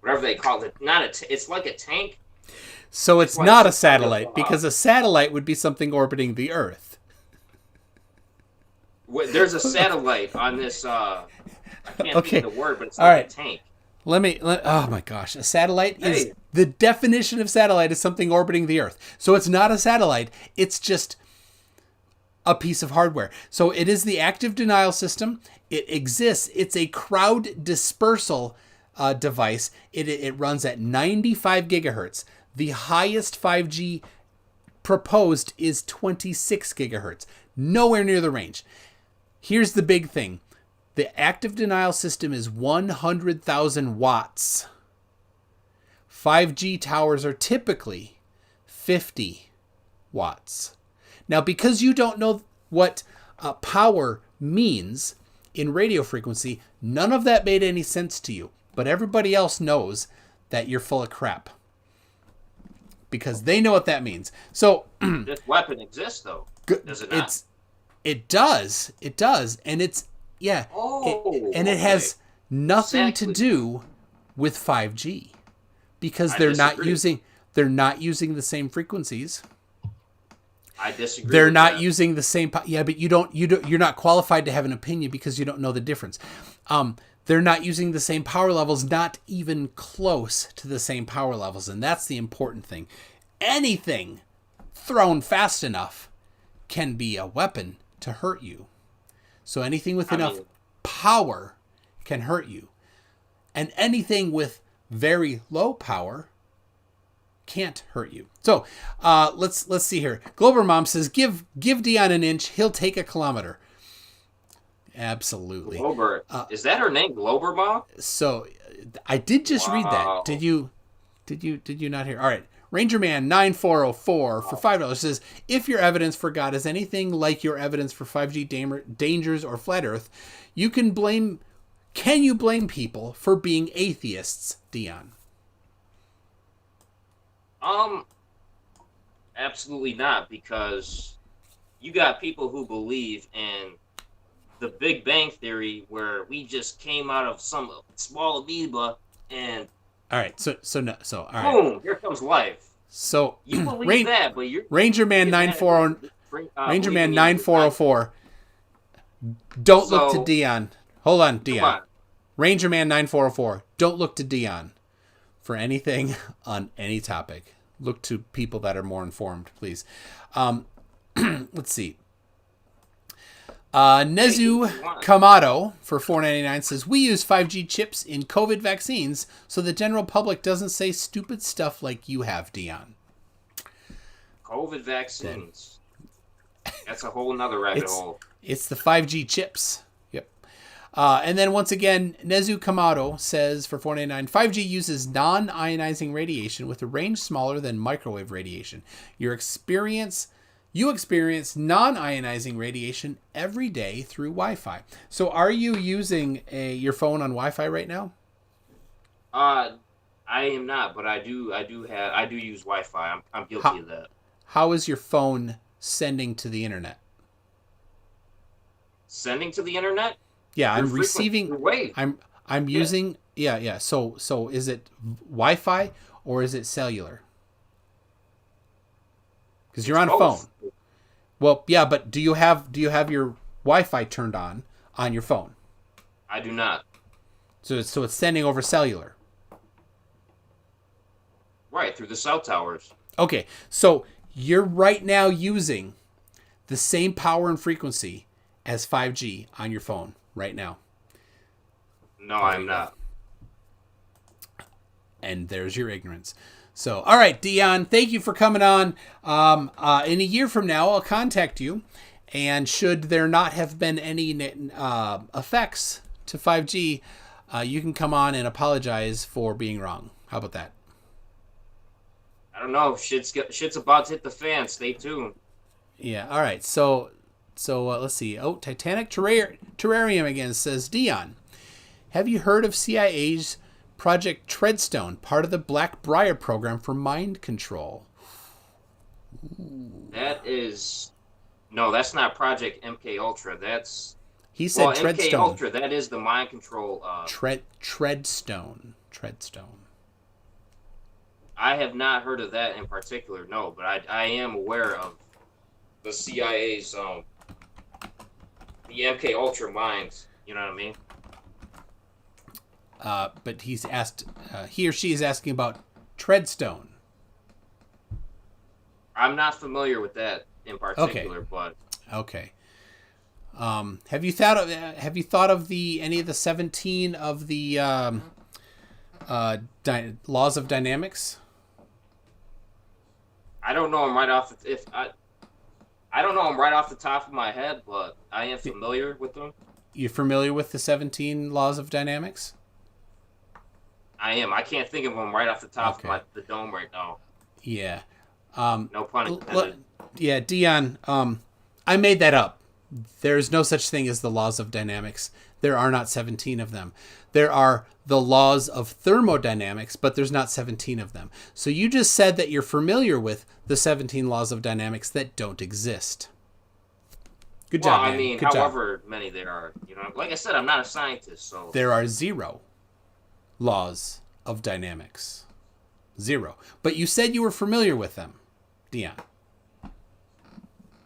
whatever they call it. It's like a tank. So it's not a satellite, because a satellite would be something orbiting the Earth. There's a satellite on this. I can't think of the word, but it's like a tank. Oh my gosh. A satellite is... The definition of satellite is something orbiting the Earth. So it's not a satellite. It's just a piece of hardware. So it is the active denial system. It exists. It's a crowd dispersal device. It runs at 95 gigahertz. The highest 5G proposed is 26 gigahertz. Nowhere near the range. Here's the big thing. The active denial system is 100,000 watts. 5G towers are typically 50 watts. Now, because you don't know what power means in radio frequency, none of that made any sense to you. But everybody else knows that you're full of crap. Because they know what that means. So this weapon exists, though. Does it not? It does. It does. And it's, yeah. And it has nothing to do with 5G. Because they're not using the same frequencies. I disagree. They're not using the same. Yeah, but you're not qualified to have an opinion because you don't know the difference. They're not using the same power levels, not even close to the same power levels, and that's the important thing. Anything thrown fast enough can be a weapon to hurt you. So anything with enough power can hurt you, and anything with very low power can't hurt you. So let's see here. Glober Mom says, give Dion an inch, he'll take a kilometer. Absolutely. Glober. Is that her name, Glober Mom? So I did just read that. Did you not hear? All right. Ranger Man 9404 for $5 says, if your evidence for God is anything like your evidence for 5G dangers or flat Earth, can you blame people for being atheists, Dion? Absolutely not, because you got people who believe in the Big Bang Theory, where we just came out of some small amoeba and all right, so all right. Boom! Here comes life. So you believe that, but you're Ranger Man 9404. Don't look to Dion. Hold on, Dion. Ranger Man 9404. Don't look to Dion for anything on any topic. Look to people that are more informed, please. Let's see. Nezu Kamado for $4.99 says, we use 5G chips in COVID vaccines so the general public doesn't say stupid stuff like you have, Dion. COVID vaccines. That's a whole nother rabbit hole. It's the 5G chips. Yep. And then once again, Nezu Kamado says for $4.99, 5G uses non-ionizing radiation with a range smaller than microwave radiation. Your experience You experience non-ionizing radiation every day through Wi-Fi. So are you using your phone on Wi-Fi right now? I am not, but I do use Wi-Fi. I'm guilty of that. How is your phone sending to the internet? Sending to the internet? Yeah, Through I'm receiving. through wave. I'm using. Yeah. So is it Wi-Fi or is it cellular? Because you're on a phone. Well, yeah, but do you have your Wi-Fi turned on your phone? I do not. So it's sending over cellular. Right, through the cell towers. Okay, so you're right now using the same power and frequency as 5G on your phone right now. No, I'm not. And there's your ignorance. So, all right, Dion, thank you for coming on. In a year from now, I'll contact you. And should there not have been any effects to 5G, you can come on and apologize for being wrong. How about that? I don't know. Shit's about to hit the fan. Stay tuned. Yeah. All right. So let's see. Oh, Titanic Terrarium again says, Dion, have you heard of CIA's Project Treadstone, part of the Blackbriar program for mind control? That's not Project MK Ultra. He said Treadstone. MK Ultra. That is the mind control. Treadstone. I have not heard of that in particular. No, but I am aware of the CIA's the MK Ultra minds. You know what I mean? But he's asked, he or she is asking about Treadstone. I'm not familiar with that in particular, but okay. Have you thought of any of the 17 of the laws of dynamics? I don't know them right off I don't know them right off the top of my head, but I am familiar with them. You're familiar with the 17 laws of dynamics? I am. I can't think of them right off the top of the dome right now. Yeah. No pun intended. Yeah, Dion, I made that up. There's no such thing as the laws of dynamics. There are not 17 of them. There are the laws of thermodynamics, but there's not 17 of them. So you just said that you're familiar with the 17 laws of dynamics that don't exist. Good job, man. I mean, Good however job. many there are. You know, like I said, I'm not a scientist, so There are 0 laws of dynamics. 0. But you said you were familiar with them, Dion.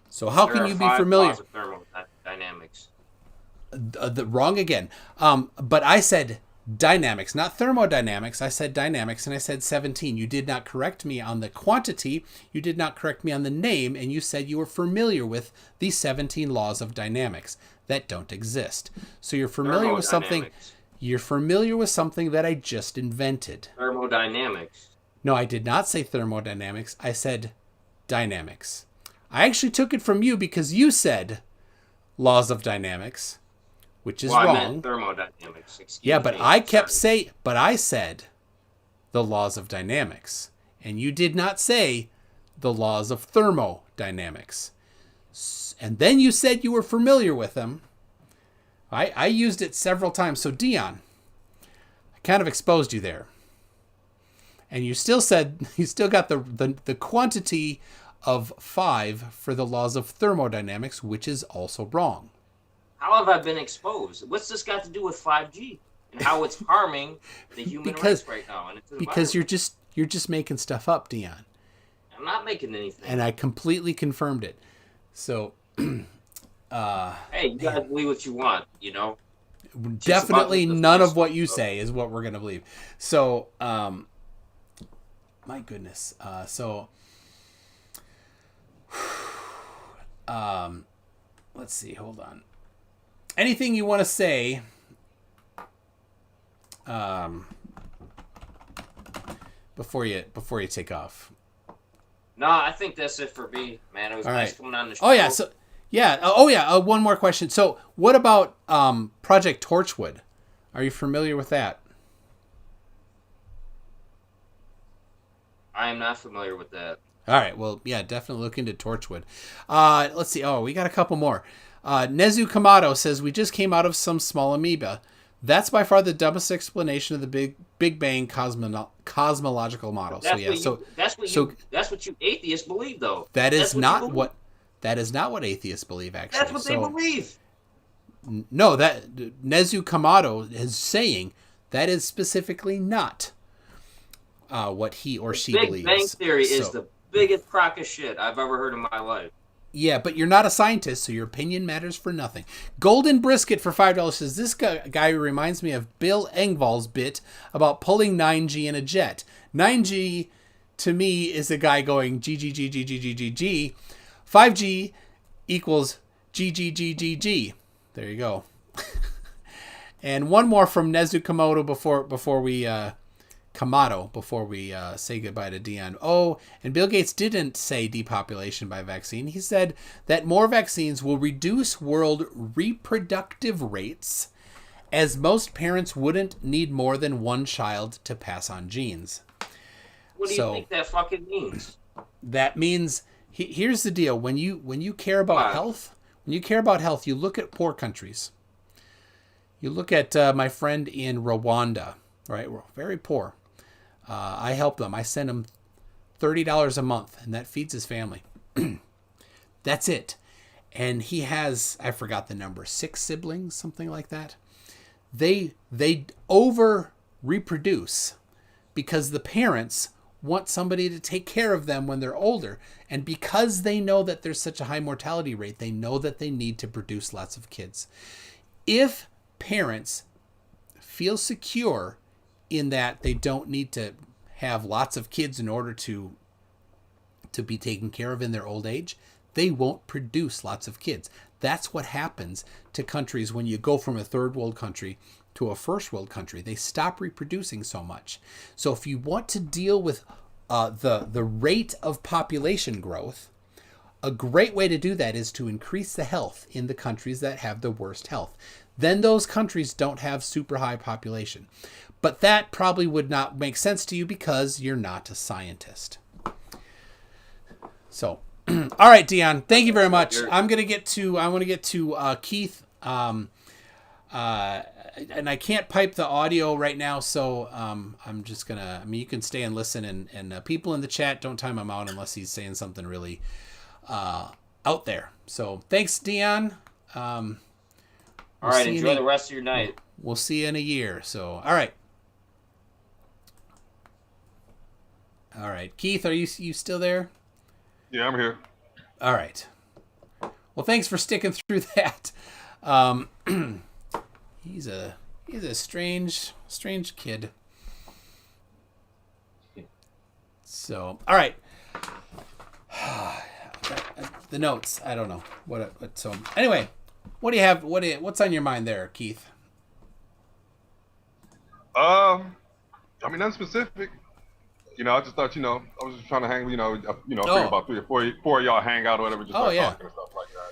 So how can you be familiar? Laws of thermodynamics. Wrong again. But I said dynamics, not thermodynamics. I said dynamics, and I said 17. You did not correct me on the quantity. You did not correct me on the name, and you said you were familiar with the 17 laws of dynamics that don't exist. So you're familiar with something. You're familiar with something that I just invented. Thermodynamics. No, I did not say thermodynamics. I said dynamics. I actually took it from you because you said laws of dynamics, which is wrong. I meant thermodynamics. But I said the laws of dynamics, and you did not say the laws of thermodynamics. And then you said you were familiar with them. I used it several times. So Dion, I kind of exposed you there. And you still said, you still got the quantity of 5 for the laws of thermodynamics, which is also wrong. How have I been exposed? What's this got to do with 5G and how it's harming the human race right now? Because you're just making stuff up, Dion. I'm not making anything. And I completely confirmed it. So, hey, you gotta believe what you want, you know. Definitely none of what you say is what we're gonna believe. So, my goodness. Let's see. Hold on. Anything you want to say? Before you take off. No, I think that's it for me, man. It was nice coming on the show. Oh yeah. So yeah. One more question. So what about Project Torchwood? Are you familiar with that? I am not familiar with that. All right. Well, yeah, definitely look into Torchwood. Let's see. Oh, we got a couple more. Nezu Kamado says, we just came out of some small amoeba. That's by far the dumbest explanation of the Big Bang cosmological model. That's what you atheists believe, though. That is not what atheists believe. Actually, that's what they believe. No, that Nezu Kamado is saying that is specifically not what he or she believes. Big Bang Theory is the biggest crock of shit I've ever heard in my life. Yeah, but you're not a scientist, so your opinion matters for nothing. Golden Brisket for $5 says, this guy reminds me of Bill Engvall's bit about pulling 9G in a jet. 9G, to me, is a guy going G, G, G, G, G, G, G, G. 5G equals G, G, G, G, G. There you go. And one more from Nezu Komodo before we say goodbye to Dion. Oh, and Bill Gates didn't say depopulation by vaccine. He said that more vaccines will reduce world reproductive rates, as most parents wouldn't need more than one child to pass on genes. What do you think that fucking means? That means, here's the deal. When you care about health, you look at poor countries. You look at my friend in Rwanda, right? We're very poor. I help them. I send him $30 a month, and that feeds his family. That's it. And he has, I forgot the number, 6 siblings, something like that. They over reproduce because the parents want somebody to take care of them when they're older. And because they know that there's such a high mortality rate, they know that they need to produce lots of kids. If parents feel secure in that they don't need to have lots of kids in order to be taken care of in their old age, they won't produce lots of kids. That's what happens to countries when you go from a third world country to a first world country. They stop reproducing so much. So if you want to deal with the rate of population growth, a great way to do that is to increase the health in the countries that have the worst health. Then those countries don't have super high population. But that probably would not make sense to you because you're not a scientist. So, all right, Dion, thank you very much. I want to get to Keith. And I can't pipe the audio right now, so I'm just gonna. You can stay and listen, and people in the chat, don't time him out unless he's saying something really out there. So thanks, Dion. All right, enjoy the rest of your night. We'll see you in a year. So, all right. All right, Keith, are you still there? Yeah, I'm here. All right. Well, thanks for sticking through that. He's a strange kid. So, all right. The notes. I don't know what. So anyway, what do you have? What's on your mind there, Keith? I mean, nothing specific. I just thought, I was just trying to hang, figure about 3 or 4 of y'all hang out or whatever, just talking and stuff like that.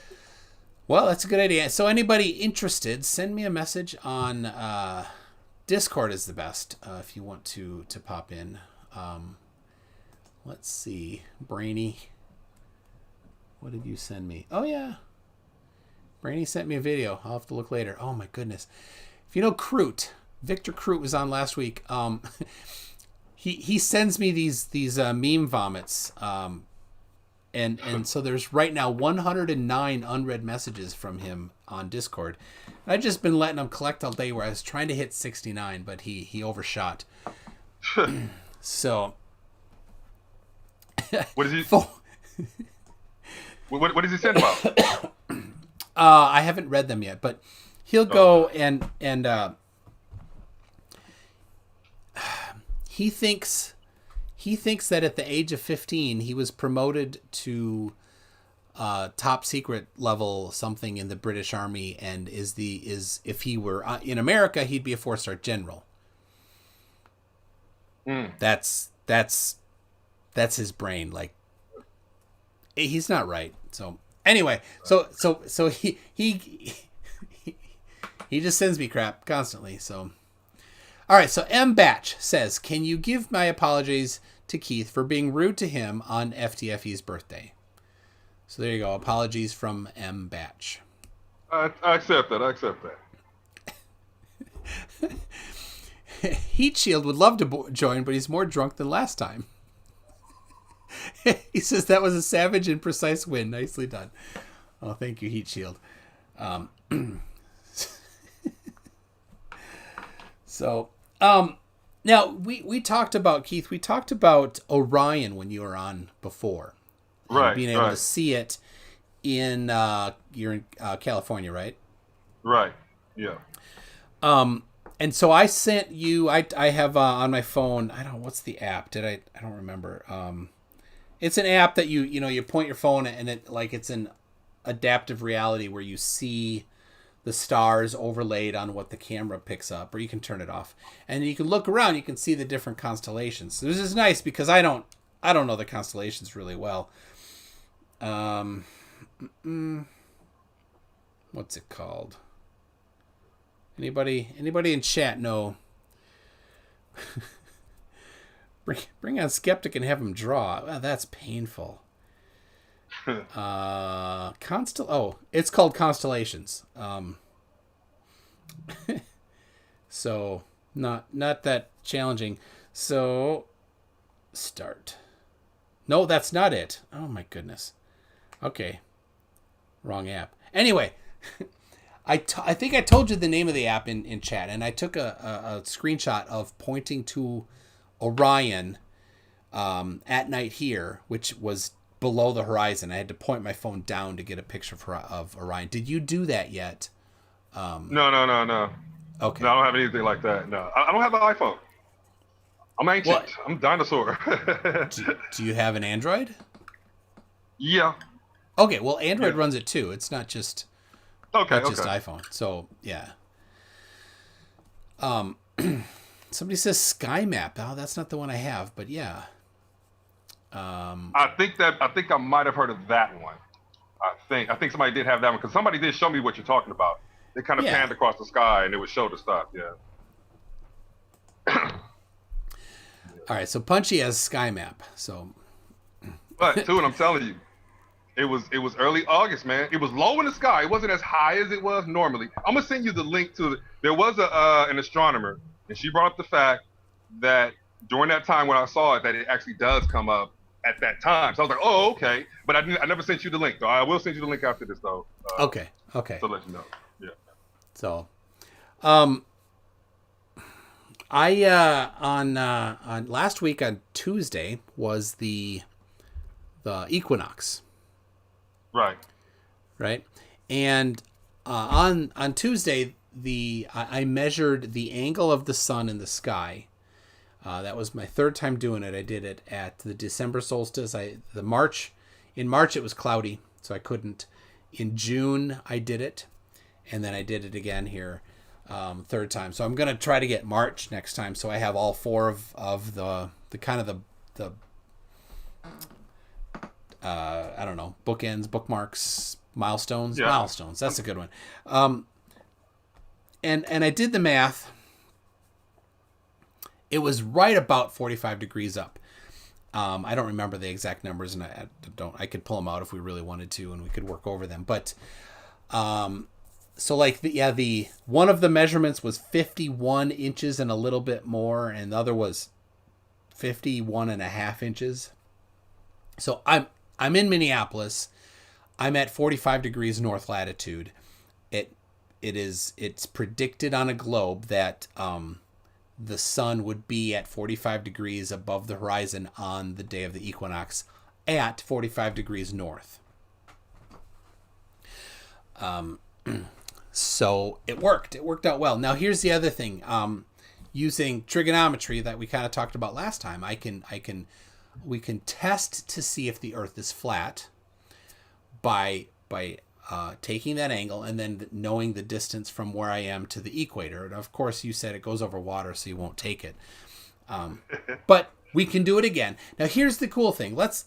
Well, that's a good idea. So anybody interested, send me a message on Discord is the best if you want to pop in. Let's see. Brainy. What did you send me? Oh, yeah. Brainy sent me a video. I'll have to look later. Oh, my goodness. If you know Kroot, Victor Kroot was on last week. He sends me these meme vomits, and so there's right now 109 unread messages from him on Discord. And I've just been letting him collect all day. Where I was trying to hit 69, but he overshot. So what is he? What does he send about? I haven't read them yet, but he'll go and He thinks that at the age of 15 he was promoted to top secret level something in the British Army, and is if he were in America he'd be a 4-star general. That's his brain. Like, he's not right. So anyway, so he just sends me crap constantly. So. All right, so M. Batch says, can you give my apologies to Keith for being rude to him on FTFE's birthday. So there you go. Apologies from M. Batch. I accept that. I accept that. Heat Shield would love to join, but he's more drunk than last time. He says that was a savage and precise win. Nicely done. Oh, thank you, Heat Shield. Now we talked about, Keith, we talked about Orion when you were on before. Right. Being able to see it in, you're in California, right? Right. Yeah. And so I sent you, I have on my phone, I don't know, what's the app? I don't remember. It's an app that you point your phone and it's an adaptive reality where you see the stars overlaid on what the camera picks up, or you can turn it off. And you can look around, you can see the different constellations. So this is nice because I don't know the constellations really well. What's it called? Anybody in chat know? Bring on Skeptic and have him draw. Well, that's painful. It's called Constellations. So not that challenging. So start. No, that's not it. Oh my goodness. Okay. Wrong app. Anyway, I think I told you the name of the app in chat, and I took a screenshot of pointing to Orion at night here, which was below the horizon. I had to point my phone down to get a picture of Orion. Did you do that yet? No. Okay. No, I don't have anything like that. No, I don't have an iPhone. I'm ancient. What? I'm a dinosaur. Do you have an Android? Yeah. Okay, well, Android runs it too. It's not just just iPhone. So yeah. Somebody says Sky Map. Oh, that's not the one I have, but yeah. I think I might have heard of that one. I think somebody did have that one because somebody did show me what you're talking about. They kind of panned across the sky and it would show the stuff. Yeah. All right, so Punchy has Sky Map. So, but too, and I'm telling you, it was early August, man. It was low in the sky. It wasn't as high as it was normally. I'm gonna send you the link to it. There was an astronomer, and she brought up the fact that during that time when I saw it, that it actually does come up at that time. So I was like, oh, okay. But I never sent you the link, though. I will send you the link after this, though. Okay. To let you know. Yeah. So, on last week on Tuesday was the equinox. Right. And on Tuesday, I measured the angle of the sun in the sky. That was my third time doing it. I did it at the December solstice. In March it was cloudy, so I couldn't. In June I did it, and then I did it again here, third time. So I'm gonna try to get March next time, so I have all four of the kind of the I don't know, bookends, bookmarks, milestones. Yeah. Milestones. That's a good one. And I did the math. It was right about 45 degrees up. I don't remember the exact numbers, and I could pull them out if we really wanted to, and we could work over them. But so like the one of the measurements was 51 inches and a little bit more, and the other was 51.5 inches. So I'm in Minneapolis. I'm at 45 degrees north latitude. It's predicted on a globe that the sun would be at 45 degrees above the horizon on the day of the equinox at 45 degrees north. So it worked. It worked out well. Now here's the other thing. Using trigonometry that we kind of talked about last time, we can test to see if the Earth is flat by taking that angle and then knowing the distance from where I am to the equator. And of course, you said it goes over water, so you won't take it. But we can do it again. Now, here's the cool thing. Let's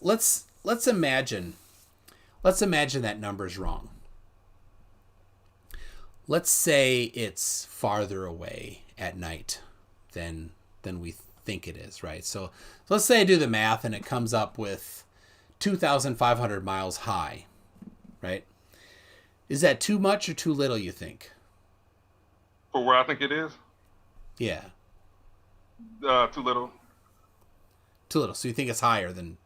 imagine that number's wrong. Let's say it's farther away at night than we think it is, right? So let's say I do the math and it comes up with 2,500 miles high, right? Is that too much or too little, you think? For where I think it is? Yeah. Too little. Too little. So you think it's higher than...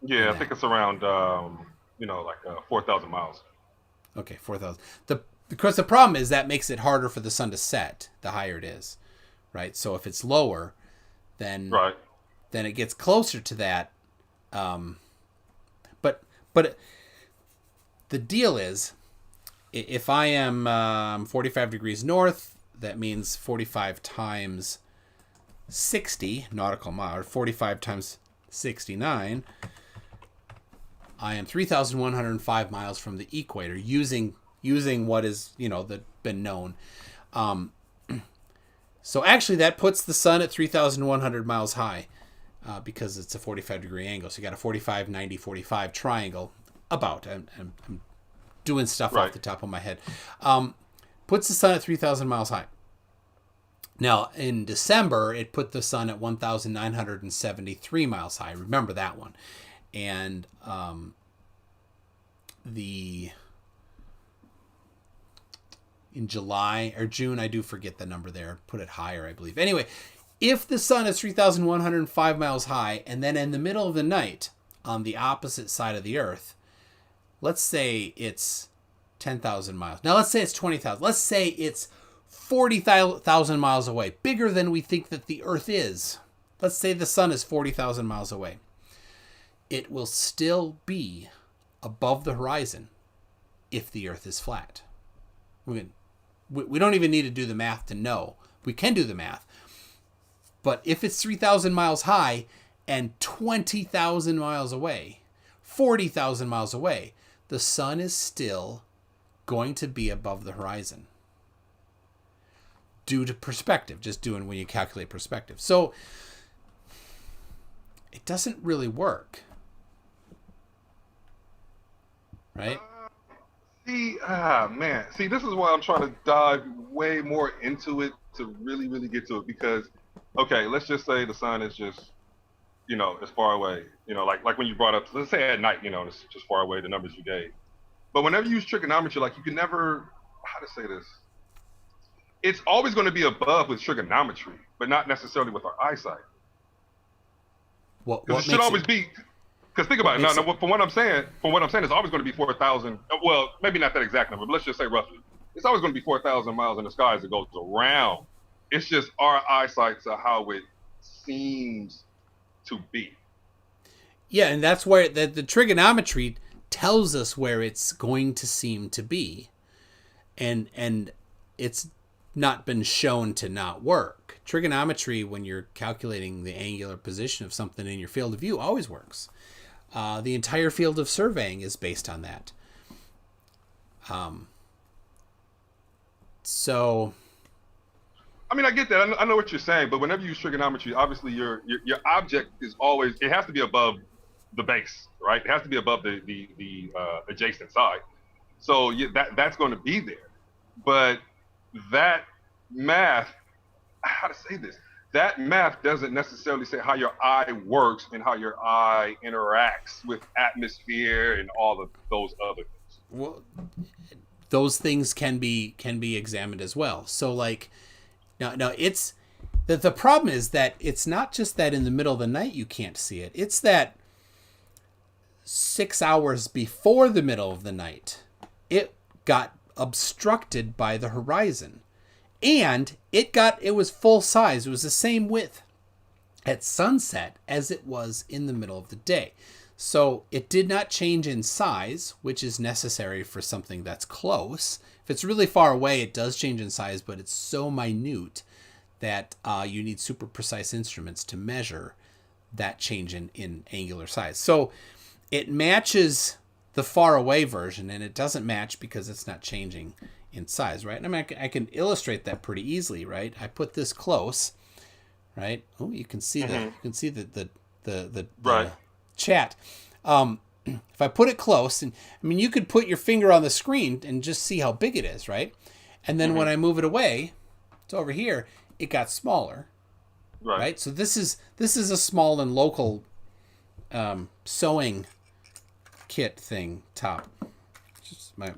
Yeah, I think it's around, 4,000 miles. Okay, 4,000. Because the problem is that makes it harder for the sun to set the higher it is, right? So if it's lower, then it gets closer to that. But the deal is, if I am 45 degrees north, that means 45 times 60 nautical mile, or 45 times 69. I am 3,105 miles from the equator using what is, that been known. So actually that puts the sun at 3,100 miles high because it's a 45 degree angle. So you got a 45, 90, 45 triangle about. I'm doing stuff off the top of my head. Puts the sun at 3,000 miles high. Now, in December, it put the sun at 1,973 miles high. Remember that one. And in July or June, I do forget the number there. Put it higher, I believe. Anyway, if the sun is 3,105 miles high, and then in the middle of the night, on the opposite side of the Earth, let's say it's 10,000 miles. Now, let's say it's 20,000. Let's say it's 40,000 miles away, bigger than we think that the Earth is. Let's say the sun is 40,000 miles away. It will still be above the horizon if the Earth is flat. We don't even need to do the math to know. We can do the math. But if it's 3,000 miles high and 20,000 miles away, 40,000 miles away, the sun is still going to be above the horizon. Due to perspective, just doing when you calculate perspective. So it doesn't really work. Right? See, this is why I'm trying to dive way more into it to really, really get to it. Because, okay, let's just say the sun is just, it's far away. Like when you brought up, let's say at night, it's just far away, the numbers you gave. But whenever you use trigonometry, like you can never, how to say this? It's always going to be above with trigonometry, but not necessarily with our eyesight. Because it should always be. Because think about it. No, from what I'm saying, it's always going to be 4,000. Well, maybe not that exact number, but let's just say roughly. It's always going to be 4,000 miles in the sky as it goes around. It's just our eyesight to how it seems to be. Yeah, and that's where the trigonometry tells us where it's going to seem to be, and it's not been shown to not work. Trigonometry, when you're calculating the angular position of something in your field of view, always works. The entire field of surveying is based on that. So, I mean, I get that. I know what you're saying, but whenever you use trigonometry, obviously your object is always, it has to be above the base, right? It has to be above the adjacent side. So that's going to be there. But that math, how to say this? That math doesn't necessarily say how your eye works and how your eye interacts with atmosphere and all of those other things. Well, those things can be examined as well. So like, now it's the problem is that it's not just that in the middle of the night you can't see it. It's that 6 hours before the middle of the night, it got obstructed by the horizon. And it was full size. It was the same width at sunset as it was in the middle of the day. So it did not change in size, which is necessary for something that's close. If it's really far away, it does change in size, but it's so minute that you need super precise instruments to measure that change in angular size. So it matches the far away version, and it doesn't match because it's not changing in size, right? I mean, I can illustrate that pretty easily, right? I put this close, right? Oh, you can see the chat. If I put it close, and I mean, you could put your finger on the screen and just see how big it is, right? And then when I move it away, it's over here, it got smaller, Right. right? So this is a small and local sewing kit thing top. Just my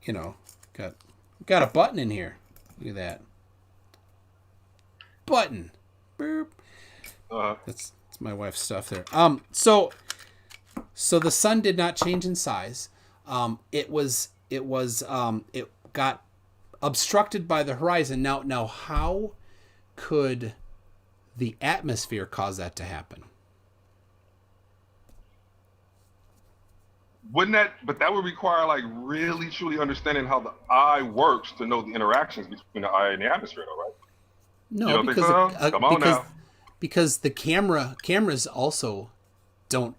you know, got a button in here. Look at that. Button. Boop. That's my wife's stuff there. So the sun did not change in size. It got obstructed by the horizon. Now how could the atmosphere cause that to happen? But that would require like really truly understanding how the eye works to know the interactions between the eye and the atmosphere, though, right? No, because the cameras also don't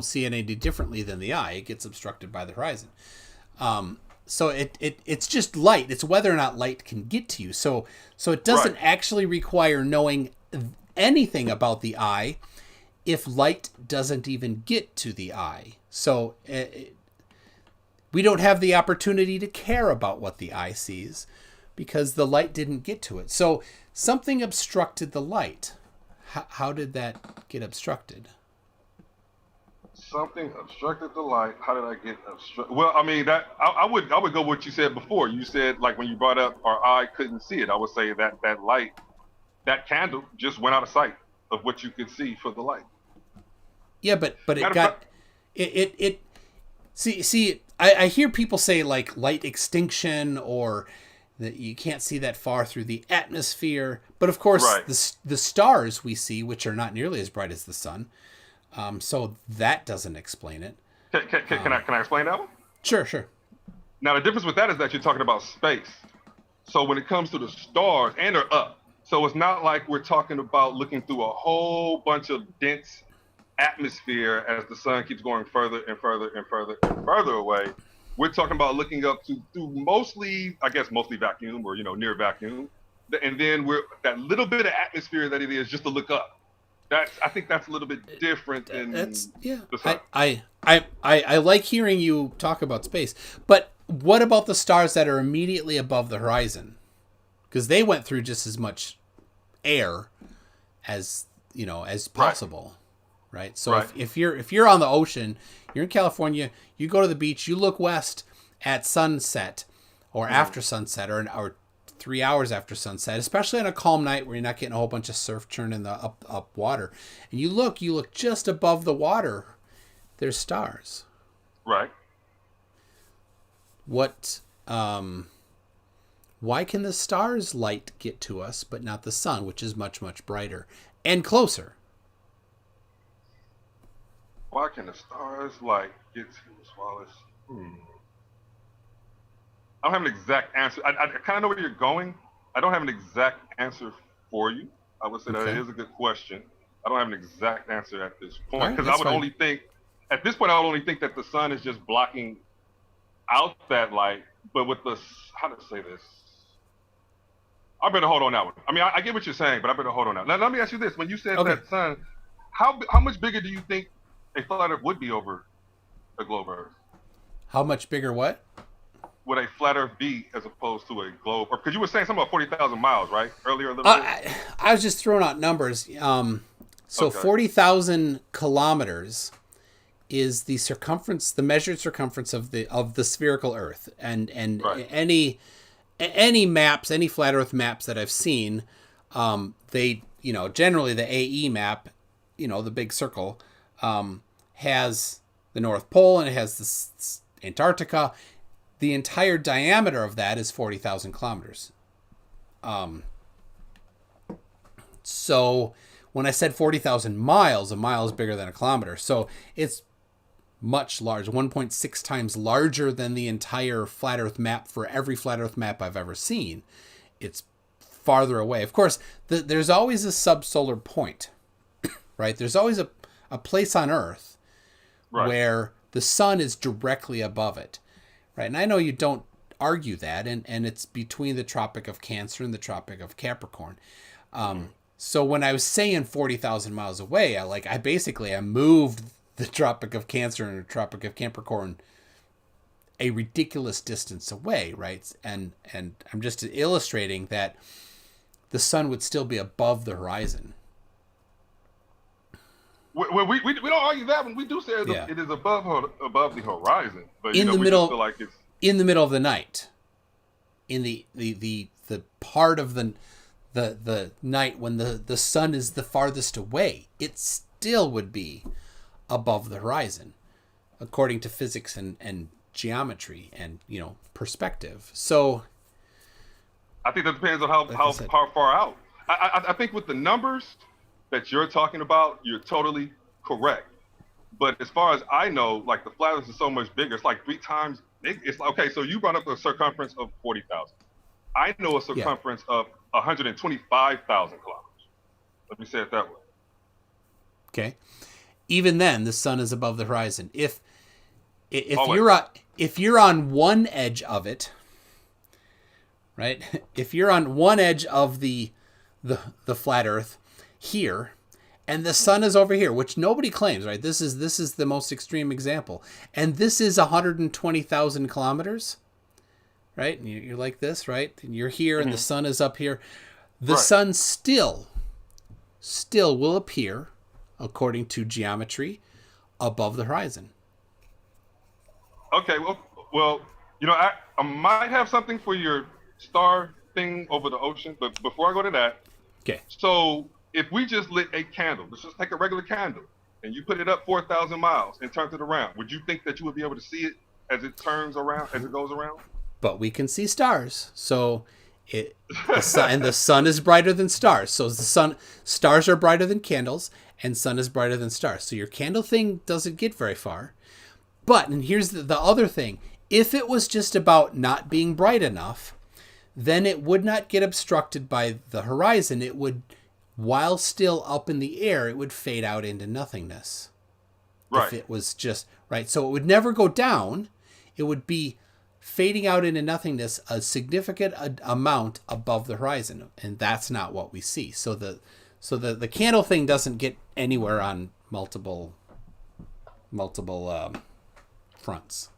see it any differently than the eye. It gets obstructed by the horizon. So it's just light. It's whether or not light can get to you. So it doesn't actually require knowing anything about the eye if light doesn't even get to the eye. So we don't have the opportunity to care about what the eye sees because the light didn't get to it. So something obstructed the light. How did that get obstructed? Something obstructed the light. How did I get obstructed? Well, I mean that I would go with what you said before. You said like when you brought up our eye couldn't see it. I would say that light, that candle just went out of sight of what you could see for the light. Yeah, but it got it. See, I hear people say like light extinction or that you can't see that far through the atmosphere. But of course, the stars we see, which are not nearly as bright as the sun, so that doesn't explain it. Can I explain that one? Sure. Now the difference with that is that you're talking about space. So when it comes to the stars, and they're up, so it's not like we're talking about looking through a whole bunch of dense atmosphere as the sun keeps going further and further and further and further away. We're talking about looking up through mostly vacuum or near vacuum, and then we're that little bit of atmosphere that it is just to look up. I think that's a little bit different than the sun. I like hearing you talk about space, but what about the stars that are immediately above the horizon? Because they went through just as much air as possible. Right. So if you're on the ocean, you're in California, you go to the beach, you look west at sunset or after sunset or 3 hours after sunset, especially on a calm night where you're not getting a whole bunch of surf churn in the up water. And you look just above the water, there's stars. Right. What why can the stars' light get to us but not the sun, which is much, much brighter and closer? Why can the stars light get to us while it's... I don't have an exact answer. I kind of know where you're going. I don't have an exact answer for you. I would say that it is a good question. I don't have an exact answer at this point because I would only think that the sun is just blocking out that light. But with how to say this? I better hold on that one. I mean, I get what you're saying, but I better hold on that. Now, let me ask you this: when you said that sun, how much bigger do you think a flat Earth would be over a globe Earth? How much bigger what? Would a flat Earth be as opposed to a globe? Or because you were saying something about 40,000 miles, right? Earlier a little bit. I was just throwing out numbers. 40,000 kilometers is the circumference, the measured circumference of the spherical Earth, and any maps, any flat Earth maps that I've seen, they generally the AE map, the big circle. Has the North Pole and it has this Antarctica. The entire diameter of that is 40,000 kilometers. So when I said 40,000 miles, a mile is bigger than a kilometer. So it's much larger, 1.6 times larger than the entire flat Earth map for every flat Earth map I've ever seen. It's farther away. Of course, there's always a subsolar point, right? There's always a place on Earth where the sun is directly above it, right? And I know you don't argue that, and it's between the Tropic of Cancer and the Tropic of Capricorn. So when I was saying 40,000 miles away, I moved the Tropic of Cancer and the Tropic of Capricorn a ridiculous distance away, right? And I'm just illustrating that the sun would still be above the horizon. Well, we don't argue that one. We do say it is above the horizon, but In the we middle, just feel like it's in the middle of the night, in the part of the night when the sun is the farthest away, it still would be above the horizon, according to physics and geometry and perspective. So I think that depends on how far out. I think with the numbers that you're talking about, you're totally correct. But as far as I know, like the flat Earth is so much bigger. It's like 3 times. It's okay. So you brought up a circumference of 40,000. I know a circumference of 125,000 kilometers. Let me say it that way. Okay. Even then, the sun is above the horizon. If you're on one edge of it, right? If you're on one edge of the flat Earth here, and the sun is over here, which nobody claims, right? This is the most extreme example, and this is 120,000 kilometers, right? And you're like this, right? And you're here, and the sun is up here. The sun still will appear, according to geometry, above the horizon. Okay, well, I might have something for your star thing over the ocean, but before I go to that, okay. So if we just lit a candle, let's just take a regular candle, and you put it up 4,000 miles and turned it around, would you think that you would be able to see it as it turns around, as it goes around? But we can see stars, so the sun is brighter than stars. So stars are brighter than candles, and sun is brighter than stars. So your candle thing doesn't get very far. But, and here's the other thing, if it was just about not being bright enough, then it would not get obstructed by the horizon. It would, while still up in the air, it would fade out into nothingness. Right. If it was just, right. So it would never go down. It would be fading out into nothingness a significant amount above the horizon. And that's not what we see. So the candle thing doesn't get anywhere on multiple fronts.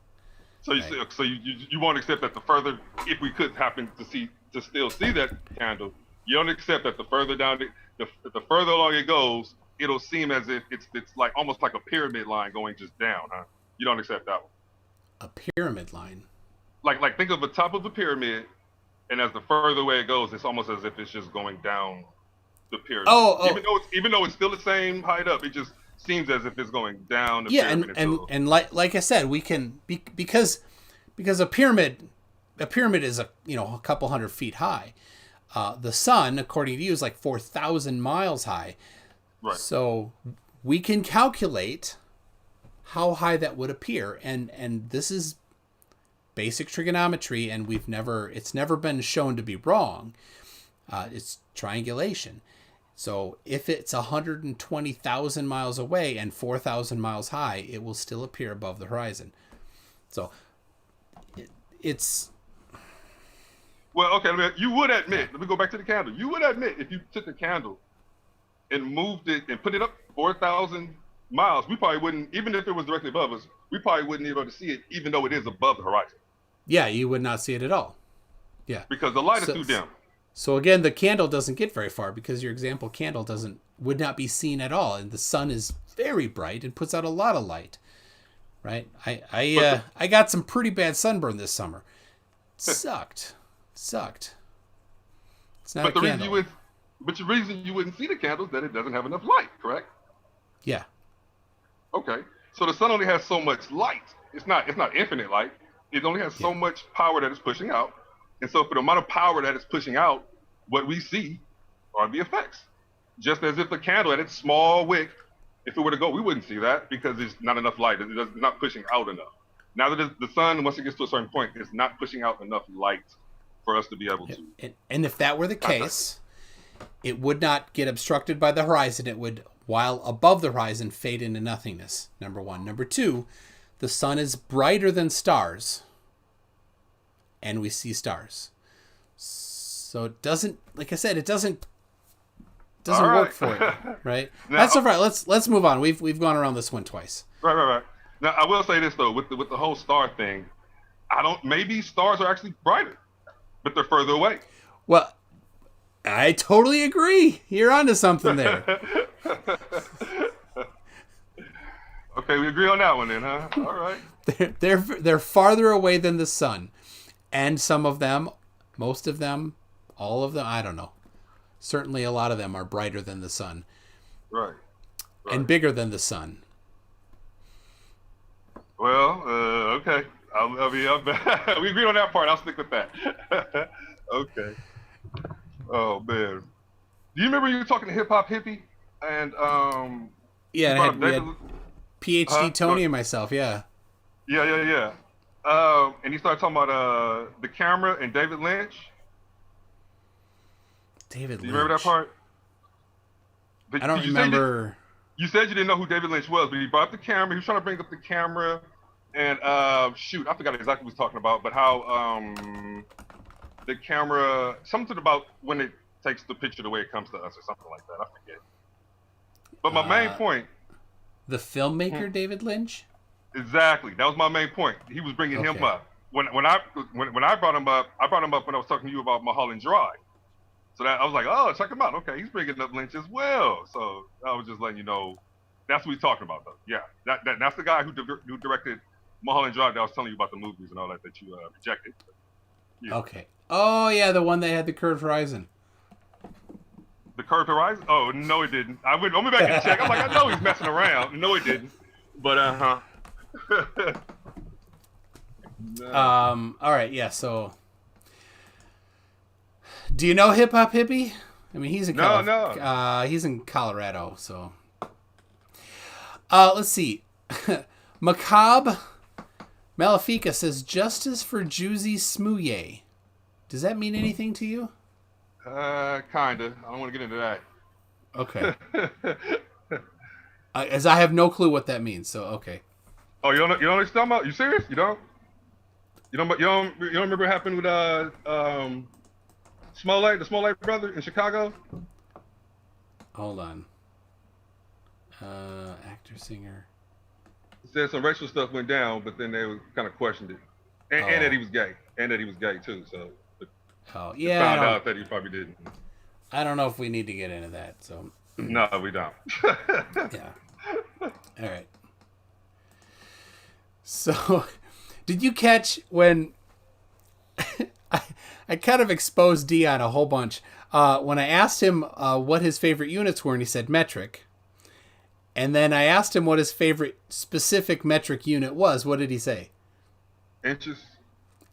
So you right. So you won't accept that the further, if we could happen to still see that candle, you don't accept that the further down the further along it goes, it'll seem as if it's like almost like a pyramid line going just down, huh? You don't accept that one. A pyramid line. Like think of the top of the pyramid, and as the further away it goes, it's almost as if it's just going down the pyramid. Even though it's still the same height up, it just seems as if it's going down the pyramid. And like I said, we can because a pyramid is a couple hundred feet high. The sun, according to you, is like 4,000 miles high. Right. So we can calculate how high that would appear, and this is basic trigonometry, and it's never been shown to be wrong. It's triangulation. So if it's 120,000 miles away and 4,000 miles high, it will still appear above the horizon. So it's... Well, okay, you would admit, let me go back to the candle. You would admit if you took a candle and moved it and put it up 4,000 miles, we probably wouldn't, even if it was directly above us, we probably wouldn't be able to see it, even though it is above the horizon. Yeah, you would not see it at all. Yeah. Because the light is too dim. So again, the candle doesn't get very far because your example candle would not be seen at all, and the sun is very bright and puts out a lot of light. Right? I got some pretty bad sunburn this summer. Sucked. It's not a candle. But the reason you wouldn't see the candle is that it doesn't have enough light, correct? Yeah. Okay. So the sun only has so much light. It's not infinite light. It only has so much power that it's pushing out. And so for the amount of power that it's pushing out, what we see are the effects. Just as if the candle at its small wick, if it were to go, we wouldn't see that because there's not enough light. It's not pushing out enough. Now that the sun, once it gets to a certain point, is not pushing out enough light for us to be able to. And if that were the case, it would not get obstructed by the horizon. It would, while above the horizon, fade into nothingness, number one. Number two, the sun is brighter than stars, and we see stars. So it doesn't, like I said, it doesn't work for it, right? Now, that's all right. Let's move on. We've gone around this one twice. Right. Now I will say this though, with the whole star thing, maybe stars are actually brighter, but they're further away. Well, I totally agree. You're onto something there. Okay, we agree on that one then, huh? All right. They're farther away than the sun, and some of them, most of them, all of them, I don't know. Certainly, a lot of them are brighter than the sun, Right. and bigger than the sun. Well, okay. We agreed on that part. I'll stick with that. Okay. Oh man. Do you remember you were talking to Hip Hop Hippie and Yeah, we had PhD Tony and myself. Yeah. Yeah. And he started talking about the camera and David Lynch. David Lynch. Do you remember that part? I don't remember. You said you didn't know who David Lynch was, but he brought up the camera. He was trying to bring up the camera, and shoot, I forgot exactly what he was talking about, but how the camera, something about when it takes the picture the way it comes to us, or something like that. I forget. But my main point. The filmmaker David Lynch. Exactly. That was my main point. He was bringing him up. When I brought him up, I brought him up when I was talking to you about Mulholland Drive. So that I was like, oh, check him out. Okay, he's bringing up Lynch as well. So I was just letting you know, that's what he's talking about, though. Yeah, that's the guy who directed Mulholland Drive that I was telling you about the movies and all that you rejected. Yeah. Okay. Oh yeah, the one that had the curved horizon. The curved horizon? Oh no, it didn't. I went back and check. I'm like, I know he's messing around. No, it didn't. But no. All right. Yeah. So. Do you know Hip Hop Hippie? I mean, he's in he's in Colorado, so. Let's see. Macabre Malefica says justice for Juicy Smooye. Does that mean anything to you? Kinda. I don't want to get into that. Okay. As I have no clue what that means, so okay. Oh, you don't know what you're talking about? You serious? You don't remember what happened with Smollett, the Smollett brother in Chicago? Hold on. Actor, singer. He said some racial stuff went down, but then they kind of questioned it, and that he was gay, too. So. Yeah. Found out that he probably didn't. I don't know if we need to get into that. So. No, we don't. Yeah. All right. So, did you catch when I kind of exposed Dion a whole bunch when I asked him what his favorite units were, and he said metric. And then I asked him what his favorite specific metric unit was. What did he say? Inches.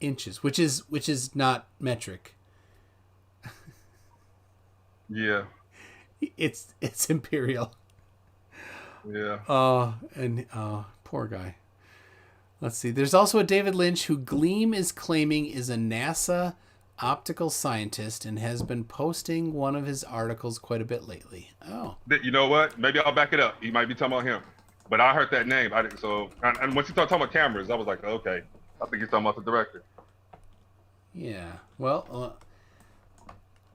Inches, which is not metric. Yeah. It's imperial. Yeah. Poor guy. Let's see. There's also a David Lynch who Gleam is claiming is a NASA optical scientist and has been posting one of his articles quite a bit lately. Oh. You know what? Maybe I'll back it up. He might be talking about him. But I heard that name. I didn't. So, and once he started talking about cameras, I was like, okay. I think he's talking about the director. Yeah. Well,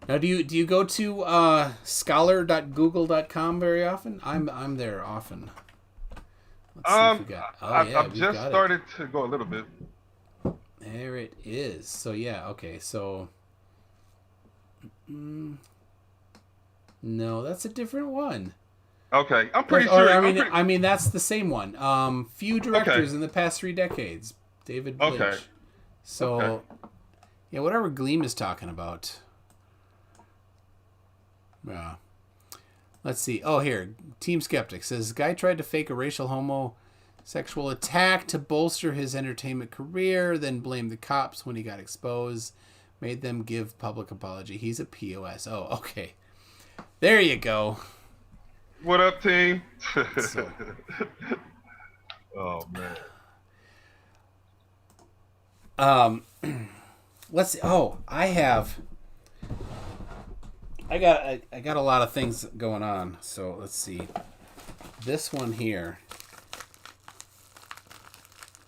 now do you go to scholar.google.com very often? I'm there often. Let's see if we got. I've just started to go a little bit. There it is. So yeah, okay. So no, that's a different one. Okay, I'm pretty sure. I mean that's the same one. Few directors in the past 3 decades. David Lynch. Okay. So yeah, whatever Gleam is talking about. Yeah. Let's see. Oh, here. Team Skeptic says, guy tried to fake a racial homosexual attack to bolster his entertainment career, then blamed the cops when he got exposed, made them give public apology. He's a POS. Oh, okay. There you go. What up, team? So. Oh, man. Let's see. Oh, I got a lot of things going on. So let's see. This one here.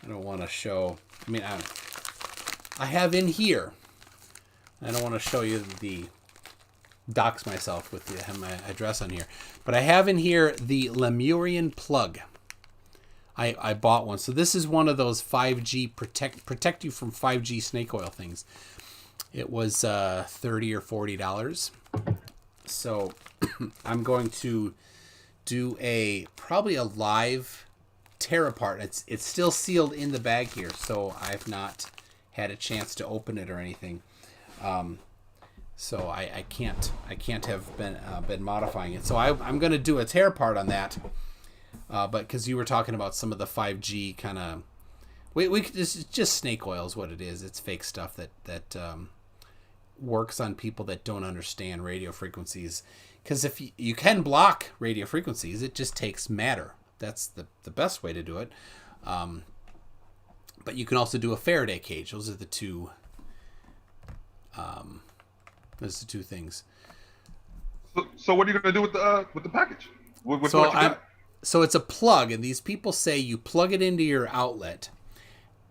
I don't want to show. I mean, I have in here. I don't want to show you the dox myself with my address on here, but I have in here the Lemurian plug. I bought one. So this is one of those 5G protect you from 5G snake oil things. It was $30 or $40. So I'm going to do probably a live tear apart. It's still sealed in the bag here, so I've not had a chance to open it or anything. So I can't have been modifying it. So I'm going to do a tear apart on that. But because you were talking about some of the 5G kind of, it's just snake oil is what it is. It's fake stuff that works on people that don't understand radio frequencies. Because if you can block radio frequencies, it just takes matter. That's the best way to do it. But you can also do a Faraday cage. Those are the two. Those are the two things. So what are you going to do with the package? With so what you got? So it's a plug, and these people say you plug it into your outlet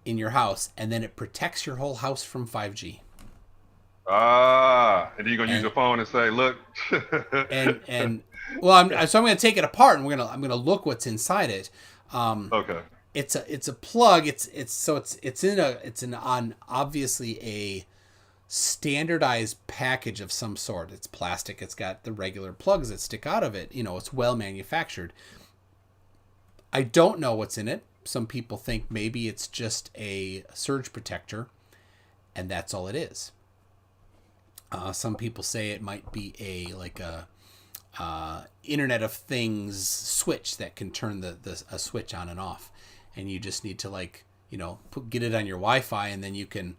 in your house, and then it protects your whole house from 5G. And then you're gonna use your phone and say, "Look." and well, I'm going to take it apart, and I'm gonna look what's inside it. Okay. It's a plug. It's on obviously a standardized package of some sort. It's plastic. It's got the regular plugs that stick out of it. It's well manufactured. I don't know what's in it. Some people think maybe it's just a surge protector, and that's all it is. Some people say it might be a Internet of Things switch that can turn a switch on and off, and you just need to get it on your Wi-Fi, and then you can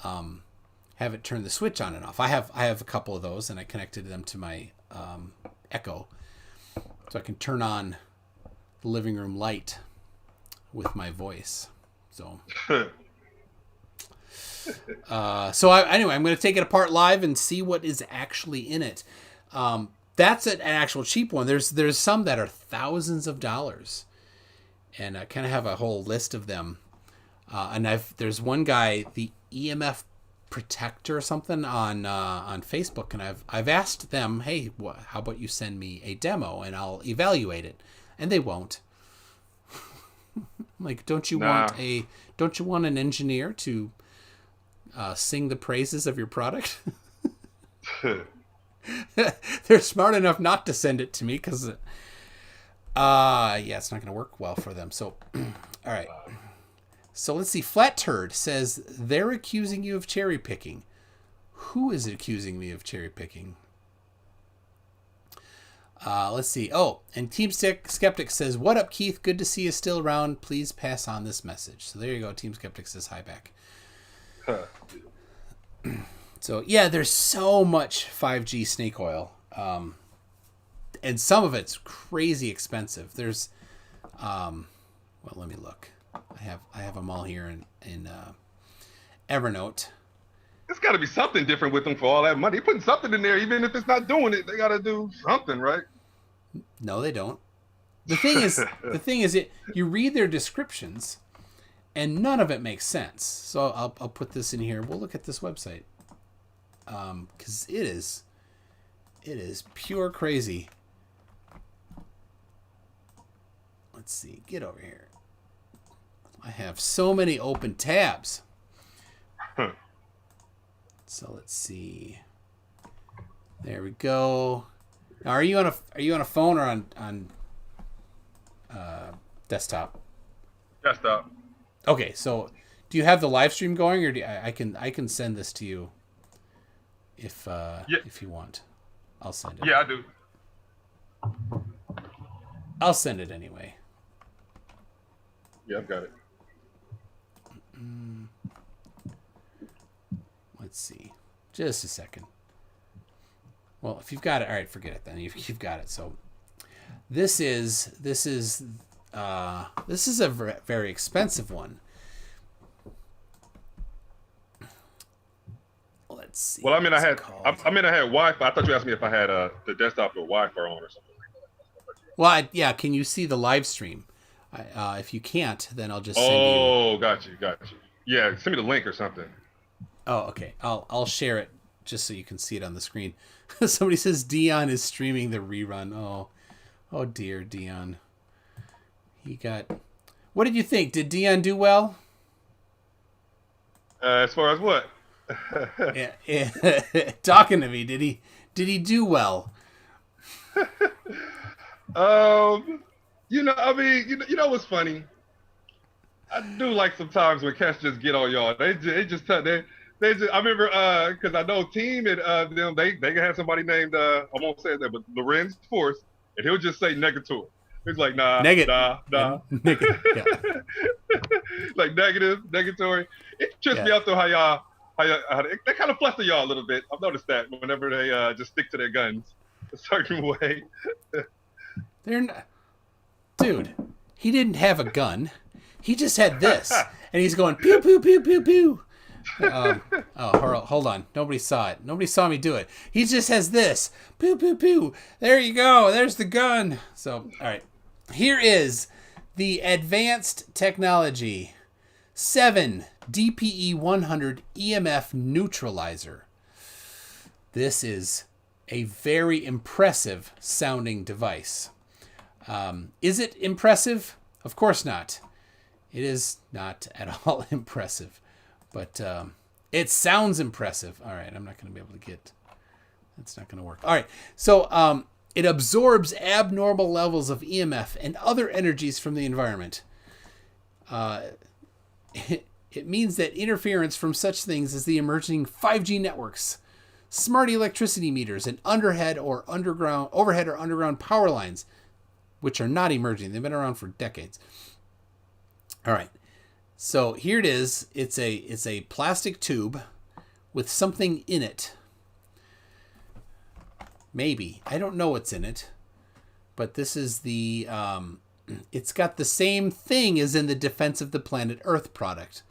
have it turn the switch on and off. I have a couple of those, and I connected them to my Echo, so I can turn on the living room light with my voice. So. Anyway, I'm going to take it apart live and see what is actually in it. That's an actual cheap one. There's some that are thousands of dollars, and I kind of have a whole list of them. And there's one guy, the EMF Protector or something on Facebook, and I've asked them, hey, how about you send me a demo and I'll evaluate it, and they won't. Like, don't you want an engineer to sing the praises of your product? They're smart enough not to send it to me because it's not going to work well for them. So all right, so let's see. Flat Turd says they're accusing you of cherry picking. Who is accusing me of cherry picking? Let's see. Oh, and Team Skeptic says, what up, Keith? Good to see you still around. Please pass on this message. So there you go. Team Skeptic says hi back. So yeah, there's so much 5G snake oil, and some of it's crazy expensive. There's, let me look. I have them all here in Evernote. There's got to be something different with them for all that money. They're putting something in there, even if it's not doing it. They got to do something, right? No, they don't. The thing is, you read their descriptions, and none of it makes sense. So I'll put this in here. We'll look at this website, because it is pure crazy. Let's see. Get over here. I have so many open tabs. So let's see. There we go. Now, are you on a phone or on desktop? Desktop. Okay, so do you have the live stream going, or I can send this to you if you want. I'll send it. Yeah, I do. I'll send it anyway. Yeah, I've got it. Let's see. Just a second. Well, if you've got it, all right, forget it then. You've got it. So this is a very expensive one. Let's see. Well, I had Wi-Fi. I thought you asked me if I had the desktop or Wi-Fi on or something like that. Well, can you see the live stream? If you can't, then I'll just send you. Oh, got you. Yeah, send me the link or something. Oh, okay. I'll share it just so you can see it on the screen. Somebody says Dion is streaming the rerun. Oh dear, Dion. What did you think? Did Dion do well? As far as what? Talking to me, did he do well? I mean, what's funny? I do like sometimes when cats just get on y'all. They just I remember because I know team and them they can have somebody named I won't say that, but Lorenz Force, and he'll just say negative. He's like nah. Yeah. Like negatory. It trips me out though how they kind of fluster y'all a little bit. I've noticed that whenever they just stick to their guns a certain way. They're not, dude. He didn't have a gun. He just had this, and he's going pew pew pew pew pew. Hold on. Nobody saw it. Nobody saw me do it. He just has this. Pew pew pew. There you go. There's the gun. So, all right. Here is the advanced technology 7 DPE 100 EMF neutralizer. This is a very impressive sounding device. Is it impressive? Of course not. It is not at all impressive, but it sounds impressive. All right, I'm not going to be able to get. That's not going to work. All right, so it absorbs abnormal levels of EMF and other energies from the environment. It means that interference from such things as the emerging 5G networks, smart electricity meters, and overhead or underground power lines, which are not emerging. They've been around for decades. All right. So here it is. It's a plastic tube with something in it. Maybe. I don't know what's in it. But this is the it's got the same thing as in the Defense of the Planet Earth product.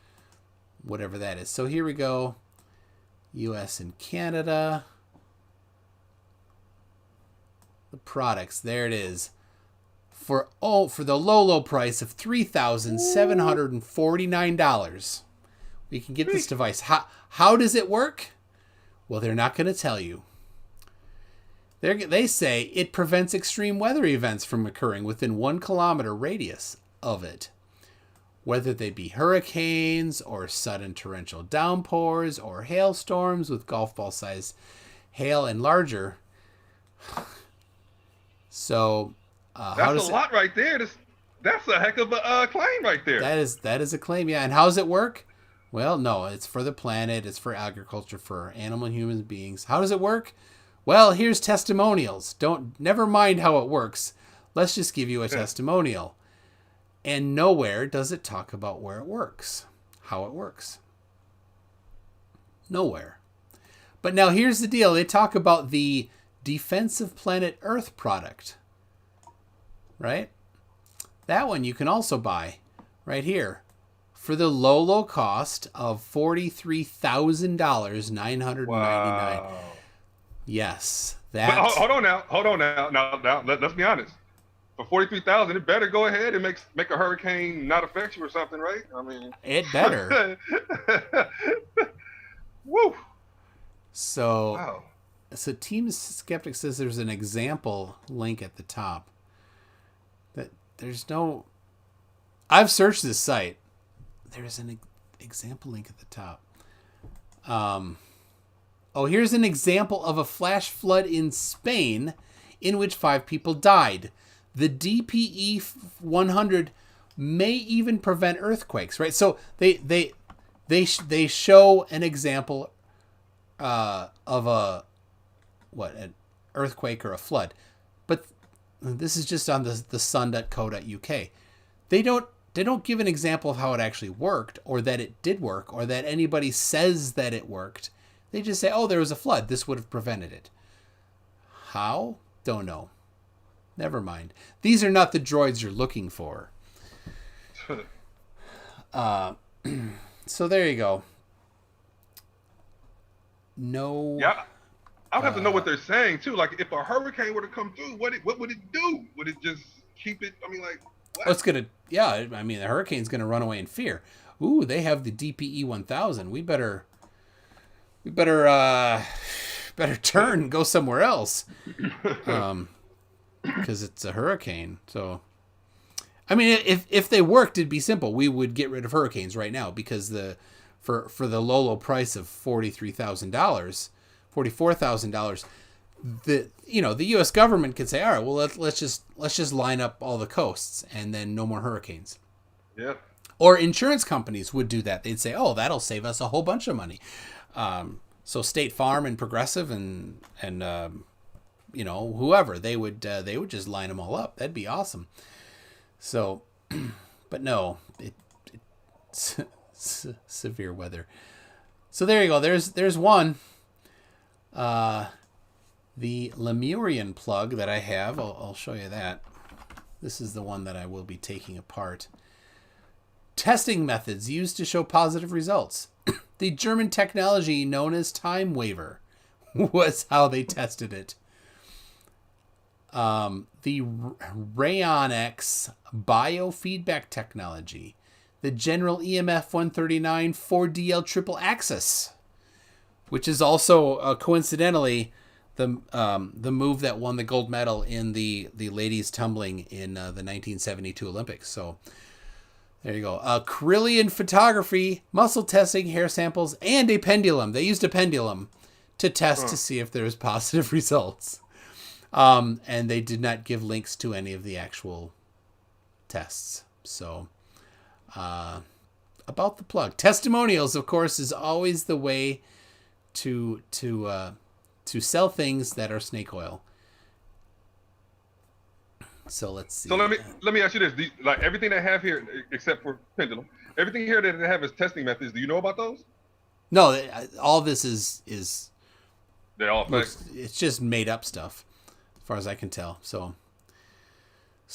Whatever that is. So here we go. US and Canada. The products. There it is. For the low price of $3,749, we can get this device. How does it work? Well, they're not going to tell you. They say it prevents extreme weather events from occurring within 1 kilometer radius of it, whether they be hurricanes or sudden torrential downpours or hailstorms with golf ball size hail and larger. So. That's a lot right there. That's a heck of a claim right there. That is a claim, yeah. And how does it work? Well, no, it's for the planet. It's for agriculture, for animal and human beings. How does it work? Well, here's testimonials. Never mind how it works. Let's just give you a testimonial. And nowhere does it talk about where it works, how it works. Nowhere. But now here's the deal. They talk about the Defense of Planet Earth product. Right? That one you can also buy right here for the low cost of $43,000, $999. Wow. Yes, that. But hold on now. Now, let's be honest. For $43,000, it better go ahead and make a hurricane not affect you or something, right? I mean, it better. Woo. So, wow. So Team Skeptic says there's an example link at the top. There's no... I've searched this site. There's an example link at the top. Here's an example of a flash flood in Spain in which 5 people died. The DPE 100 may even prevent earthquakes, right? So they show an example of an earthquake or a flood. But this is just on the sun.co.uk. They don't give an example of how it actually worked, or that it did work, or that anybody says that it worked. They just say, there was a flood. This would have prevented it. How? Don't know. Never mind. These are not the droids you're looking for. So there you go. No. Yeah. I'll have to know what they're saying too. Like, if a hurricane were to come through, what would it do? Would it just keep it? I mean, like, what? Oh, it's gonna. Yeah, I mean, the hurricane's gonna run away in fear. Ooh, they have the DPE 1000. We better turn and go somewhere else, because it's a hurricane. So, I mean, if they worked, it'd be simple. We would get rid of hurricanes right now because the for the low price of $43,000, $44,000, the U.S. government could say, all right, well let's just line up all the coasts and then no more hurricanes. Yeah. Or insurance companies would do that. They'd say, oh, that'll save us a whole bunch of money. So State Farm and Progressive and whoever, they would just line them all up. That'd be awesome. So, but no, it's severe weather. So there you go. There's one. The Lemurian plug that I have, I'll show you that. This is the one that I will be taking apart. Testing methods used to show positive results. The German technology known as time waver was how they tested it. The Rayon-X biofeedback technology. The General EMF 139 4DL triple axis, which is also coincidentally the move that won the gold medal in the ladies tumbling in the 1972 Olympics. So there you go. Carillion photography, muscle testing, hair samples, and a pendulum. They used a pendulum to test to see if there was positive results. And they did not give links to any of the actual tests. So, about the plug. Testimonials, of course, is always the way to sell things that are snake oil. So let's see. So let me ask you this: like everything they have here, except for pendulum, everything here that they have is testing methods. Do you know about those? No, all this is They're all fake. It's just made up stuff, as far as I can tell. So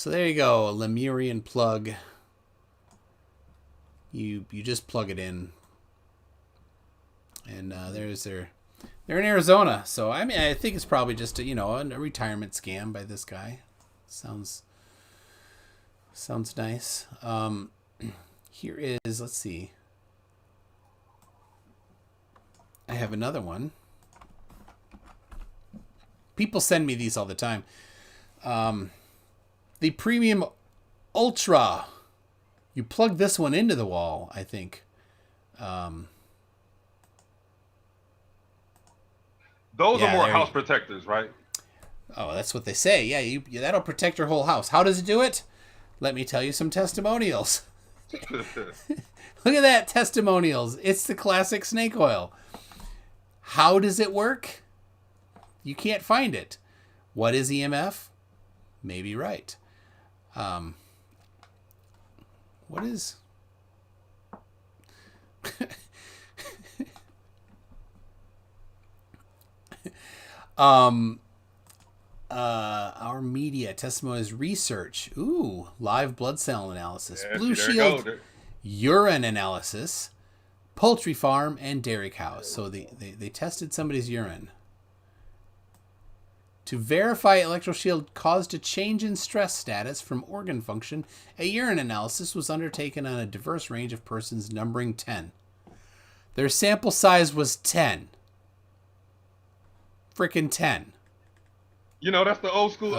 there you go, a Lemurian plug. You just plug it in, and there's their. They're in Arizona, so I mean, I think it's probably just a retirement scam by this guy. Sounds nice. Here is, let's see. I have another one. People send me these all the time. The Premium Ultra. You plug this one into the wall, I think. Those are more house protectors, right? Oh, that's what they say. Yeah, that'll protect your whole house. How does it do it? Let me tell you some testimonials. Look at that, testimonials. It's the classic snake oil. How does it work? You can't find it. What is EMF? Maybe right. What is... our media testimonies research. Ooh, live blood cell analysis, Yeah, Blue Shield urine analysis, poultry farm, and dairy cows. So they tested somebody's urine. To verify ElectroShield caused a change in stress status from organ function, a urine analysis was undertaken on a diverse range of persons numbering 10. Their sample size was 10. Frickin' 10. That's the old school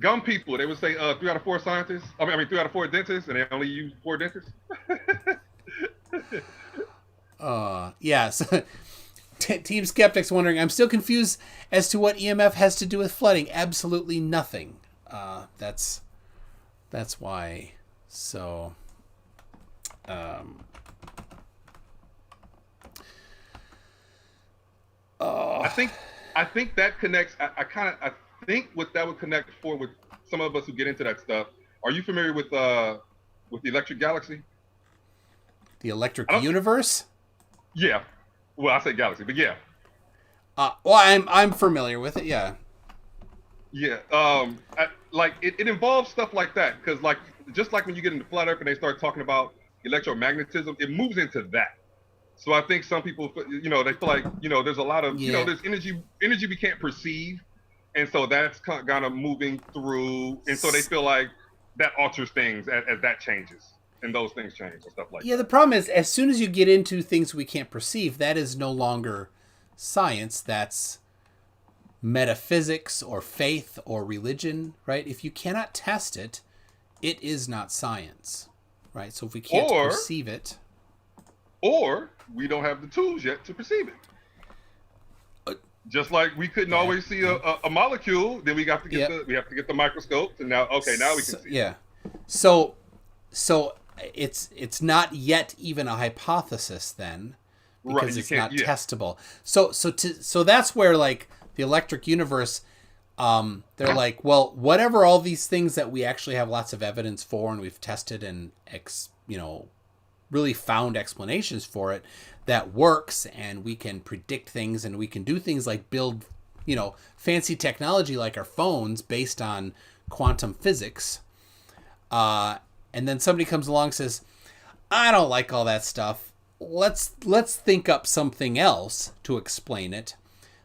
gum people. They would say 3 out of 4 scientists. I mean 3 out of 4 dentists, and they only use 4 dentists. Yeah. So, Team Skeptics wondering, I'm still confused as to what EMF has to do with flooding. Absolutely nothing. That's why. So, I think that connects. I think what that would connect for with some of us who get into that stuff. Are you familiar with the Electric Galaxy? The Electric Universe? Yeah. Well, I say galaxy, but yeah. Well, I'm familiar with it. Yeah. Yeah. It involves stuff like that because just like when you get into flat earth and they start talking about electromagnetism, it moves into that. So I think some people, they feel like, there's a lot of, there's energy we can't perceive. And so that's kind of moving through. And so they feel like that alters things as that changes and those things change and stuff like that. Yeah, the problem is as soon as you get into things we can't perceive, that is no longer science. That's metaphysics or faith or religion, right? If you cannot test it, it is not science, right? So if we can't perceive it... or we don't have the tools yet to perceive it. Just like we couldn't always see a molecule, then we got to get we have to get the microscopes, and now we can see. Yeah. So it's not yet even a hypothesis then, because it's not testable. So that's where, like, the electric universe, they're like, well, whatever all these things that we actually have lots of evidence for and we've tested and really found explanations for it that works, and we can predict things, and we can do things like build, fancy technology like our phones based on quantum physics. And then somebody comes along and says, I don't like all that stuff. Let's think up something else to explain it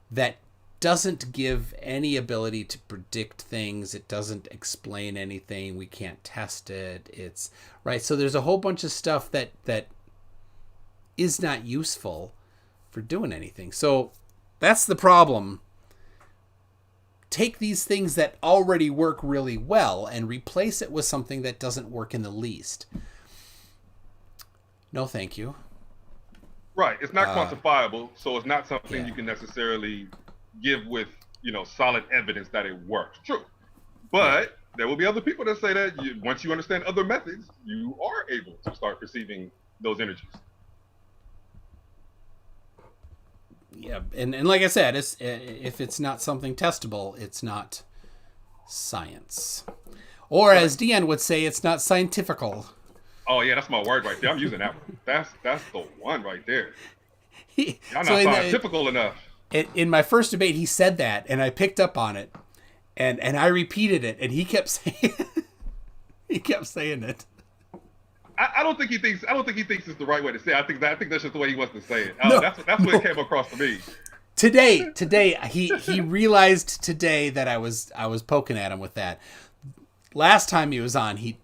that doesn't give any ability to predict things. It doesn't explain anything. We can't test it. It's right. So there's a whole bunch of stuff that is not useful for doing anything. So that's the problem. Take these things that already work really well and replace it with something that doesn't work in the least. No, thank you. Right. It's not quantifiable, so it's not something you can necessarily give with, solid evidence that it works. True. But there will be other people that say that once you understand other methods, you are able to start perceiving those energies. Yeah, and like I said, if it's not something testable, it's not science. Or as Dion would say, it's not scientifical. Oh yeah, that's my word right there. I'm using that one. That's the one right there. I'm not scientifical enough. In my first debate, he said that, and I picked up on it, and I repeated it, and he kept saying it. I don't think he thinks it's the right way to say it. I think that's just the way he wants to say it. That's what it came across to me. Today he realized today that I was poking at him with that. Last time he was on, he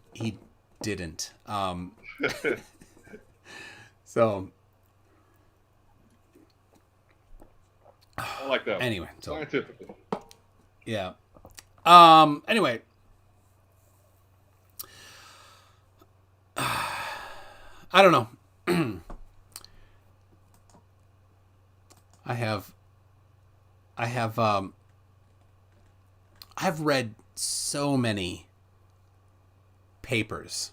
didn't. So I like that. Anyway, so scientific. Yeah. Anyway. I don't know. I've read so many papers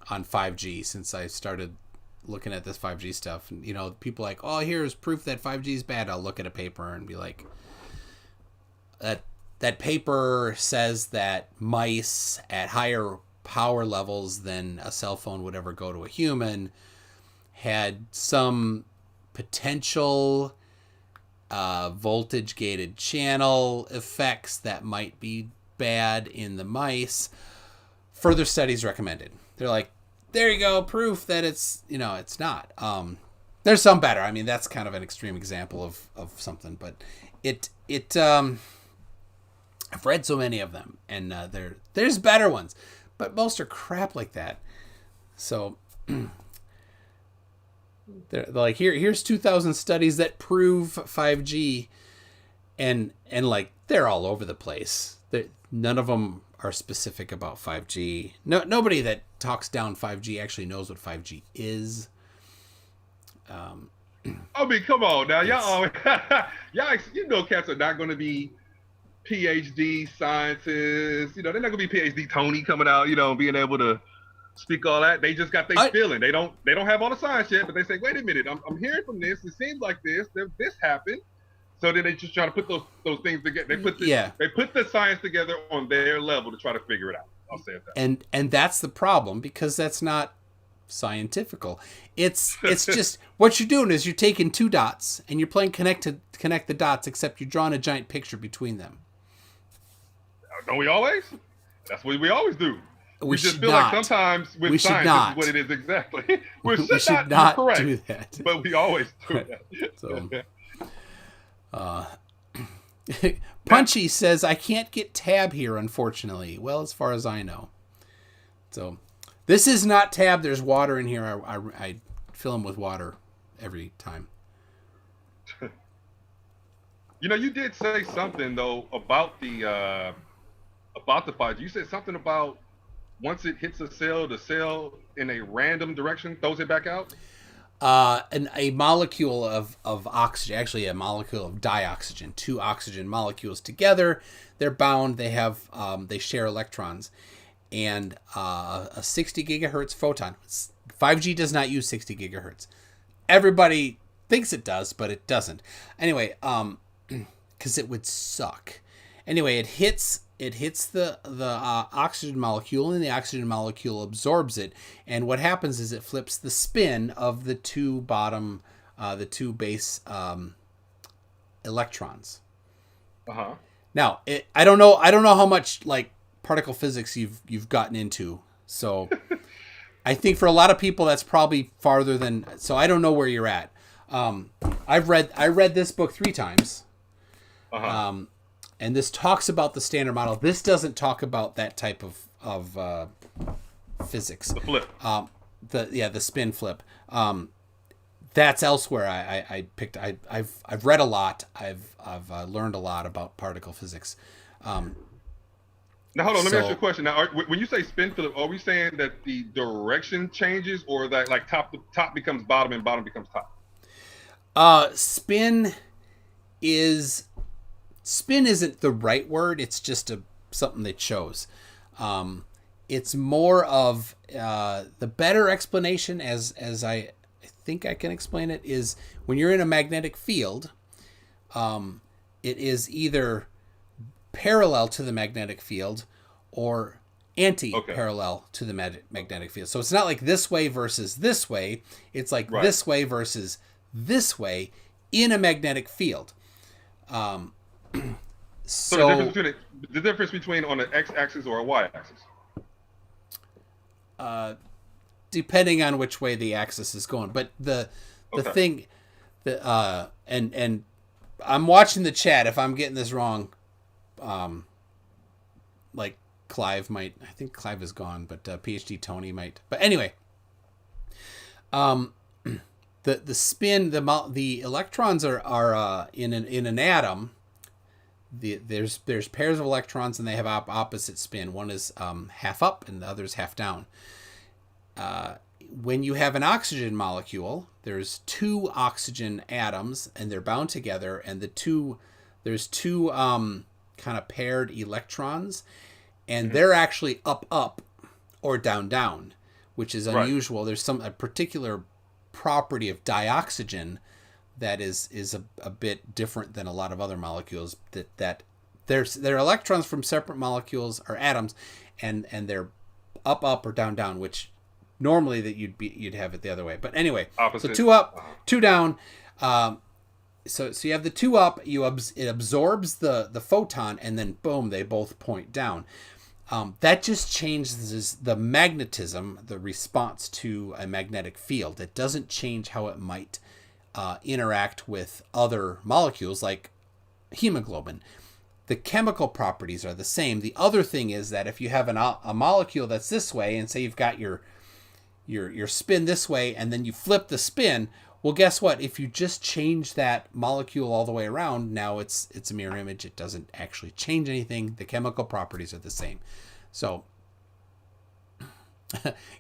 on 5G since I started looking at this 5G stuff. And, people like, oh, here's proof that 5G is bad. I'll look at a paper and be like, that paper says that mice at higher power levels than a cell phone would ever go to a human had some potential voltage gated channel effects that might be bad in the mice. Further studies recommended. They're like, there you go, proof that it's not. There's some better. I mean, that's kind of an extreme example of something, but I've read so many of them, and there's better ones, but most are crap like that. So they're like, here's 2,000 studies that prove 5G, and like they're all over the place. None of them are specific about 5G. Nobody that talks down 5G actually knows what 5G is. I mean, come on now, y'all cats are not going to be PhD scientists. They're not going to be PhD Tony coming out, being able to speak all that. They just got their feeling. They don't have all the science yet, but they say, wait a minute, I'm hearing from this. It seems like this happened. So then they just try to put those things together. They put the science together on their level to try to figure it out. I'll say it that way. And that's the problem, because that's not scientifical. It's just what you're doing is you're taking two dots and you're playing connect the dots, except you're drawing a giant picture between them. Don't we always? That's what we always do. We just should feel not. Like sometimes with science this is what it is exactly. We should not correct, do that. But we always do that. So, Punchy says, I can't get tab here, unfortunately. Well, as far as I know. So, this is not tab. There's water in here. I fill them with water every time. You did say something, though, about the 5G. You said something about once it hits a cell, the cell in a random direction throws it back out? A molecule of oxygen, actually a molecule of dioxygen, two oxygen molecules together, they're bound, they have, they share electrons, and a 60 gigahertz photon. 5G does not use 60 gigahertz. Everybody thinks it does, but it doesn't. Anyway, because it would suck. Anyway, it hits the oxygen molecule, and the oxygen molecule absorbs it. And what happens is it flips the spin of the two base electrons. Uh-huh. Now, I don't know how much like particle physics you've gotten into. So, I think for a lot of people that's probably farther than. So I don't know where you're at. I read this book 3 times. Uh-huh. And this talks about the standard model. This doesn't talk about that type of physics. The flip. The spin flip. That's elsewhere. I picked. I've read a lot. I've learned a lot about particle physics. Now hold on. Let me ask you a question. Now, when you say spin flip, are we saying that the direction changes, or that like top becomes bottom and bottom becomes top? Spin isn't the right word. It's just something they chose. It's more of the better explanation, as I think I can explain it, is when you're in a magnetic field, it is either parallel to the magnetic field or anti-parallel to the magnetic field. So it's not like this way versus this way. It's like this way versus this way in a magnetic field. So the difference between on an x-axis or a y-axis? Depending on which way the axis is going, but the thing, and I'm watching the chat. If I'm getting this wrong, like Clive might. I think Clive is gone, but PhD Tony might. But anyway, the spin, the electrons are in an atom. There's pairs of electrons, and they have opposite spin. One is half up, and the other is half down. When you have an oxygen molecule, there's 2 oxygen atoms, and they're bound together, and there's two kind of paired electrons, and they're actually up or down, which is unusual. There's a particular property of dioxygen that is a bit different than a lot of other molecules, that they're electrons from separate molecules or atoms, and they're up or down, which normally that you'd have it the other way. But anyway, opposite. So 2 up, 2 down. So you have the 2 up, it absorbs the photon, and then boom, they both point down. That just changes the magnetism, the response to a magnetic field. It doesn't change how it might interact with other molecules like hemoglobin. The chemical properties are the same. The other thing is that if you have a molecule that's this way, and say you've got your spin this way, and then you flip the spin, well, guess what? If you just change that molecule all the way around, now it's a mirror image. It doesn't actually change anything. The chemical properties are the same. So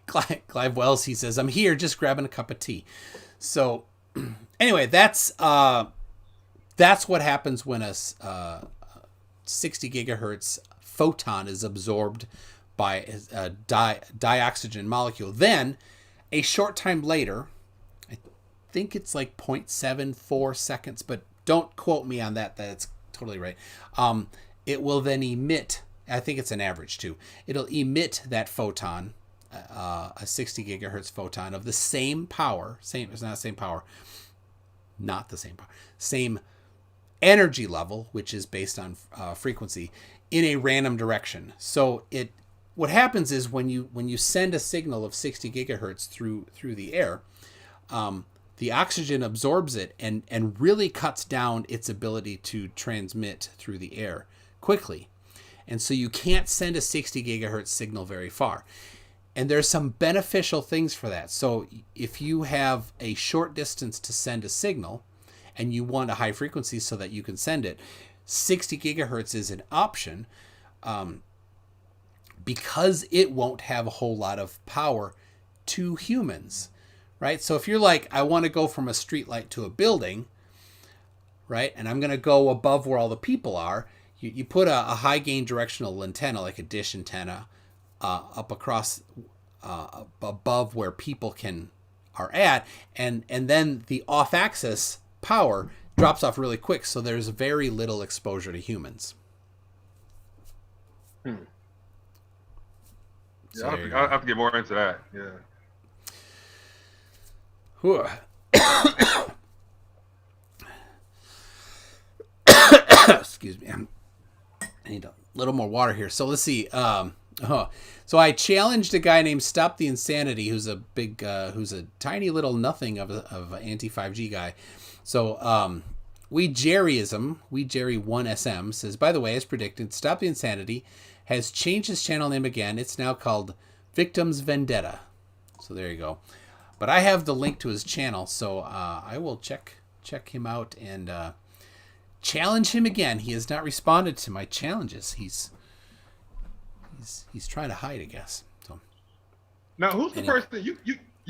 Clive Wells, he says, I'm here just grabbing a cup of tea. So anyway, that's what happens when a 60 gigahertz photon is absorbed by a dioxygen molecule. Then a short time later, I think it's like 0.74 seconds, but don't quote me on that. That's totally right. It will then emit, I think it's an average too. It'll emit that photon, a 60 gigahertz photon of the same power. It's not the same power. Not the same power. Same energy level, which is based on frequency, in a random direction. So what happens is when you send a signal of 60 gigahertz through the air, the oxygen absorbs it and really cuts down its ability to transmit through the air quickly. And so you can't send a 60 gigahertz signal very far. And there's some beneficial things for that. So if you have a short distance to send a signal and you want a high frequency so that you can send it, 60 gigahertz is an option, because it won't have a whole lot of power to humans, right? So if you're like, I want to go from a street light to a building, right, and I'm going to go above where all the people are, you put a high gain directional antenna, like a dish antenna, up across above where people are at, and then the off-axis power drops off really quick, so there's very little exposure to humans. Yeah, So I'll have to get more into that. Yeah. Excuse me. I need a little more water here. So let's see. So I challenged a guy named Stop the Insanity, who's a tiny little nothing of an anti-5G guy. So We Jerry 1SM says, by the way, as predicted, Stop the Insanity has changed his channel name again. It's now called Victims Vendetta. So there you go. But I have the link to his channel, so I will check him out and challenge him again. He has not responded to my challenges. He's trying to hide, I guess. So now, who's the person you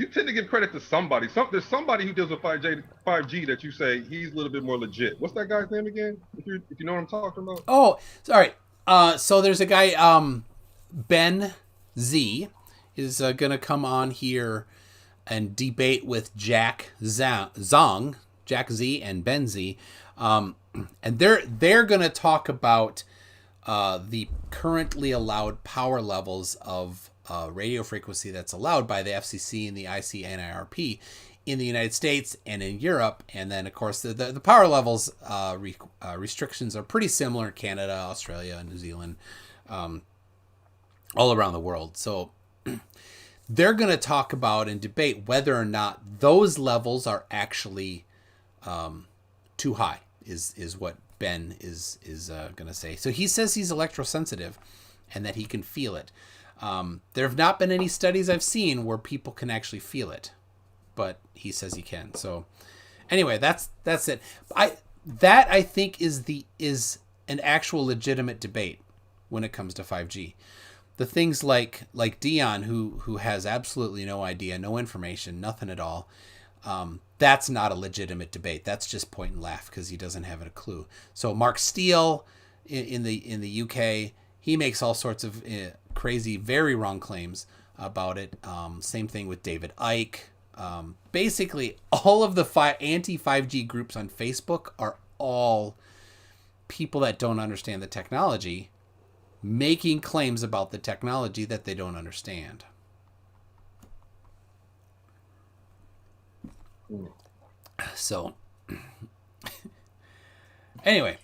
tend to give credit to somebody? There's somebody who deals with 5G that you say he's a little bit more legit. What's that guy's name again? If you know what I'm talking about. Oh, sorry. So there's a guy, Ben Z, is going to come on here and debate with Jack Zong, Jack Z and Ben Z. And they're going to talk about the currently allowed power levels of radio frequency that's allowed by the FCC and the ICNIRP in the United States and in Europe. And then, of course, the power levels restrictions are pretty similar in Canada, Australia, New Zealand, all around the world. So they're going to talk about and debate whether or not those levels are actually too high, is what Ben is going to say. So he says he's electrosensitive and that he can feel it. There have not been any studies I've seen where people can actually feel it, but he says he can. So anyway, that's it. I think is an actual legitimate debate when it comes to 5G. The things like Dion, who has absolutely no idea, no information, nothing at all. That's not a legitimate debate. That's just point and laugh because he doesn't have a clue. So Mark Steele in the UK, he makes all sorts of crazy, very wrong claims about it. Same thing with David Icke. Basically, all of the anti-5G groups on Facebook are all people that don't understand the technology, making claims about the technology that they don't understand. So, anyway,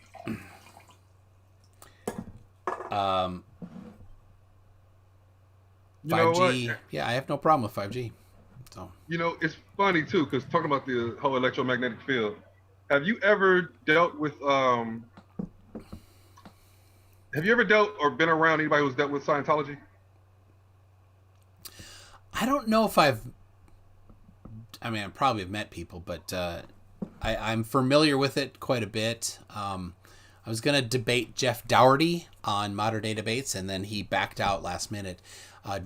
5G, yeah, I have no problem with 5G. So, it's funny too, because talking about the whole electromagnetic field, have you ever dealt or been around anybody who's dealt with Scientology? I don't know if I probably have met people, but I'm familiar with it quite a bit. I was going to debate Jeff Dougherty on Modern Day Debates, and then he backed out last minute.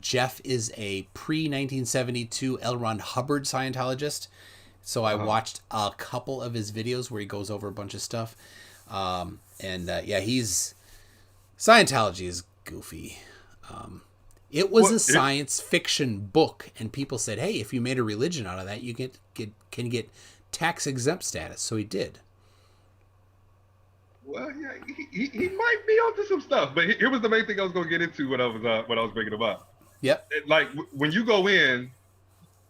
Jeff is a pre-1972 L. Ron Hubbard Scientologist, so I watched a couple of his videos where he goes over a bunch of stuff. Scientology is goofy. It was a science fiction book, and people said, "Hey, if you made a religion out of that, you can get tax exempt status." So he did. Well, yeah, he might be onto some stuff, but here was the main thing I was going to get into when I was bringing him up. Yep. Like when you go in,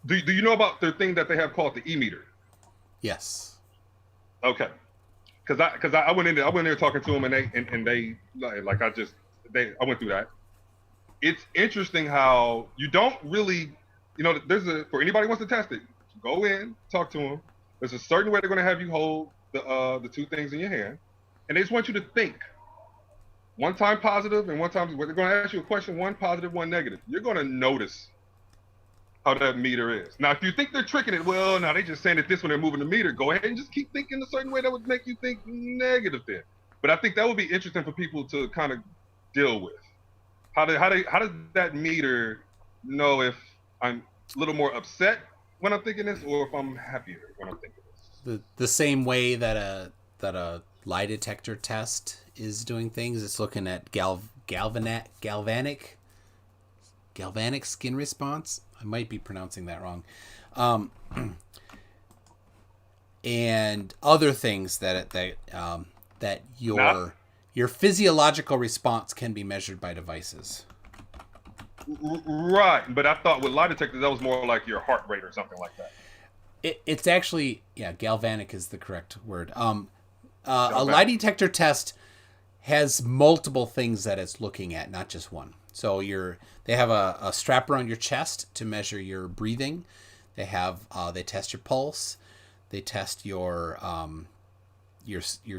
do you know about the thing that they have called the e-meter? Yes. Okay. Because I went in there talking to them, and they I went through that. It's interesting how you don't really, for anybody who wants to test it, go in, talk to them. There's a certain way they're going to have you hold the two things in your hand, and they just want you to think. One time positive and one time, they're going to ask you a question, one positive, one negative. You're going to notice how that meter is. Now, if you think they're tricking it, well, now they're just saying that this when they're moving the meter, go ahead and just keep thinking a certain way that would make you think negative then. But I think that would be interesting for people to kind of deal with. How does that meter know if I'm a little more upset when I'm thinking this, or if I'm happier when I'm thinking this. The same way that a lie detector test is doing things. It's looking at galvanic skin response. I might be pronouncing that wrong. And other things that your physiological response can be measured by devices. Right, but I thought with lie detectors that was more like your heart rate or something like that. It's actually, yeah, galvanic is the correct word. A lie detector test has multiple things that it's looking at, not just one. So they have a strap around your chest to measure your breathing. They test your pulse. They test your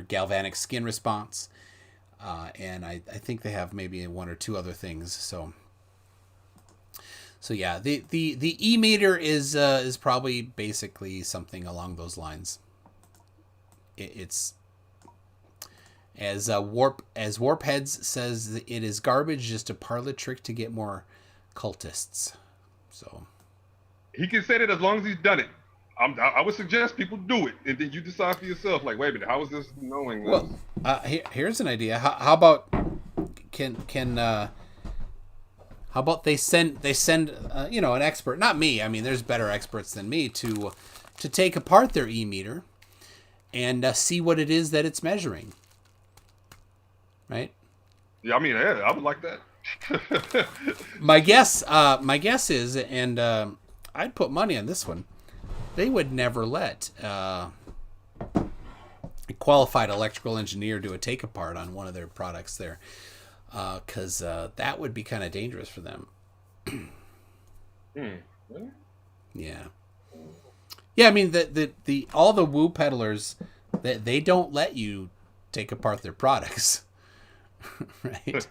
galvanic skin response, and I think they have maybe one or two other things. So yeah, the e-meter is probably basically something along those lines. It's as Warpheads says, it is garbage, just a parlor trick to get more cultists. So he can say that as long as he's done it. I would suggest people do it, and then you decide for yourself. Like, wait a minute, how is this knowing this? Well, here's an idea. How about how about they send an expert, not me. I mean, there's better experts than me to take apart their e-meter and see what it is that it's measuring. Right? Yeah, I mean, yeah, I would like that. my guess is, and I'd put money on this one, they would never let a qualified electrical engineer do a take apart on one of their products there, because that would be kind of dangerous for them. Really? Yeah. I mean, the all the woo peddlers, they don't let you take apart their products. Right.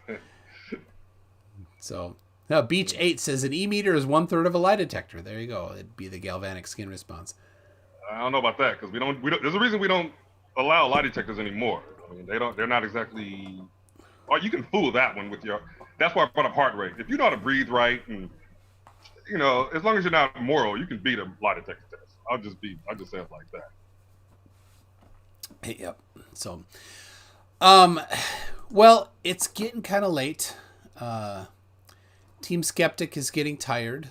So now Beach 8 says an e-meter is 1/3 of a lie detector. There you go. It'd be the galvanic skin response. I don't know about that, because we don't. There's a reason we don't allow lie detectors anymore. I mean, they're not exactly. Or you can fool that one with your. That's why I brought up heart rate. If you know how to breathe right, and as long as you're not moral, you can beat a lie detector test. I'll just say it like that. Yep. So, well, it's getting kind of late. Team Skeptic is getting tired.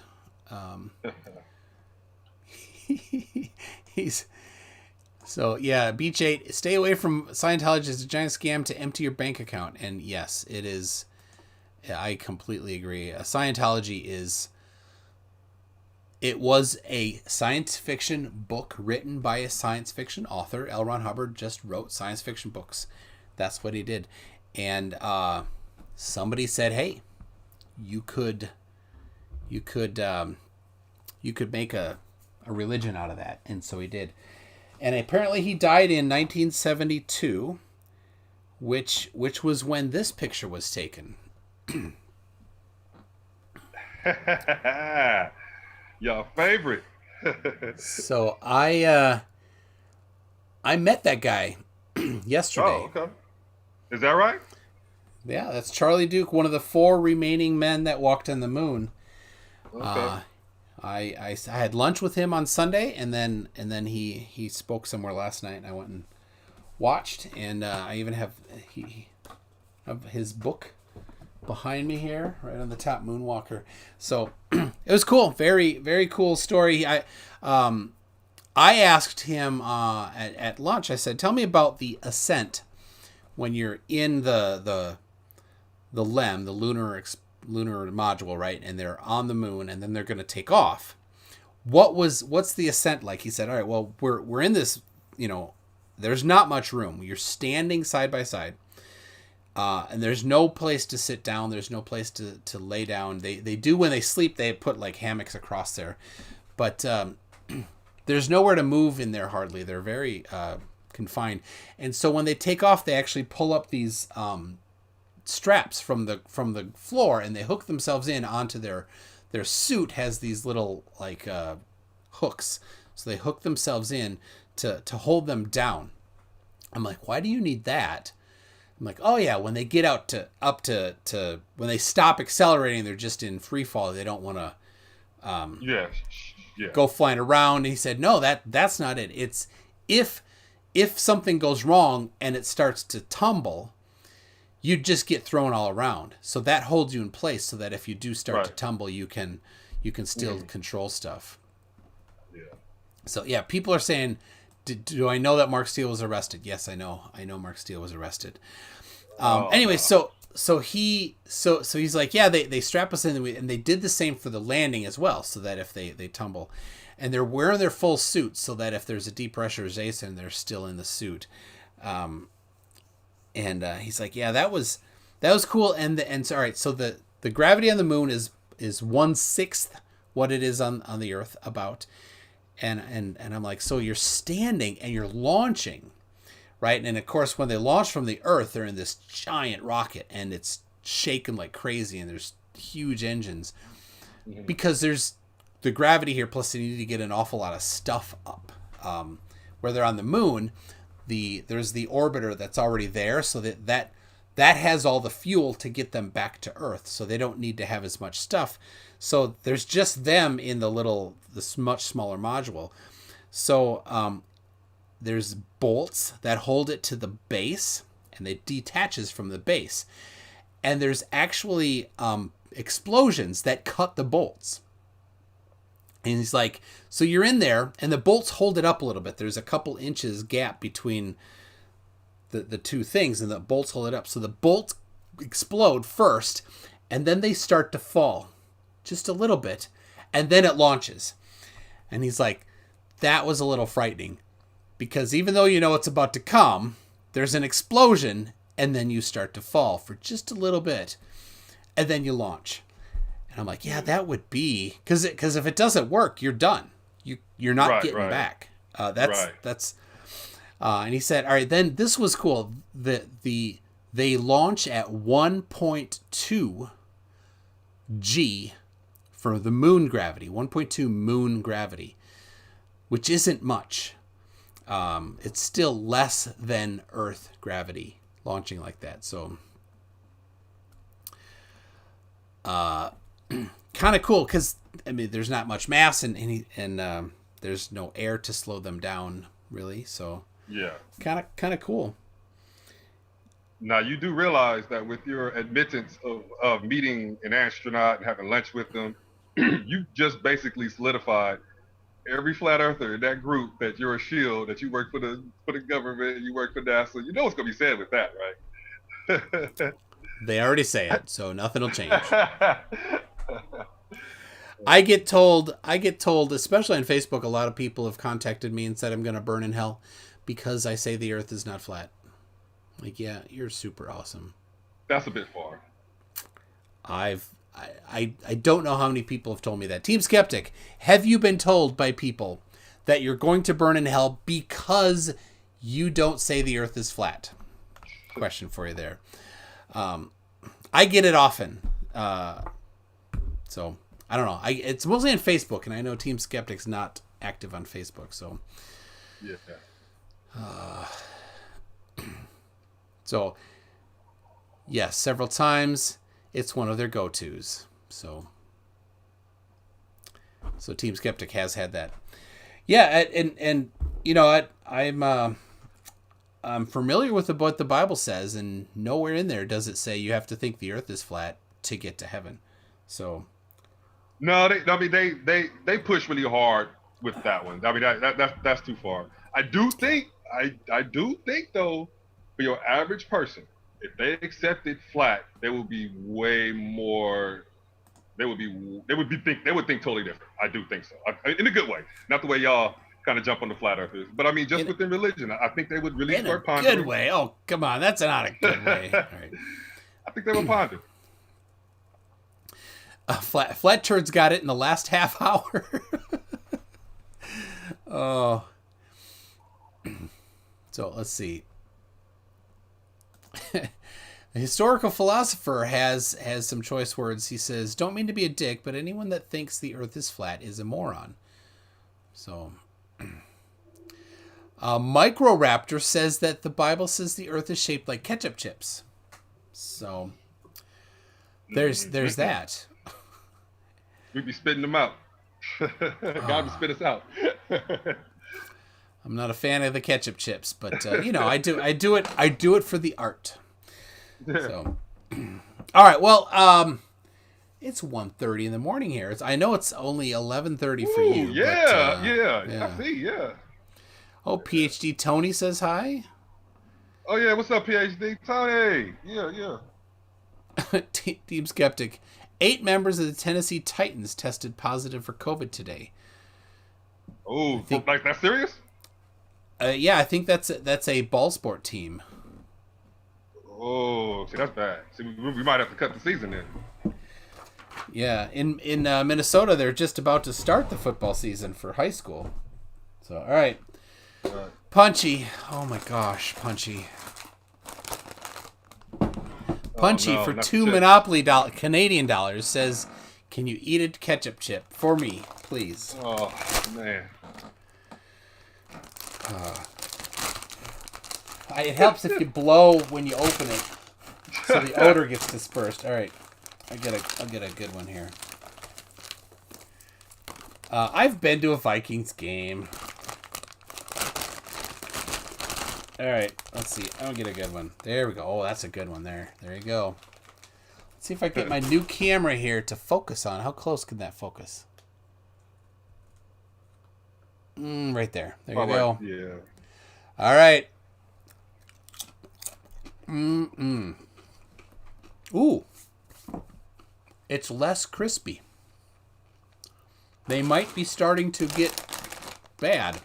Beach 8, stay away from Scientology. It's a giant scam to empty your bank account. And yes, it is. I completely agree. It was a science fiction book written by a science fiction author. L. Ron Hubbard just wrote science fiction books. That's what he did. And somebody said, hey, you could make a religion out of that. And so he did. And apparently he died in 1972, which was when this picture was taken. Your favorite. So I met that guy yesterday. Oh, okay. Is that right? Yeah, that's Charlie Duke, one of the 4 remaining men that walked on the moon. Okay. I had lunch with him on Sunday, and then he spoke somewhere last night, and I went and watched, and I even have his book behind me here, right on the top, Moonwalker. So it was cool, very very cool story. I asked him at lunch. I said, "Tell me about the ascent when you're in the LEM, the lunar module, right? And they're on the moon, and then they're going to take off. What's the ascent like?" He said, "All right, well, we're in this, there's not much room. You're standing side by side, and there's no place to sit down. There's no place to lay down. They do when they sleep. They put like hammocks across there, but there's nowhere to move in there hardly. They're very confined. And so when they take off, they actually pull up these straps from the floor, and they hook themselves in onto their suit. Has these little like hooks, so they hook themselves in to hold them down. I'm like, why do you need that? I'm like, oh yeah, when they get up to when they stop accelerating, they're just in free fall. They don't want to Yeah, Yeah. go flying around. And he said, no, that's not it. It's if something goes wrong and it starts to tumble, you just get thrown all around. So that holds you in place so that if you do start to tumble, you can still control stuff. Yeah. So yeah, people are saying, do I know that Mark Steele was arrested? Yes, I know. I know Mark Steele was arrested. Anyway, so he's like, yeah, they strap us in, and they did the same for the landing as well, so that if they tumble, and they're wearing their full suits, so that if there's a depressurization, they're still in the suit. And he's like, yeah, that was cool. And all right, so the gravity on the moon is 1/6 what it is on the Earth about. And I'm like, so you're standing and you're launching, right? And of course, when they launch from the Earth, they're in this giant rocket and it's shaking like crazy and there's huge engines because there's the gravity here. Plus, they need to get an awful lot of stuff up. Where they're on the moon, there's the orbiter that's already there, so that has all the fuel to get them back to Earth. So they don't need to have as much stuff. So there's just them in this much smaller module. So there's bolts that hold it to the base, and it detaches from the base. And there's actually explosions that cut the bolts. And he's like, so you're in there, and the bolts hold it up a little bit. There's a couple inches gap between the two things, and the bolts hold it up. So the bolts explode first, and then they start to fall just a little bit, and then it launches. And he's like, that was a little frightening, because even though you know it's about to come, there's an explosion, and then you start to fall for just a little bit, and then you launch. And I'm like, yeah, that would be, because if it doesn't work, you're done. You're not getting back. That's. And he said, all right, then this was cool. They launch at 1.2 G for the moon gravity, 1.2 moon gravity, which isn't much. It's still less than Earth gravity launching like that. So, kind of cool because I mean, there's not much mass and there's no air to slow them down really. So yeah, kind of cool. Now you do realize that with your admittance of meeting an astronaut and having lunch with them, you just basically solidified every flat earther in that group that you're a shield, that you work for the government, you work for NASA. You know what's gonna be said with that, right? They already say it, so nothing will change. I get told, especially on Facebook, a lot of people have contacted me and said I'm going to burn in hell because I say the Earth is not flat. Like, yeah, you're super awesome. That's a bit far. I don't know how many people have told me that. Team Skeptic, have you been told by people that you're going to burn in hell because you don't say the Earth is flat? Question for you there. I get it often. So I don't know. It's mostly on Facebook, and I know Team Skeptic's not active on Facebook. So yeah. So yes, several times. It's one of their go-tos. So Team Skeptic has had that. Yeah, and you know, I'm familiar with what the Bible says, and nowhere in there does it say you have to think the Earth is flat to get to heaven. So no, they push really hard with that one. I mean that's too far. I do think though, for your average person, if they accept it flat, they will be way more. They would think totally different. I do think so, in a good way, not the way y'all kind of jump on the flat earthers. But I mean, just within religion, I think they would really start pondering. In a good way. Oh, come on, that's not a good way. All right. I think they would ponder. Flat turds got it in the last half hour. Oh. So let's see. The historical philosopher has some choice words. He says, "Don't mean to be a dick, but anyone that thinks the Earth is flat is a moron." So, Microraptor says that the Bible says the Earth is shaped like ketchup chips. So, there's that. We'd be spitting them out. God spit us out. I'm not a fan of the ketchup chips, but I do it for the art. So, all right. Well, it's 1:30 in the morning here. I know it's only 11:30 for you. Yeah, but, yeah. I see. Yeah. Oh, PhD Tony says hi. Oh yeah. What's up, PhD Tony? Yeah. Team Skeptic. 8 members of the Tennessee Titans tested positive for COVID today. Oh, like that's serious? Yeah, I think that's a ball sport team. Oh, see, that's bad. See, we might have to cut the season then. Yeah, in Minnesota, they're just about to start the football season for high school. So, all right. Punchy. Oh my gosh, Punchy. Punchy for 2 Monopoly Canadian dollars says, "Can you eat a ketchup chip for me, please?" Oh man. It helps if you blow when you open it, so the odor gets dispersed. All right, I'll get a good one here. I've been to a Vikings game. All right, let's see. I'll get a good one. There we go. Oh, that's a good one there. There you go. Let's see if I get my new camera here to focus on. How close can that focus? Right there. There you go. Yeah. All right. Ooh. It's less crispy. They might be starting to get bad.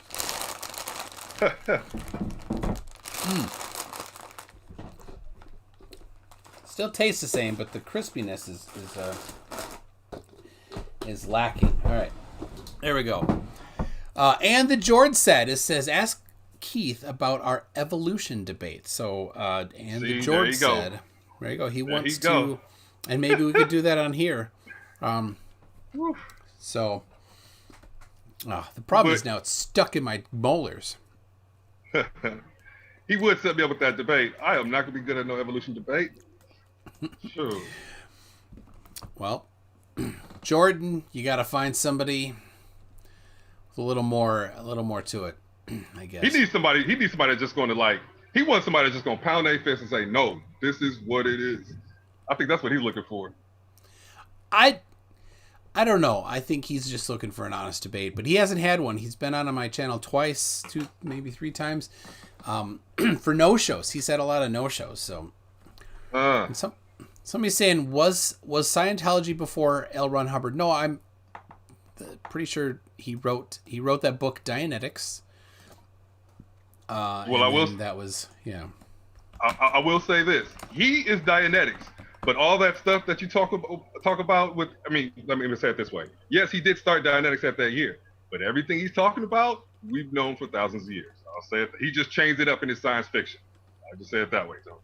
Still tastes the same, but the crispiness is lacking. All right. There we go. And the George says, ask Keith about our evolution debate. So, the George said, there you go. He wants to, and maybe we could do that on here. So, the problem is now it's stuck in my molars. He would set me up with that debate. I am not going to be good at no evolution debate. Sure. Well, Jordan, you got to find somebody with a little more to it, I guess. He needs somebody that's just going to he wants somebody that's just going to pound their fist and say, no, this is what it is. I think that's what he's looking for. I don't know. I think he's just looking for an honest debate, but he hasn't had one. He's been on my channel twice, 2, maybe 3 times, for no-shows. He's had a lot of no-shows. So, somebody's saying, was Scientology before L. Ron Hubbard? No, I'm pretty sure he wrote that book Dianetics. Well, I will. That was I will say this: he is Dianetics. But all that stuff that you talk about with, let me say it this way. Yes, he did start Dianetics at that year, but everything he's talking about, we've known for thousands of years. I'll say it. He just changed it up in his science fiction. I just say it that way, Tony.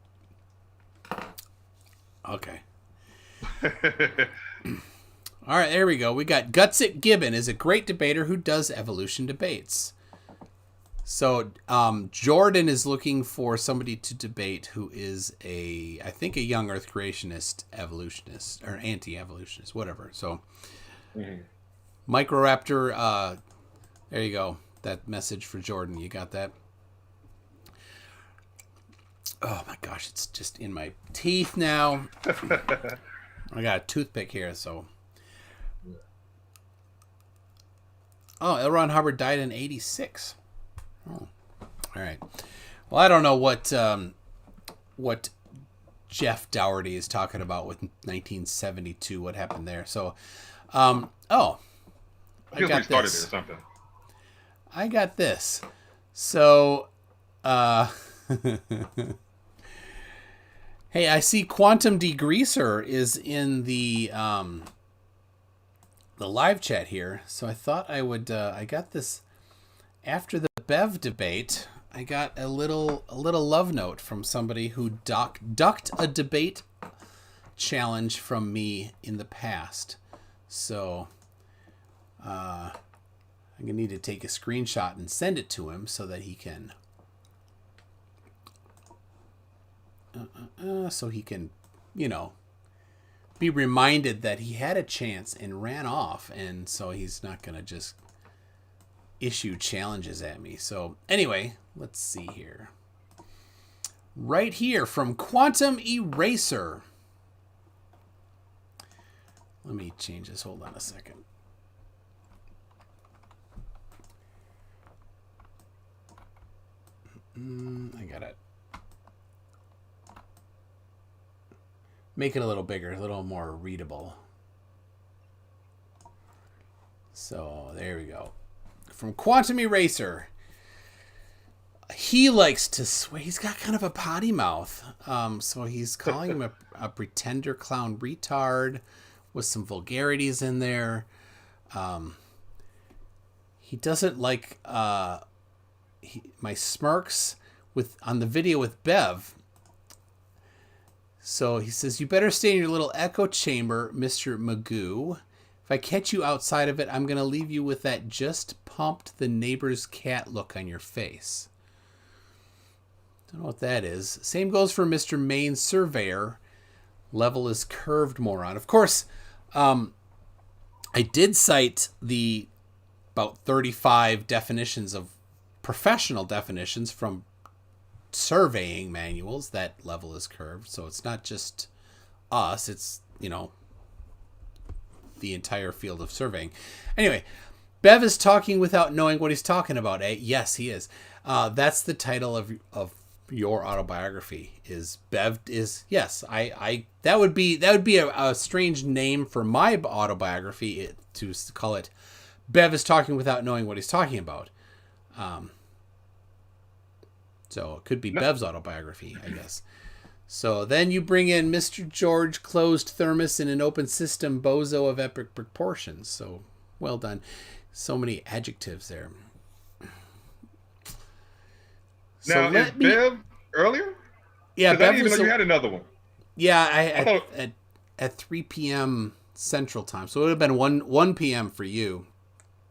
Okay. All right, there we go. We got Gutsick Gibbon is a great debater who does evolution debates. So Jordan is looking for somebody to debate who is I think a young Earth creationist, evolutionist, or anti-evolutionist, whatever. So Microraptor, there you go. That message for Jordan. You got that? Oh my gosh, it's just in my teeth now. I got a toothpick here, so. Oh, L. Ron Hubbard died in 1986. Oh, all right. Well, I don't know what Jeff Dougherty is talking about with 1972. What happened there? So, I got started this. there or something. I got this. So, hey, I see Quantum Degreaser is in the live chat here. So I thought I would. I got this after the Bev debate. I got a little love note from somebody who ducked a debate challenge from me in the past. So I'm gonna need to take a screenshot and send it to him so that he can be reminded that he had a chance and ran off, and so he's not going to just issue challenges at me. So anyway, let's see here. Right here from Quantum Eraser. Let me change this. Hold on a second. I got it. Make it a little bigger, a little more readable. So there we go. From Quantum Eraser. He likes to swear. He's got kind of a potty mouth. So he's calling him a pretender clown retard with some vulgarities in there. He doesn't like my smirks on the video with Bev. So he says, "You better stay in your little echo chamber, Mr. Magoo. If I catch you outside of it, I'm going to leave you with that just pumped the neighbor's cat look on your face." Don't know what that is. Same goes for Mr. Main Surveyor. Level is curved, moron. Of course, I did cite the about 35 definitions of professional definitions from surveying manuals that level is curved. So it's not just us. It's, the entire field of surveying. Anyway, Bev is talking without knowing what he's talking about. Yes, he is. That's the title of your autobiography. Is Bev is yes. I that would be a strange name for my autobiography to call it Bev is talking without knowing what he's talking about. So it could be Bev's autobiography, I guess. So then you bring in Mr. George Closed Thermos in an open system bozo of epic proportions. So well done. So many adjectives there. Now, is Bev earlier? Yeah, Bev. I didn't even know you had another one. Yeah, at 3 p.m. Central Time. So it would have been 1 p.m. for you.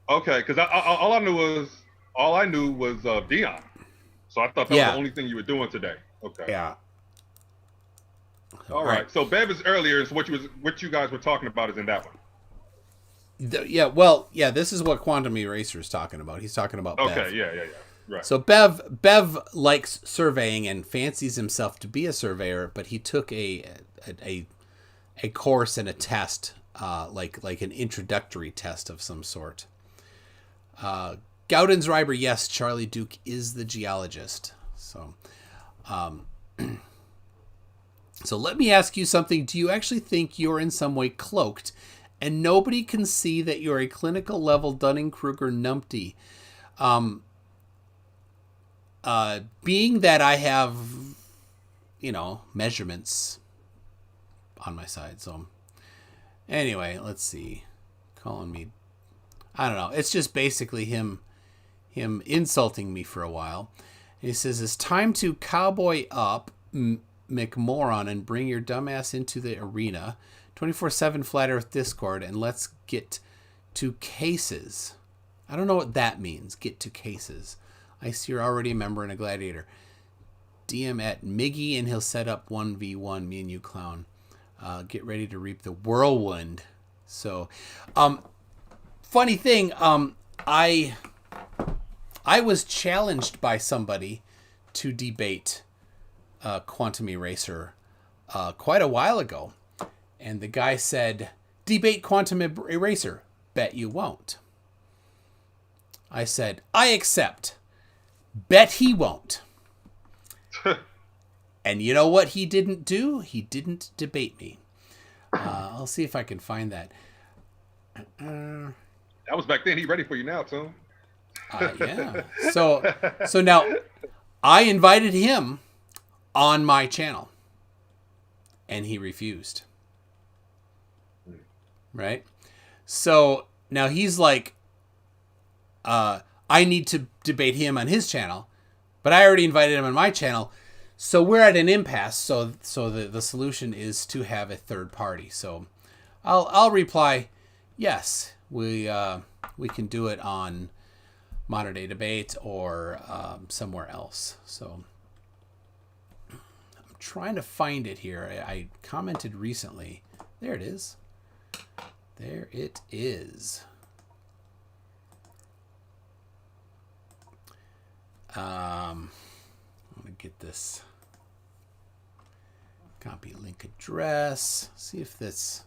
Okay, because all I knew was Dion. So I thought that was the only thing you were doing today. Okay. Yeah. All right. So Bev is earlier. So what you guys were talking about is in that one. This is what Quantum Eraser is talking about. He's talking about Bev. Okay. Yeah. Right. So Bev likes surveying and fancies himself to be a surveyor, but he took a course and a test, like an introductory test of some sort. Gowden's Reiber, yes, Charlie Duke is the geologist. So, so let me ask you something. Do you actually think you're in some way cloaked and nobody can see that you're a clinical level Dunning-Kruger numpty? Being that I have, measurements on my side. So anyway, let's see. Calling me, I don't know. It's just basically him insulting me for a while. And he says, "It's time to cowboy up, McMoron, and bring your dumbass into the arena. 24/7 Flat Earth Discord, and let's get to cases." I don't know what that means, get to cases. I see you're already a member and a gladiator. DM at Miggy, and he'll set up 1v1, me and you, clown. Get ready to reap the whirlwind. So, funny thing, I was challenged by somebody to debate Quantum Eraser quite a while ago. And the guy said, "Debate Quantum Eraser. Bet you won't." I said, "I accept. Bet he won't." And you know what he didn't do? He didn't debate me. I'll see if I can find that. That was back then. He ready for you now, Tom. Yeah. So now I invited him on my channel and he refused. Right? So now he's like, I need to debate him on his channel, but I already invited him on my channel. So we're at an impasse. So the solution is to have a third party. So I'll reply, yes, we can do it on Modern Day Debate or somewhere else. So I'm trying to find it here. I commented recently There it is. There it is. I'm going to get this. Copy link address. See if this...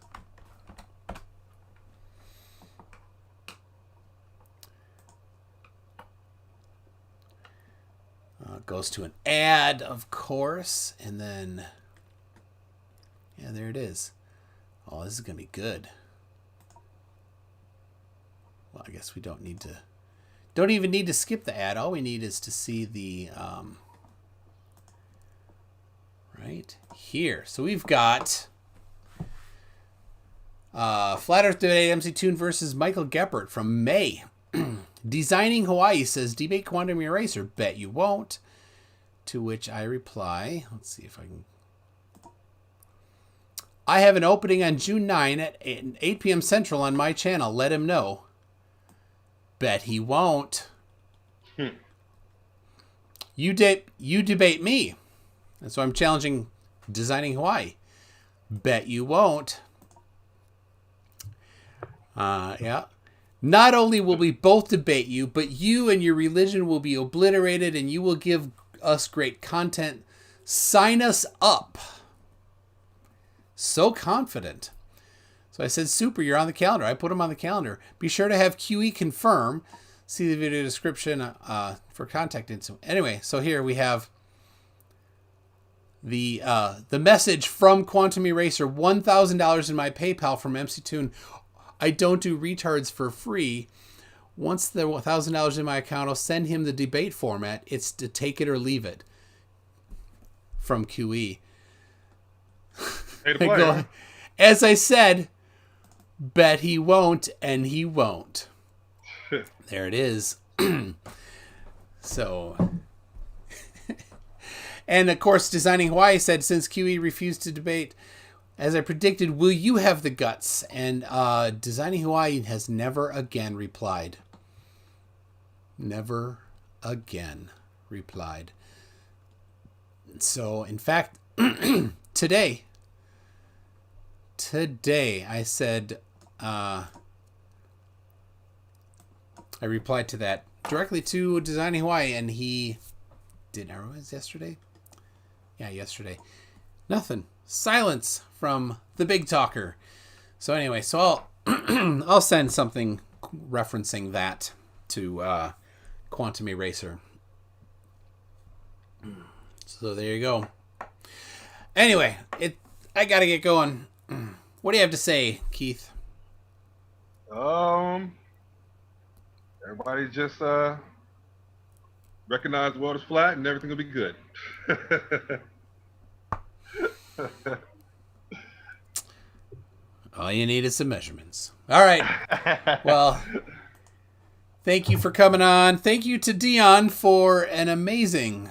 goes to an ad, of course, and then, yeah, there it is. Oh, this is going to be good. Well, I guess we don't even need to skip the ad. All we need is to see the, right here. So we've got Flat Earth Debate MC Toon versus Michael Geppert from May. Designing Hawaii says, debate Quantum Eraser. Bet you won't. To which I reply, let's see if I can. I have an opening on June 9 at 8 p.m. Central on my channel. Let him know. Bet he won't. You debate me. And so I'm challenging Designing Hawaii. Bet you won't. Yeah. Not only will we both debate you, but you and your religion will be obliterated and you will give us great content. Sign us up. So confident. So I said, super, you're on the calendar. I put him on the calendar. Be sure to have QE confirm. See the video description for contact info. Anyway, so here we have the message from Quantum Eraser. $1,000 in my PayPal from MC Toon. I don't do retards for free. Once the $1,000 in my account, I'll send him the debate format. It's to take it or leave it. From QE. Hey, to play, as I said, bet he won't, and he won't. There it is. So, and of course, Designing Hawaii said, since QE refused to debate, as I predicted, will you have the guts? And Designing Hawaii has never again replied. Never again replied. So, in fact, today I said, I replied to that directly to Designing Hawaii, and he didn't. It was yesterday? Yeah, yesterday. Nothing. Silence from the big talker. So anyway, so I'll send something referencing that to Quantum Eraser. So there you go. Anyway, I gotta get going. What do you have to say, Keith? Everybody just recognize the world is flat and everything will be good. All you need is some measurements. All right. Well, thank you for coming on. Thank you to Dion for an amazing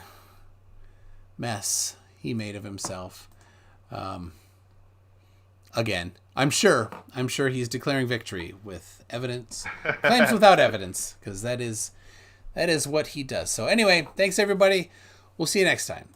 mess he made of himself. Again, I'm sure he's declaring victory with evidence, claims without evidence, because that is what he does. So anyway, thanks everybody. We'll see you next time.